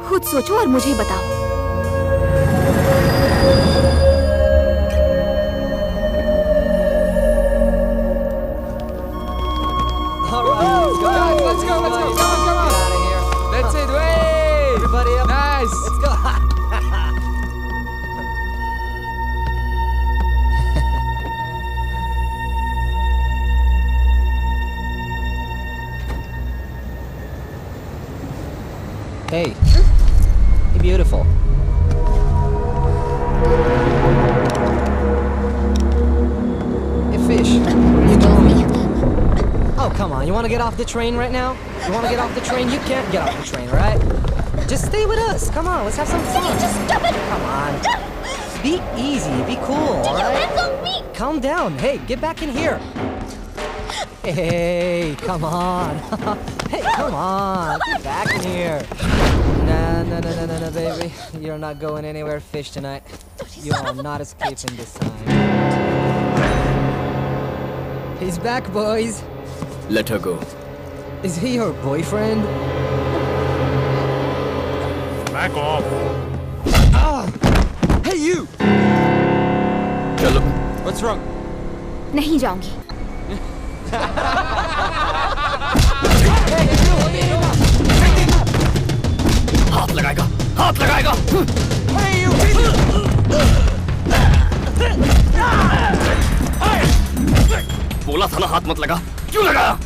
खुद सोचो और मुझे बताओ। Beautiful. Hey, fish. You know me. Oh, come on. You want to get off the train right now? You want to get off the train? You can't get off the train, all right? Just stay with us. Come on, let's have some fun. Just stop it. Come on. Be easy. Be cool, all right? Hands on me. Calm down. Hey, get back in here. Hey, come on. Hey, come on. Get back in here. No, baby. You're not going anywhere, fish, tonight. You are not escaping this time. He's back, boys. Let her go. Is he your boyfriend? Back off. Ah! Hey, you! चलो. What's wrong? नहीं जाऊंगी। हाथ लगाएगा. हाथ लगाएगा. बोला था ना हाथ मत लगा. क्यों लगाया?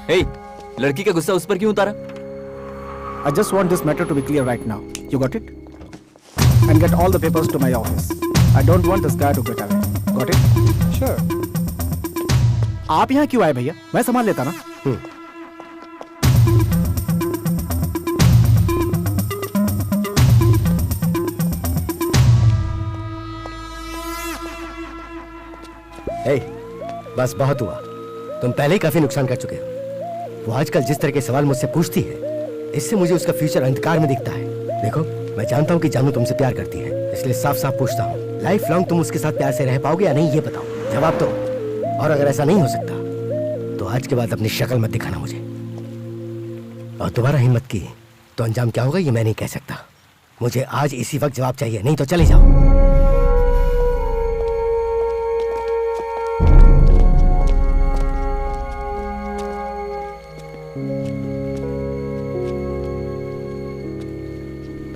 Hey, लड़की का गुस्सा उस पर क्यों उतारा? I just want this matter to be clear right now. You got it? And get all the papers to my office. I don't want this guy to get away. Got it? Sure. आप यहाँ क्यों आए भैया? मैं संभाल लेता ना. Hey, बस बहुत हुआ. तुम पहले ही काफी नुकसान कर चुके हो. वो आजकल जिस तरह के सवाल मुझसे पूछती है, इससे मुझे उसका फ्यूचर अंधकार में दिखता है. देखो, मैं जानता हूँ कि जानू तुमसे प्यार करती है, इसलिए साफ साफ पूछता हूँ, लाइफ लॉन्ग तुम उसके साथ प्यार से रह पाओगे या नहीं, ये बताओ. जवाब दो. और अगर ऐसा नहीं हो सकता तो आज के बाद अपनी शक्ल मत दिखाना मुझे. और दोबारा हिम्मत की तो अंजाम क्या होगा ये मैं नहीं कह सकता. मुझे आज इसी वक्त जवाब चाहिए, नहीं तो चले जाओ.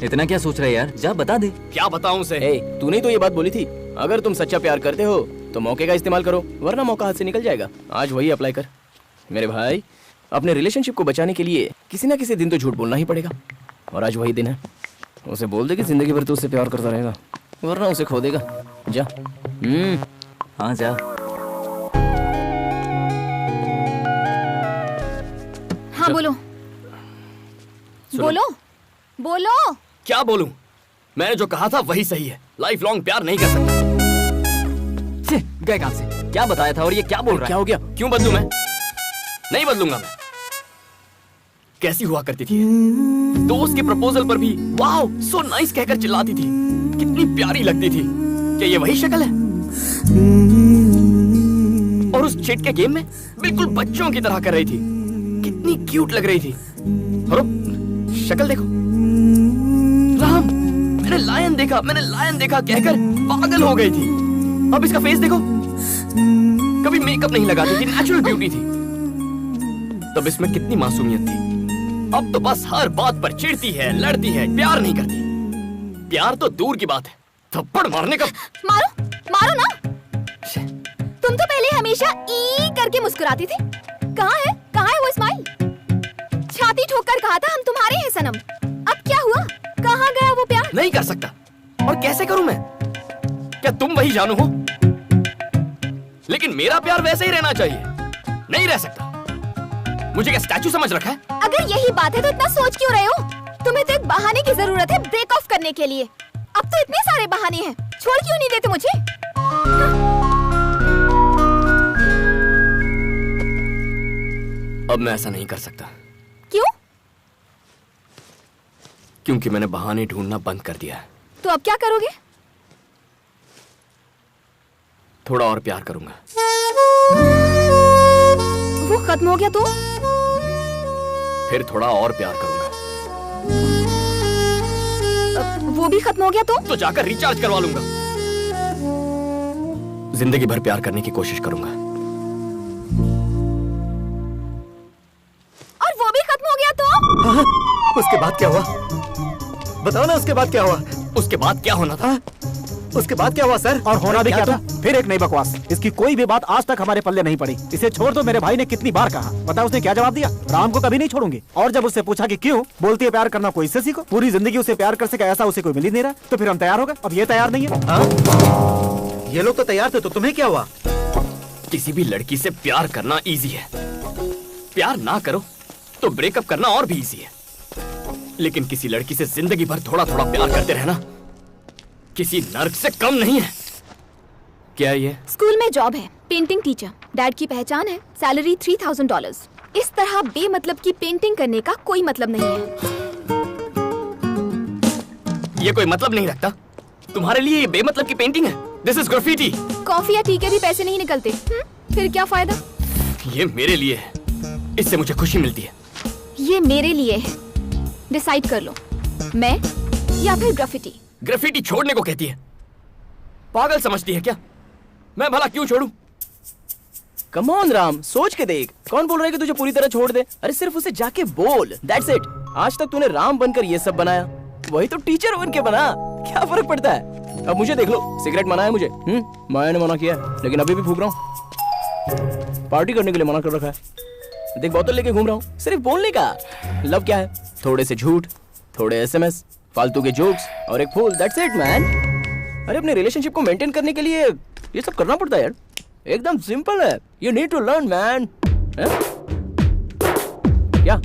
इतना क्या सोच रहे यार? जा बता दे. क्या बताऊं उसे? तूने तो ये बात बोली थी, अगर तुम सच्चा प्यार करते हो तो मौके का इस्तेमाल करो, वरना मौका हाथ से निकल जाएगा. आज वही अप्लाई कर मेरे भाई. अपने रिलेशनशिप को बचाने के लिए किसी ना किसी दिन तो झूठ बोलना ही पड़ेगा, और आज वही दिन है. उसे बोल दे कि जिंदगी भर तू उससे प्यार करता रहेगा, वरना उसे खो देगा. जा. हाँ जा. हाँ बोलो. बोलो बोलो. क्या बोलूं? मैंने जो कहा था वही सही है. लाइफ लॉन्ग प्यार नहीं कर सकता. गए काम से. क्या बताया था और ये क्या बोल रहा है? क्या हो गया? क्यों बदलूं मैं? नहीं बदलूंगा मैं. कैसी हुआ करती थी दोस्त के प्रपोजल पर भी वाओ सो नाइस कहकर चिल्लाती थी. कितनी प्यारी लगती थी. क्या ये वही शक्ल है? और उस चिट के गेम में बिल्कुल बच्चों की तरह कर रही थी. कितनी क्यूट लग रही थी. और शक्ल देखो. राम, मैंने लायन देखा कहकर पागल हो गई थी. अब इसका फेस देखो. कभी मेकअप नहीं लगाती थी, नेचुरल ब्यूटी थी. तब इसमें कितनी मासूमियत थी. अब तो बस हर बात पर चिढ़ती है, लड़ती है, प्यार नहीं करती. प्यार तो दूर की बात है, थप्पड़ मारने का. मारो ना. तुम तो पहले हमेशा ई करके मुस्कुराती थी। कहाँ है वो स्माइल? छाती ठोककर कहा था हम तुम्हारे हैं सनम। अब क्या हुआ? कहाँ गया वो प्यार? नहीं कर सकता। और कैसे करूं मैं? क्या तुम वही जानू हो? लेकिन मेरा प्यार वैसे ही रहना चाहिए। नहीं रह सकता। मुझे क्या स्टैचू समझ रखा है? अगर यही बात है तो इतना सोच क्यों रहे हो? तुम्हें तो एक बहाने की जरूरत है ब्रेक ऑफ करने के लिए। अब तो इतने सारे बहाने हैं, छोड़ क्यों नहीं देते मुझे? अब मैं ऐसा नहीं कर सकता। क्यों? क्योंकि मैंने बहाने ढूंढना बंद कर दिया है। तो अब क्या करोगे? थोड़ा और प्यार करूंगा। वो खत्म हो गया तो? फिर थोड़ा और प्यार करूंगा। वो भी खत्म हो गया तो जाकर रिचार्ज करवा लूंगा। जिंदगी भर प्यार करने की कोशिश करूंगा। और वो भी खत्म हो गया तो? उसके बाद क्या हुआ? बताओ ना, उसके बाद क्या हुआ? उसके बाद क्या होना था? उसके बाद क्या हुआ सर? और होना भी क्या था? फिर एक नई बकवास। इसकी कोई भी बात आज तक हमारे पल्ले नहीं पड़ी। इसे छोड़ दो, मेरे भाई ने कितनी बार कहा। पता उसने क्या जवाब दिया? राम को कभी नहीं छोड़ूंगी। और जब उससे पूछा कि क्यों, बोलती है प्यार करना कोई इससे सीखो। पूरी जिंदगी उसे प्यार कर सके ऐसा उसे कोई मिल ही नहीं रहा। तो फिर हम तैयार हो गए। अब ये तैयार नहीं है। ये लोग तो तैयार थे, तो तुम्हें क्या हुआ? किसी भी लड़की से प्यार करना इजी है। प्यार ना करो तो ब्रेकअप करना और भी इजी है। लेकिन किसी लड़की से जिंदगी भर थोड़ा थोड़ा प्यार करते रहना किसी नर्क से कम नहीं है। क्या ये? स्कूल में जॉब है, पेंटिंग टीचर। डैड की पहचान है, सैलरी $3000। इस तरह बेमतलब की पेंटिंग करने का कोई मतलब नहीं है। ये कोई मतलब नहीं रखता? तुम्हारे लिए ये बेमतलब की पेंटिंग है? This is graffiti. कॉफी या टी के भी पैसे नहीं निकलते। फिर क्या फायदा? ये मेरे लिए है, इससे मुझे खुशी मिलती है। ये मेरे लिए है। डिसाइड कर लो, मैं या फिर ग्राफिटी। ग्राफिटी छोड़ने को कहती है। पागल समझती है क्या? मैं भला क्यों छोड़ूं? कम ऑन राम, सोच के देख। कौन बोल रहा है कि तुझे पूरी तरह छोड़ दे? अरे सिर्फ उसे जाके बोल, दैट्स इट। आज तक तूने राम बनकर ये सब बनाया, वही तो टीचर बन के बना। क्या फर्क पड़ता है? अब मुझे देख लो, सिगरेट मना है मुझे। माया ने मना किया है, लेकिन अभी भी फूक रहा हूँ। पार्टी करने के लिए मना कर रखा है। देख बोतल लेके घूम रहा हूँ, सिर्फ बोलने का। लव क्या है? थोड़े से झूठ, थोड़े SMS, फालतू के जोक्स और एक फूल, दैट्स इट मैन। अरे अपने रिलेशनशिप को मेंटेन करने के लिए ये सब करना पड़ता है यार। एकदम सिंपल है। You need to learn man. क्या?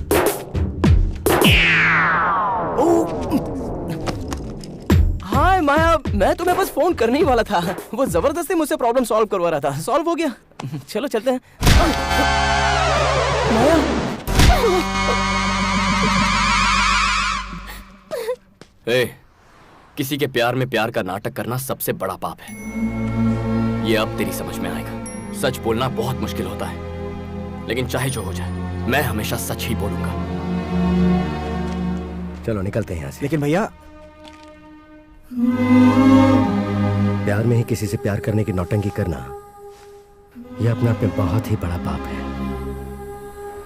हाय माया, मैं तुम्हें बस फोन करने ही वाला था। वो जबरदस्ती मुझसे प्रॉब्लम सॉल्व करवा रहा था। सॉल्व हो गया। चलो चलते हैं। माया, किसी के प्यार में प्यार का नाटक करना सबसे बड़ा पाप है। ये अब तेरी समझ में आएगा। सच बोलना बहुत मुश्किल होता है, लेकिन चाहे जो हो जाए मैं हमेशा सच ही बोलूंगा। चलो निकलते हैं यहाँ से। लेकिन भैया, प्यार में ही किसी से प्यार करने की नौटंकी करना, यह अपने आप में बहुत ही बड़ा पाप है।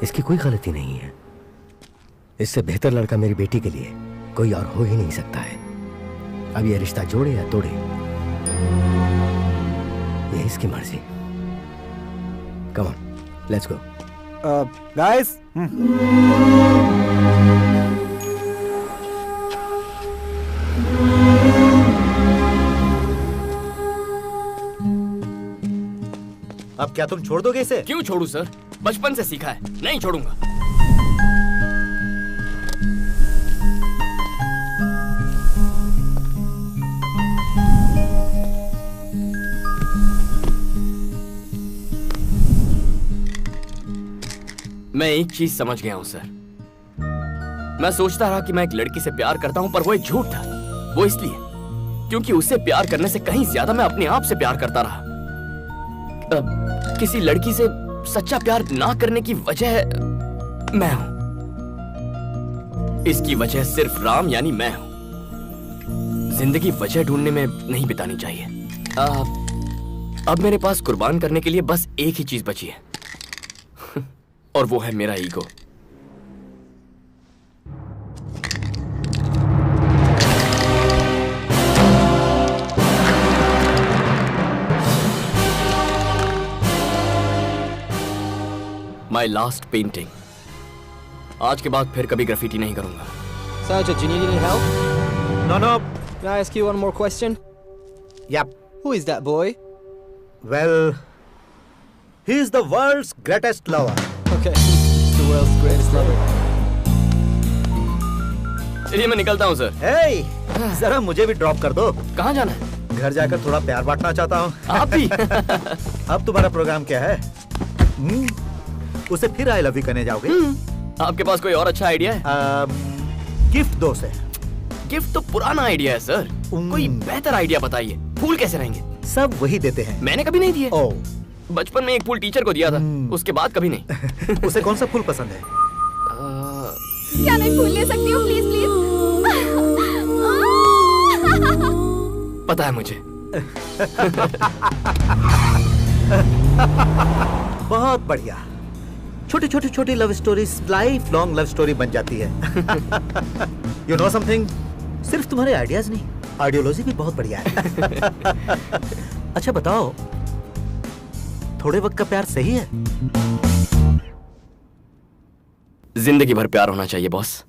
इसकी कोई गलती नहीं है। इससे बेहतर लड़का मेरी बेटी के लिए कोई और हो ही नहीं सकता है। अब ये रिश्ता जोड़े या तोड़े, ये इसकी मर्जी। Come on, let's go. Guys, अब क्या तुम छोड़ दोगे इसे? क्यों छोड़ू सर? बचपन से सीखा है, नहीं छोड़ूंगा। मैं एक चीज समझ गया हूं सर। मैं सोचता रहा कि मैं एक लड़की से प्यार करता हूं, पर वो एक झूठ था। वो इसलिए क्योंकि उससे प्यार करने से कहीं ज्यादा मैं अपने आप से प्यार करता रहा। किसी लड़की से सच्चा प्यार ना करने की वजह मैं हूं। इसकी वजह सिर्फ राम यानी मैं हूं। जिंदगी वजह ढूंढने में नहीं बितानी चाहिए। अब मेरे पास कुर्बान करने के लिए बस एक ही चीज बची है, और वो है मेरा ईगो। My last painting. आज के बाद फिर कभी ग्राफिटी नहीं करूंगा। Sergeant, do you need any help? No, no. Can I ask you one more question? Yep. Who is that boy? Well, he is the world's greatest lover. Okay, he's the world's greatest lover. चलिए मैं निकलता हूँ सर। Hey, जरा मुझे भी ड्रॉप कर दो। कहाँ जाना है? घर जाकर थोड़ा प्यार बांटना चाहता हूँ। आप भी? अब तुम्हारा प्रोग्राम क्या है? उसे फिर आई लव यू कहने जाओगे? आपके पास कोई और अच्छा आइडिया है? गिफ्ट दो से। गिफ्ट तो पुराना आइडिया है सर। कोई बेहतर आइडिया बताइए। फूल कैसे रहेंगे? सब वही देते हैं। मैंने कभी नहीं दिए। ओह, बचपन में एक फूल टीचर को दिया था, उसके बाद कभी नहीं। उसे कौन सा फूल पसंद है? क्या मैं फूल ले सकती हूँ प्लीज प्लीज? पता है मुझे। बहुत बढ़िया। छोटी love story life long love story बन जाती है। यू नो समथिंग, सिर्फ तुम्हारे आइडियाज नहीं, आइडियोलॉजी भी बहुत बढ़िया है। अच्छा बताओ, थोड़े वक्त का प्यार सही है? जिंदगी भर प्यार होना चाहिए बॉस।